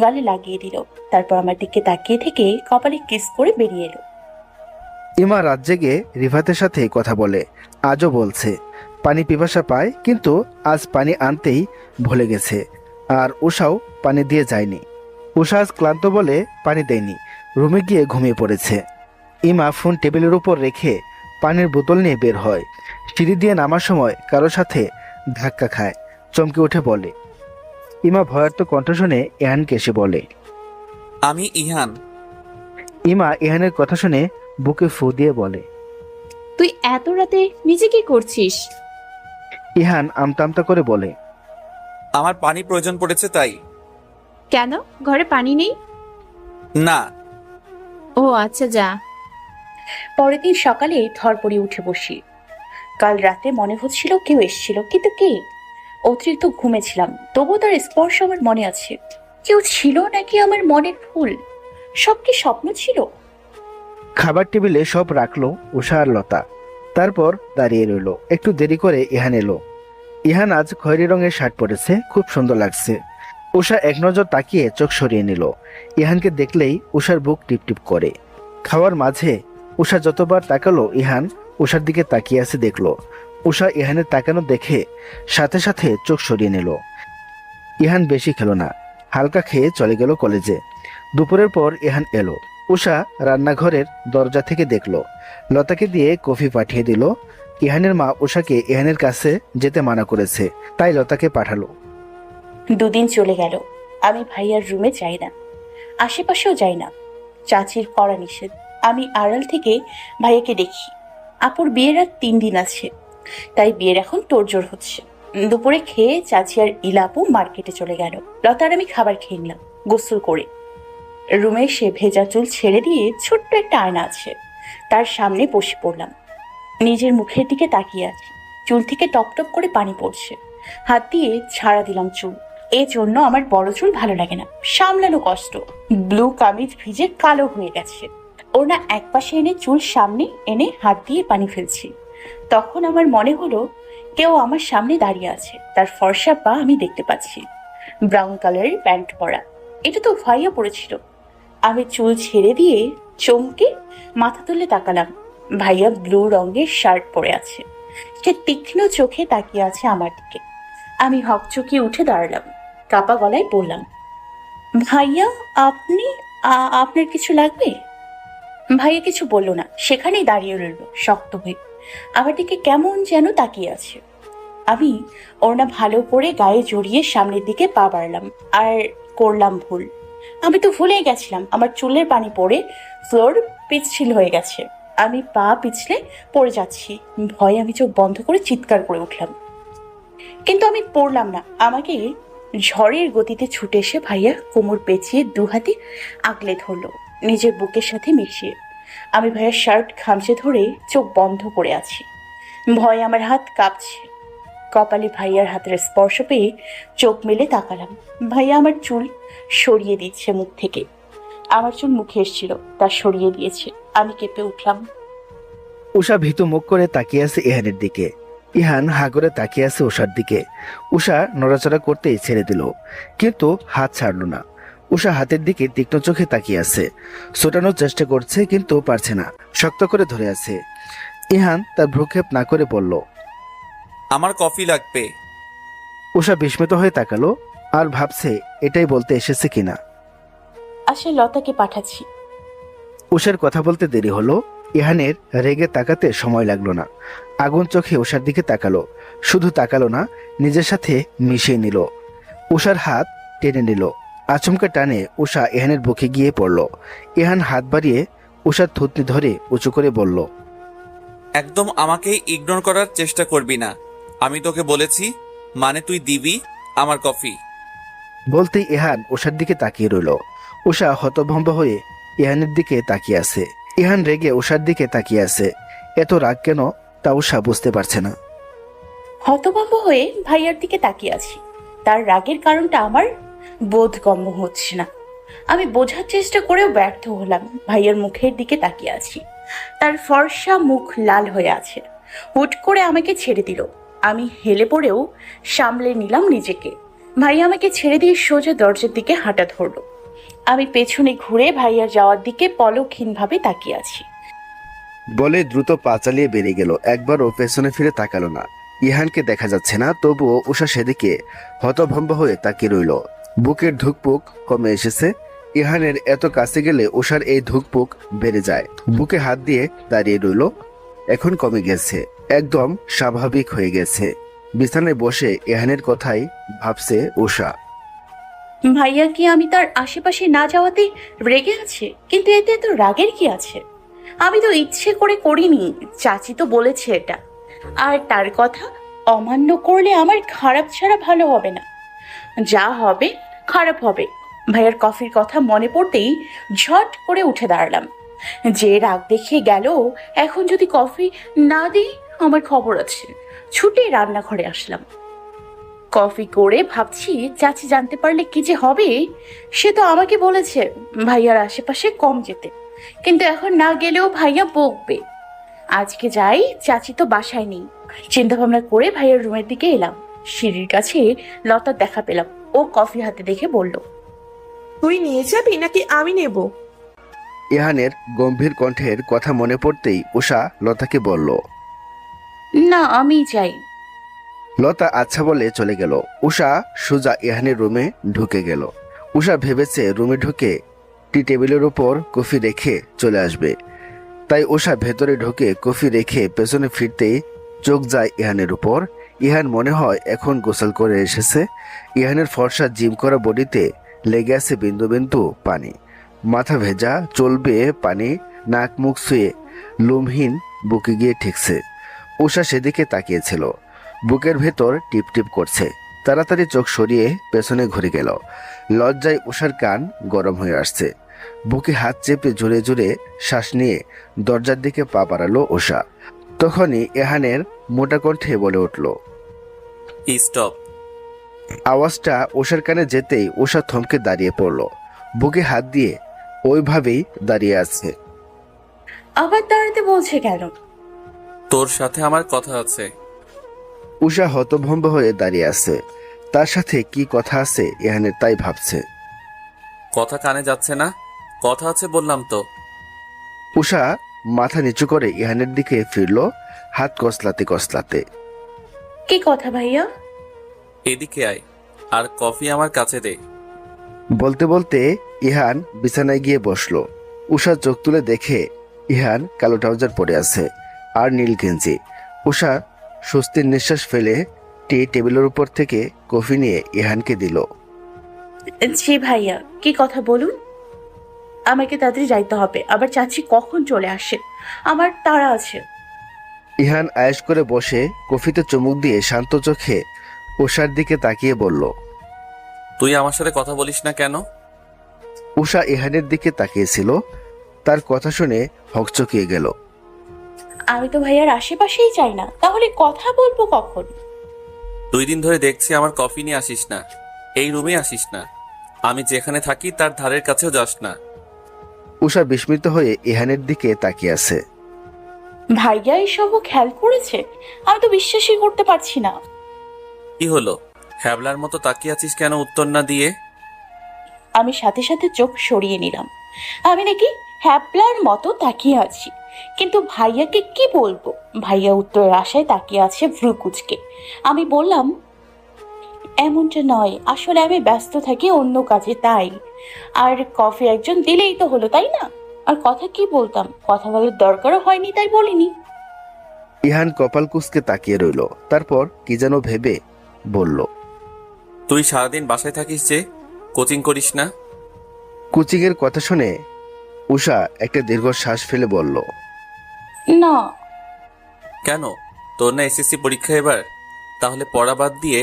গালে লাগিয়ে দিল। তারপর আমার দিকে তাকিয়ে থেকে কপালে কিস করে বেরিয়ে এলো। ইমা রাত জেগে রিফাতের সাথে কথা বলে। আজও বলছে পানি পিপাসা পায়, কিন্তু আজ পানি আনতেই ভুলে গেছে। আর উষাও পানি দিয়ে যায়নি। উষা আজ ক্লান্ত বলে পানি দেয়নি, রুমে গিয়ে ঘুমিয়ে পড়েছে। ইমা ফোন টেবিলের উপর রেখে পানির বোতল নিয়ে বের হয়। সিঁড়ি দিয়ে নামার সময় কারোর সাথে ধাক্কা খায়, চমকে উঠে বলে। ইমা ভয়ার্ত কণ্ঠ শুনে ইহানকে এসে বলে, আমি ইহান। ইমা ইহানের কথা শুনে বুকে ফু দিয়ে বলে, তুই এত রাতে নিচে কি করছিস? ইহান আমতা আমতা করে বলে, আমার পানি প্রয়োজন পড়েছে তাই। কেন, ঘরে পানি নেই? না। ও আচ্ছা, যা। পরের দিন সকালে ধরপড়ি উঠে বসি। কাল রাতে মনে হচ্ছিল কেউ এসেছিল, কিন্তু কে? অতিরিক্ত ঘুমেছিলাম, তবুও তার স্পর্শ আমার মনে আছে। কেউ ছিল নাকি আমার মনের ভুল? সব কি স্বপ্ন ছিল? খাবার টেবিলে সব রাখলো উষা আর লতা। তারপর দাঁড়িয়ে রইল। একটু দেরি করে ইহান এলো। ইহান আজ খয়েরি রঙের শার্ট পরেছে, খুব সুন্দর লাগছে। উষা এক নজর তাকিয়ে চোখ সরিয়ে নিল। ইহানকে দেখলেই উষার বুক টিপটিপ করে। খাওয়ার মাঝে উষা যতবার তাকালো ইহান উষার দিকে তাকিয়ে আছে দেখলো। উষা ইহানের তাকানো দেখে সাথে সাথে চোখ সরিয়ে নিল। ইহান বেশি খেলো না, হালকা খেয়ে চলে গেল কলেজে। দুপুরের পর ইহান এলো। উষা রান্নাঘরের দরজা থেকে দেখলো, লতাকে দিয়ে কফি পাঠিয়ে দিল। ইহানের মা উষাকে ইহানের কাছে যেতে মানা করেছে, তাই লতাকে পাঠালো। 2 দিন চলে গেল, আমি ভাইয়ার রুমে যাই না, আশেপাশেও যাই না। চাচির কড়া নিষেধ। আমি আড়াল থেকে ভাইয়াকে দেখি। আপুর বিয়ের আর 3 দিন আছে, তাই বিয়ের এখন তোড়জোড় হচ্ছে। দুপুরে খেয়ে চাচি আর ইলাপু মার্কেটে চলে গেল। লতার আমি খাবার খেয়ে নিলাম গোসল করে। রুমে সে ভেজা চুল ছেড়ে দিয়ে ছোট্ট একটা আয়না আছে, তার সামনে বসে পড়লাম। নিজের মুখের দিকে তাকিয়ে আছি। চুল থেকে টপ টপ করে পানি পড়ছে। হাত দিয়ে ছাড়া দিলাম চুল। এই জন্য আমার বড় চুল ভালো লাগে না, সামলানো কষ্ট। ব্লু কামিজ ভিজে কালো হয়ে গেছে। ওনা এক পাশে এনে চুল সামনে এনে হাত দিয়ে পানি ফেলছি। তখন আমার মনে হলো কেউ আমার সামনে দাঁড়িয়ে আছে, তার ফর্সা পা আমি দেখতে পাচ্ছি। ব্রাউন কালারের প্যান্ট পরা, এটা তো ভাইয়া পড়েছিল। আমি চুল ছেড়ে দিয়ে চমকে মাথা তুলে তাকালাম। ভাইয়া ব্লু রঙের শার্ট পরে আছে। সে তীক্ষ্ণ চোখে তাকিয়ে আছে আমার দিকে। আমি হকচকিয়ে উঠে দাঁড়ালাম, কাপা গলায় বললাম, ভাইয়া আপনি আপনার কিছু লাগবে? ভাইয়া কিছু বলল না, সেখানেই দাঁড়িয়ে রইল শক্ত হয়ে। আমার দিকে কেমন যেন তাকিয়ে আছে। আমি ওড়না ভালো করে গায়ে জড়িয়ে সামনের দিকে পা বাড়লাম আর করলাম ভুল। আমি তো ভুলেই গেছিলাম আমার চুলের পানি পড়ে ফ্লোর পিচ্ছিল হয়ে গেছে। আমি পা পিছলে পড়ে যাচ্ছি। ভয়ে আমি চোখ বন্ধ করে চিৎকার করে উঠলাম, কিন্তু আমি পড়লাম না। আমাকে ঝড়ের গতিতে ছুটে এসে ভাইয়া কোমর পেঁচিয়ে 2 হাতে আগলে ধরলো নিজের বুকের সাথে মিশিয়ে। আমি ভাইয়ার শার্ট খামচে ধরে চোখ বন্ধ করে আছি। ভয়ে আমার হাত কাঁপছে। কপালে ভাইয়ার হাতের স্পর্শ পেয়ে চোখ মেলে তাকালাম। ভাইয়া আমার চুল সরিয়ে দিচ্ছে মুখ থেকে। আমার চুল মুখে এসেছিল, তা সরিয়ে দিয়েছে। আমি কেঁপে উঠলাম। উষা ভীতু মুখ করে তাকিয়ে আছে ইহানের দিকে। ইহান হা করে তাকিয়ে আছে উষার দিকে। উষা নড়াচড়া করতেই ছেড়ে দিল, কিন্তু হাত ছাড়লো না। উষা হাতের দিকে তীক্ষ্ণ চোখে তাকিয়ে আছে। ছোটানোর চেষ্টা করছে কিন্তু পারছে না, শক্ত করে ধরে আছে। ইহান তার ভ্রুক্ষেপ না করে বলল, আমার কফি লাগবে। উষা বিস্মিত হয়ে তাকালো আর ভাবছে এটাই বলতে এসেছে কিনা। আচ্ছা, লতাকে পাঠাচ্ছি। উষার কথা বলতে দেরি হলো। ইহানের রেগে তাকাতে সময় লাগলো না। আগুন চোখে উষার দিকে তাকালো। শুধু তাকালো না, নিজের সাথে মিশিয়ে নিল। উষার হাত টেনে নিল। আচমকা টানে উষা ইহানের বুকে গিয়ে পড়ল। ইহান হাত বাড়িয়ে উষার থুতনি ধরে উঁচু করে বলল, একদম আমাকে ইগনোর করার চেষ্টা করবি না। আমি তোকে বলেছি, মানে তুই দিবি আমার কফি। বলতেই ইহান উষার দিকে তাকিয়ে রইল। উষা হতভম্ব হয়ে ইহানের দিকে তাকিয়ে আছে। ইহান রেগে উষার দিকে তাকিয়ে আছে। এত রাগ কেন তা উষা বুঝতে পারছে না। হতভম্ব হয়ে ভাইয়ার দিকে তাকিয়ে আছি। তার রাগের কারণটা আমার বোধগম্য হচ্ছে না। আমি বোঝার চেষ্টা করেও ব্যর্থ হলাম। ভাইয়ার মুখের দিকে তাকিয়ে আছি। তার ফর্সা মুখ লাল হয়ে আছে। হুট করে আমাকে ছেড়ে দিল। আমি হেলে পড়েও সামলে নিলাম নিজেকে। ভাইয়া আমাকে ছেড়ে দিয়ে সোজা দরজার দিকে হাঁটা ধরল। আমি পেছনে ঘুরে ভাইয়ার যাওয়ার দিকে পলকহীনভাবে তাকিয়ে আছি। বলে দ্রুত পা চালিয়ে বেরিয়ে গেল। একবারও পেছনে ফিরে তাকালো না। ইহানকে দেখা যাচ্ছে না, তবুও উষা সেদিকে হতভম্ব হয়ে তাকিয়ে রইল। বুকের ধুকপুক কমে এসেছে। ইহানের এত কাছে গেলে উষার এই ধুকপুক বেড়ে যায়। বুকে হাত দিয়ে দাঁড়িয়ে রইল। এখন কমে গেছে, একদম স্বাভাবিক হয়ে গেছে। বিছানায় বসে ইহানের কথাই ভাবছে উষা। ভাইয়া কি আমি তার আশেপাশে না যাওয়াতে রেগে আছে? কিন্তু এতে এত রাগের কি আছে? আমি তো ইচ্ছে করে করিনি, চাচি তো বলেছে এটা। আর তার কথা অমান্য করলে আমার খারাপ ছাড়া ভালো হবে না, যা হবে খারাপ হবে। ভাইয়ার কফির কথা মনে পড়তেই ঝট করে উঠে দাঁড়ালাম। যে রাগ দেখিয়ে গেল, এখন যদি কফি না দিই আমার খবর আছে। ছুটে রান্নাঘরে আসলাম। কফি করে ভাবছি চাচি জানতে পারলে কি যে হবে। সে তো আমাকে বলেছে ভাইয়ার আশেপাশে কম যেতে, কিন্তু এখন না গেলেও ভাইয়া বকবে। আজকে যাই, চাচি তো বাসায় নেই। চিন্তা ভাবনা করে ভাইয়ার রুমের দিকে এলাম। সিঁড়ির কাছে লতার দেখা পেলাম। ও কফি হাতে দেখে বলল, তুই নিয়ে যাবি নাকি আমি নেব? ইহানের গম্ভীর কণ্ঠের কথা মনে পড়তেই উষা লতাকে বলল। না আমি চাই। লতা আচ্ছা বলে চলে গেল। উষা সোজা ইহানের রুমে ঢুকে গেল। উষা ভেবেছে রুমে ঢুকে টি টেবিলের উপর কফি রেখে চলে আসবে, তাই উষা ভেতরে ঢুকে কফি রেখে পেছনে ফিরতেই চোখ যায় ইহানের উপর। ইহান মনে হয় এখন গোসল করে এসেছে। ইহানের ফর্সা জিম করা বডিতে লেগে আছে বিন্দু বিন্দু পানি, মাথা ভেজা, চলবে পানি, নাক মুখ ছুঁয়ে লোমহীন বুকে গিয়ে ঠেকছে। উষা সেদিকে তাকিয়েছিল, বুকের ভেতর টিপ টিপ করছে। তাড়াতাড়ি চোখ সরিয়ে পেছনে ঘুরে গেল। লজ্জায় উষার কান গরম হয়ে আসছে। বুকে হাত চেপে জোরে জোরে শ্বাস নিয়ে দরজার দিকে পা বাড়ালো উষা। তখনই এহানের মোটা কণ্ঠে বলে উঠল, স্টপ। আওয়াজটা উষার কানে যেতেই উষা থমকে দাঁড়িয়ে পড়ল। বুকে হাত দিয়ে ওইভাবেই দাঁড়িয়ে আছে। আবার দাঁড়াতে বলছে কেন? তোর সাথে আমার কথা আছে। উষা হতভম্ব হয়ে দাঁড়িয়ে আছে। তার সাথে কি কথা আছে এহানের তাই ভাবছে। কথা কানে যাচ্ছে না? কথা আছে বললাম তো। উষা মাথা নিচু করে ইহানের দিকে ফিরল, হাত কসলাতে কসলাতে। কি কথা ভাইয়া? এদিকে আয় আর কফি আমার কাছে দে। বলতে বলতে ইহান বিছানায় গিয়ে বসলো। উষা চোখ তুলে দেখে ইহান কালো ট্রাউজার পরে আছে আর নীল গেঞ্জি। উষা স্বস্তির নিঃশ্বাস ফেলে টি টেবিলের উপর থেকে কফি নিয়ে ইহানকে দিল। জি ভাইয়া, কি কথা বলুন। আমাকে তাড়াতাড়ি যাইতে হবে, আবার চাচি কখন চলে আসে, আমার তাড়া আছে। ইহান আয়েশ করে বসে কফিতে চুমুক দিয়ে শান্ত চোখে উষার দিকে তাকিয়ে বলল, তুই আমার সাথে কথা বলিস না কেন? উষা ইহানের দিকে তাকিয়েছিল। তার কথা শুনে হকচকিয়ে গেল। আমি তো ভাইয়ার আশেপাশেই চাই না, তাহলে কথা বলবো কখন? 2 দিন ধরে দেখছি আমার কফি নিয়ে আসিস না, এই রুমে আসিস না, আমি যেখানে থাকি তার ধারের কাছেও যাস না। উষা বিস্মিত হয়ে ইহানের দিকে তাকিয়ে আছে। ভাইয়া এসবও খেয়াল করেছে? আমি তো বিশ্বাসই করতে পারছি না। কি হলো, হ্যাবলার মতো তাকিয়ে আছিস কেন উত্তর না দিয়ে? আমি সাথে সাথে চোখ সরিয়ে নিলাম। আমি নাকি হ্যাপলার মতো তাকিয়ে আছি, কিন্তু ভাইয়াকে কি বলবো? ভাইয়া উত্তরের আশায় তাকিয়ে আছে ভ্রুকুচকে। আমি বললাম, এমনটা নয়, আসলে আমি ব্যস্ত থাকি অন্য কাজে, তাই। আর কফি একজন দিলেই তো হলো, তাই না? আর কথা কি বলতাম, কথা বলার দরকারও হয়নি, তাই বলিনি। ইহান কপাল কুঁচকে তাকিয়ে রইল। তারপর কি যেন ভেবে বলল, তুই সারাদিন বাসায় থাকিস যে, কোচিং করিস না? কোচিংয়ের কথা শুনে উষা একটা দীর্ঘ শ্বাস ফেলে বলল, না। কেন, তোর না এসএসসি পরীক্ষা এবার? তাহলে পড়া বাদ দিয়ে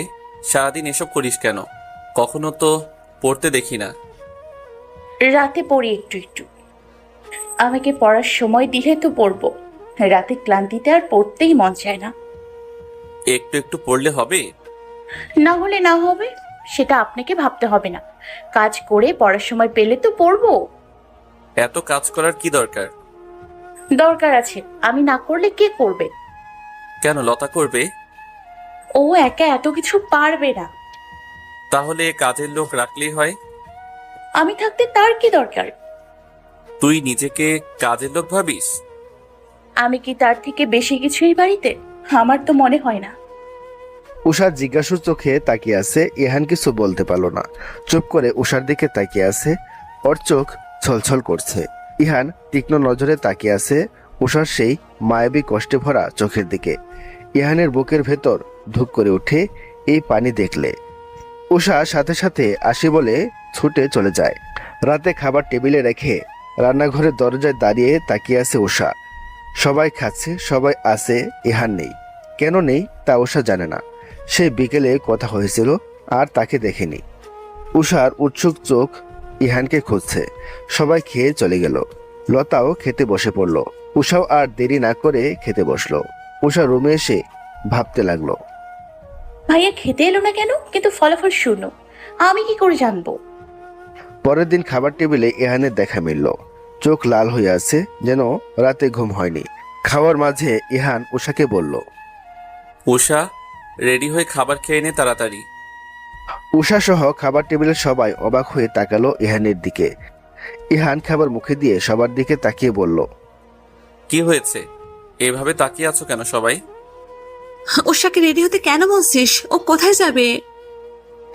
সারাদিন এসব করিস কেন? কখনো তো পড়তে দেখি না। রাতে পড়ি একটু একটু। আমাকে পড়ার সময় দিলে তো পড়বো, রাতে ক্লান্তিতে আর পড়তেই মন চায় না। একটু একটু পড়লে হবে? না হলে না হবে, সেটা আপনাকে ভাবতে হবে না। কাজ করে পড়ার সময় পেলে তো পড়বো। এত কাজ করার কি দরকার? দরকার আছে, আমি না করলে কে করবে? কেন, লতা করবে? ও একা এত কিছু পারবে না। তাহলে কাজের লোক রাখলেই হয়। আমি থাকতে তার কি দরকার? তুই নিজেকে কাজের লোক ভাবিস? আমি কি তার থেকে বেশি কিছুই বাড়িতে? আমার তো মনে হয় না। উষা জিজ্ঞাসুর চোখে তাকিয়ে আছে। ইহান কিছু বলতে পারল না, চুপ করে উষার দিকে তাকিয়ে আছে। ওর চোখ ছলছল করছে। ইহান তীক্ষ্ণ নজরে তাকিয়ে আছে উষার সেই মায়াবী কষ্টে ভরা চোখের দিকে। ইহানের বুকের ভেতর ধুক করে ওঠে এই পানি দেখলে। উষা সাথে সাথে আসি বলে ছুটে চলে যায়। রাতে খাবার টেবিলে রেখে রান্নাঘরের দরজায় দাঁড়িয়ে তাকিয়ে আছে উষা। সবাই খাচ্ছে, সবাই আছে, ইহান নেই। কেন নেই তা উষা জানে না। সে বিকেলে কথা হয়েছিল আর তাকে দেখেনি। উষার উৎসুক চোখ ইহানকে খুঁজছে। সবাই খেয়ে চলে গেল। লতাও খেতে বসে পড়ল। উষাও আর দেরি না করে খেতে বসলো। উষা রুমে এসে ভাবতে লাগলো, ভাইয়া খেতে এলো না কেন, কিন্তু ফলাফল শূন্য। আমি কি করে জানবো? পরের দিন খাবার টেবিলে ইহানের দেখা মিলল। চোখ লাল হয়ে আছে, যেন রাতে ঘুম হয়নি। খাওয়ার মাঝে ইহান উষাকে বলল, উষা, রেডি হয়ে খাবার খেয়ে নে তাড়াতাড়ি। উষা সহ খাবার টেবিলের সবাই অবাক হয়ে তাকালো ইহানের দিকে। ইহান খাবার মুখে দিয়ে সবার দিকে তাকিয়ে বলল, কি হয়েছে? এভাবে তাকিয়ে আছো কেন সবাই? উষাকে রেডি হতে কেন বলছিস? ও কোথায় যাবে?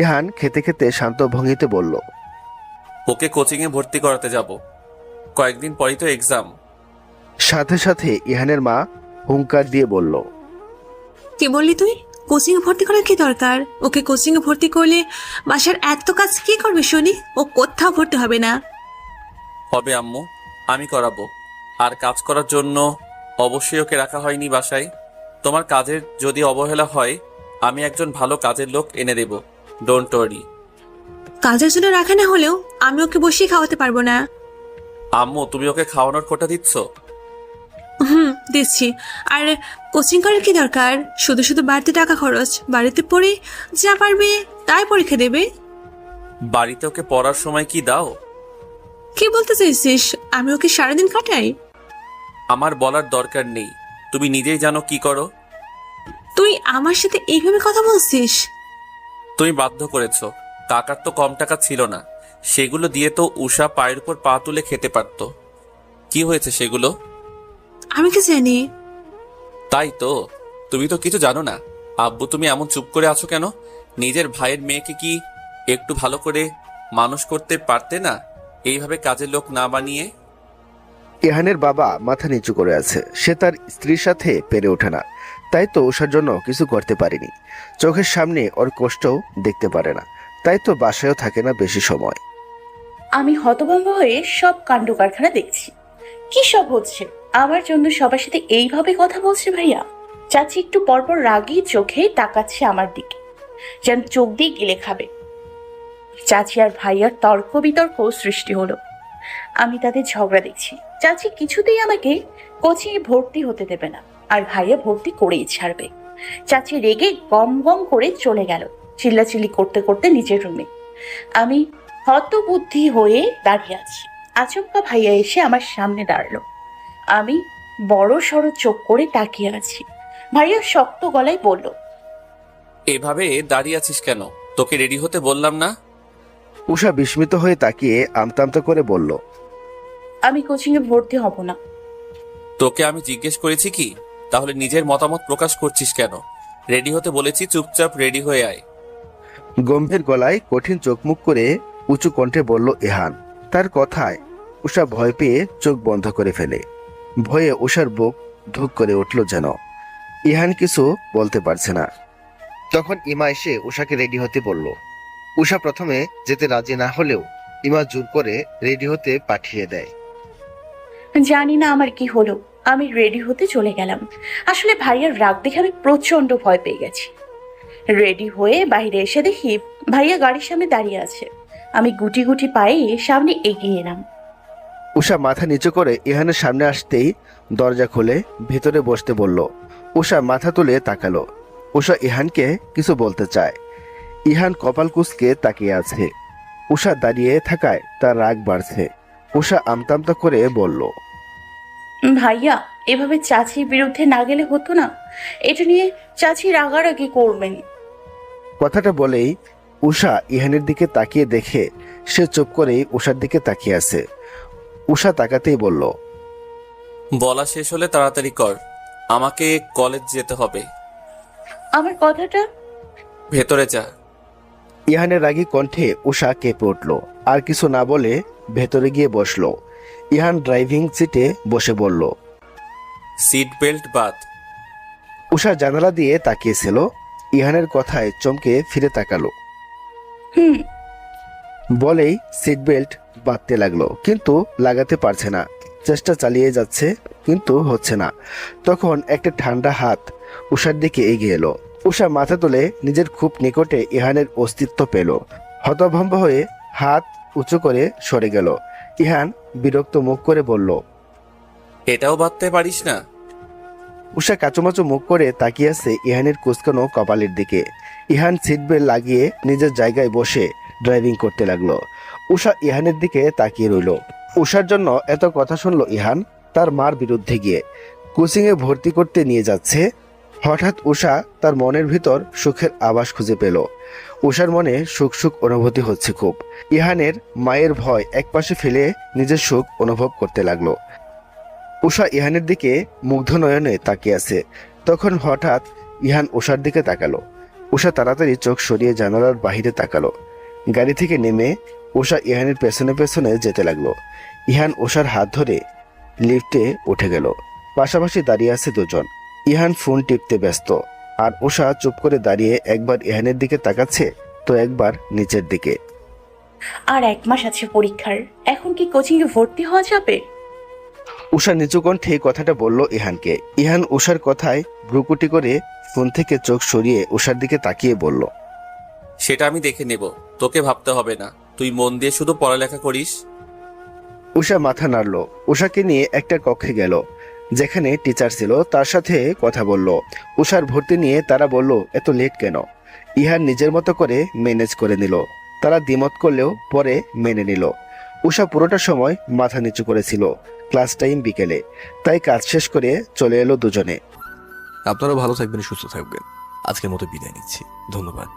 ইহান খেতে খেতে শান্ত ভঙ্গিতে বলল, ওকে কোচিংয়ে ভর্তি করাতে যাব, কয়েকদিন পরই তো এক্সাম। সাথে সাথে ইহানের মা হুঙ্কার দিয়ে বলল, কি বললি তুই? কোচিং এ ভর্তি করার কি দরকার? ওকে কোচিং এ ভর্তি করলে বাসার এত কাজ কি করবে শুনি? ও কোথাও ভর্তি হবে না। হবে আম্মু, আমি করাবো। আর কাজ করার জন্য অবশ্যই ওকে রাখা হয়নি বাসায়। তোমার কাজের যদি অবহেলা হয়, আমি একজন ভালো কাজের লোক এনে দেব, ডোন্ট ওয়ারি। কাজের জন্য রাখা না হলেও আমি ওকে বসিয়ে খাওয়াতে পারবো না। আম্মু, তুমি ওকে খাওয়ানোর কোটা দিচ্ছ? দিচ্ছি। আর কোচিং করার কি দরকার? শুধু শুধু বাড়িতে টাকা খরচ। বাড়িতে পড়ে যা পারবে তাই পরীক্ষা দেবে। বাড়িতে ওকে পড়ার সময় কি দাও? কি বলতে চাইছিস? আমি ওকে সারাদিন কাটাই? আমার বলার দরকার নেই, তুমি নিজেই জানো কি করো। তুই আমার সাথে এইভাবে কথা বলছিস? তুমি বাধ্য করেছো। কাকার তো কম টাকা ছিল না, সেগুলো দিয়ে তো উষা পায়ের উপর পা তুলে খেতে পারত। কি হয়েছে সেগুলো? আমি কি জানি? তাই তো, তুমি তো কিছু জানো না। আব্বু, তুমি এমন চুপ করে আছো কেন? নিজের ভাইয়ের মেয়েকে কি একটু ভালো করে মানুষ করতে পারতে না, এইভাবে কাজের লোক না বানিয়ে? ইহানের বাবা মাথা নিচু করে আছে। সে তার স্ত্রীর সাথে পেরে ওঠে না, তাই তো উষার জন্য কিছু করতে পারেনি। চোখের সামনে ওর কষ্টও দেখতে পারে না, তাই তো বাসায়ও থাকে না বেশি সময়। আমি হতভম্ব হয়ে সব কাণ্ড কারখানা দেখছি। কি সব হচ্ছে? আমার জন্য সবার সাথে এইভাবে কথা বলছে ভাইয়া। চাচি একটু পরপর রাগী চোখে তাকাচ্ছে আমার দিকে, যেন চোখ দিয়ে গিলে খাবে। চাচি আর ভাইয়ার তর্ক বিতর্ক সৃষ্টি হলো। আমি তাদের ঝগড়া দেখছি। চাচি কিছুতেই আমাকে কোচিংয়ে ভর্তি হতে দেবে না, আর ভাইয়া ভর্তি করেই ছাড়বে। চাচি রেগে গম গম করে চলে গেল, চিল্লাচিল্লি করতে করতে নিজের রুমে। আমি হতবুদ্ধি হয়ে দাঁড়িয়ে আছি। আচমকা ভাইয়া এসে আমার সামনে দাঁড়ালো। আমি বড় সড়ো চোখ করে তাকিয়ে আছি। ভাইয়া শক্ত গলায় বলল, এভাবে দাঁড়িয়ে আছিস কেন? তোকে রেডি হতে বললাম না? উষা বিস্মিত হয়ে তাকিয়ে আমতা আমতা করে বলল, আমি কোচিংয়ে ভর্তি হব না। তোকে আমি জিজ্ঞেস করেছি কি? তাহলে নিজের মতামত প্রকাশ করছিস কেন? রেডি হতে বলেছি, চুপচাপ রেডি হয়ে আয়। গম্ভীর গলায় কঠিন চোখ মুখ করে উঁচু কণ্ঠে বলল ইহান। তার কথায় উষা ভয় পেয়ে চোখ বন্ধ করে ফেলে। ভয়ে উষার বুক ধুক করে উঠল যেন। ইহান কিছু বলতে পারছে না। তখন ইমা এসে উষাকে রেডি হতে বলল। উষা প্রথমে যেতে রাজি না হলেও ইমা জোর করে রেডি হতে পাঠিয়ে দেয়। জানি না আমার কি হলো, আমি রেডি হতে চলে গেলাম। আসলে ভাইয়ার রাগ দেখে আমি প্রচন্ড ভয় পেয়ে গেছি। রেডি হয়ে বাইরে এসে দেখি ভাইয়া গাড়ির সামনে দাঁড়িয়ে আছে। আমি গুটি গুটি পায়ে সামনে এগিয়ে এলাম। উষা মাথা নিচু করে ইহানের সামনে আসতেই দরজা খুলে ভেতরে বসতে বলল। উষা মাথা তুলে তাকালো। উষা ইহানকে কিছু বলতে চায়। ইহান কপাল কুঁচকে তাকিয়ে আছে। উষা দাঁড়িয়ে থাকায় তার রাগ বাড়ছে। উষা আমতামতা করে বলল, ভাইয়া, এভাবে চাচির বিরুদ্ধে না গেলে হতো না? এটা নিয়ে চাচি রাগারাগি করবেন। কথাটা বলেই উষা ইহানের দিকে তাকিয়ে দেখে সে চুপ করেই উষার দিকে তাকিয়ে আছে। উষা তাকাতেই বলল, বলা শেষ হলে তাড়াতাড়ি কর, আমাকে কলেজ যেতে হবে। আমার কথাটা। ভেতরে যা। ইহানের রাগী কণ্ঠে উষা কেঁপে উঠল। আর কিছু না বলে ভেতরে গিয়ে বসলো। ইহান ড্রাইভিং সিটে বসে বলল, সিট বেল্ট বাদ। উষা জানালা দিয়ে তাকিয়েছিল। ইহানের কথায় চমকে ফিরে তাকালো। হুম। বলেই সিট বেল্ট বাঁধতে লাগলো, কিন্তু লাগাতে পারছে না। চেষ্টা চালিয়ে যাচ্ছে, কিন্তু হচ্ছে না। তখন একটা ঠান্ডা হাত উষার দিকে এগিয়ে এলো। উষা মাথা তুলে নিজের খুব নিকটে ইহানের অস্তিত্ব পেল। হতভম্ব হয়ে হাত উঁচু করে সরে গেল। ইহান বিরক্ত মুখ করে বলল, এটাও বাঁধতে পারিস না? উষা কাচুমাচু মুখ করে তাকিয়ে আছে ইহানের কুচকানো কপালের দিকে। ইহান সিট বেল্ট লাগিয়ে নিজের জায়গায় বসে ড্রাইভিং করতে লাগলো। উষা ইহানের দিকে তাকিয়ে রইল। উষার জন্য এত কথা শুনলো ইহান তার মার বিরুদ্ধে গিয়ে কোচিংয়ে ভর্তি করতে নিয়ে যাচ্ছে। হঠাৎ উষা তার মনের ভিতর সুখের আভাস খুঁজে পেল। উষার মনে সুখ সুখ অনুভূতি হচ্ছে খুব। ইহানের মায়ের ভয় একপাশে ফেলে নিজের সুখ অনুভব করতে লাগলো। উষা ইহানের দিকে মুগ্ধ নয়নে তাকিয়ে আছে। তখন হঠাৎ ইহান উষার দিকে তাকালো। উষা তাড়াতাড়ি চোখ সরিয়ে জানালার বাহিরে তাকালো। গাড়ি থেকে নেমে উষা ইহানের পেছনে পেছনে যেতে লাগলো। ইহান উষার হাত ধরে লিফটে উঠে গেল। পাশাপাশি দাঁড়িয়ে আছে দুজন। ইহান ফোন টিপতে ব্যস্ত, আর উষা চুপ করে দাঁড়িয়ে একবার ইহানের দিকে তাকাচ্ছে তো একবার নিচের দিকে। আর 1 মাস আছে পরীক্ষার, এখন কি কোচিংয়ে ভর্তি হওয়া যাবে? উষা নিচু কণ্ঠে কথাটা বলল ইহানকে। ইহান উষার কথায় ভ্রুকুটি করে ফোন থেকে চোখ সরিয়ে উষার দিকে তাকিয়ে বলল, সেটা আমি দেখে নেব, তোকে ভাবতে হবে না। তুই মন দিয়ে শুধু পড়ালেখা করিস। উষা মাথা নাড়ল। উষাকে নিয়ে একটা কক্ষে গেল, যেখানে টিচার ছিল তার সাথে কথা বলল। উষার ভর্তি নিয়ে তারা বলল, এত লেট কেন? ইহান নিজের মতো করে ম্যানেজ করে নিল। তারা দ্বিমত করলেও পরে মেনে নিল। উষা পুরোটা সময় মাথা নিচু করেছিল। ক্লাস টাইম বিকেলে, তাই কাজ শেষ করে চলে এলো দুজনে। আপনারা ভালো থাকবেন, সুস্থ থাকবেন। আজকের মতো বিদায় নিচ্ছি, ধন্যবাদ।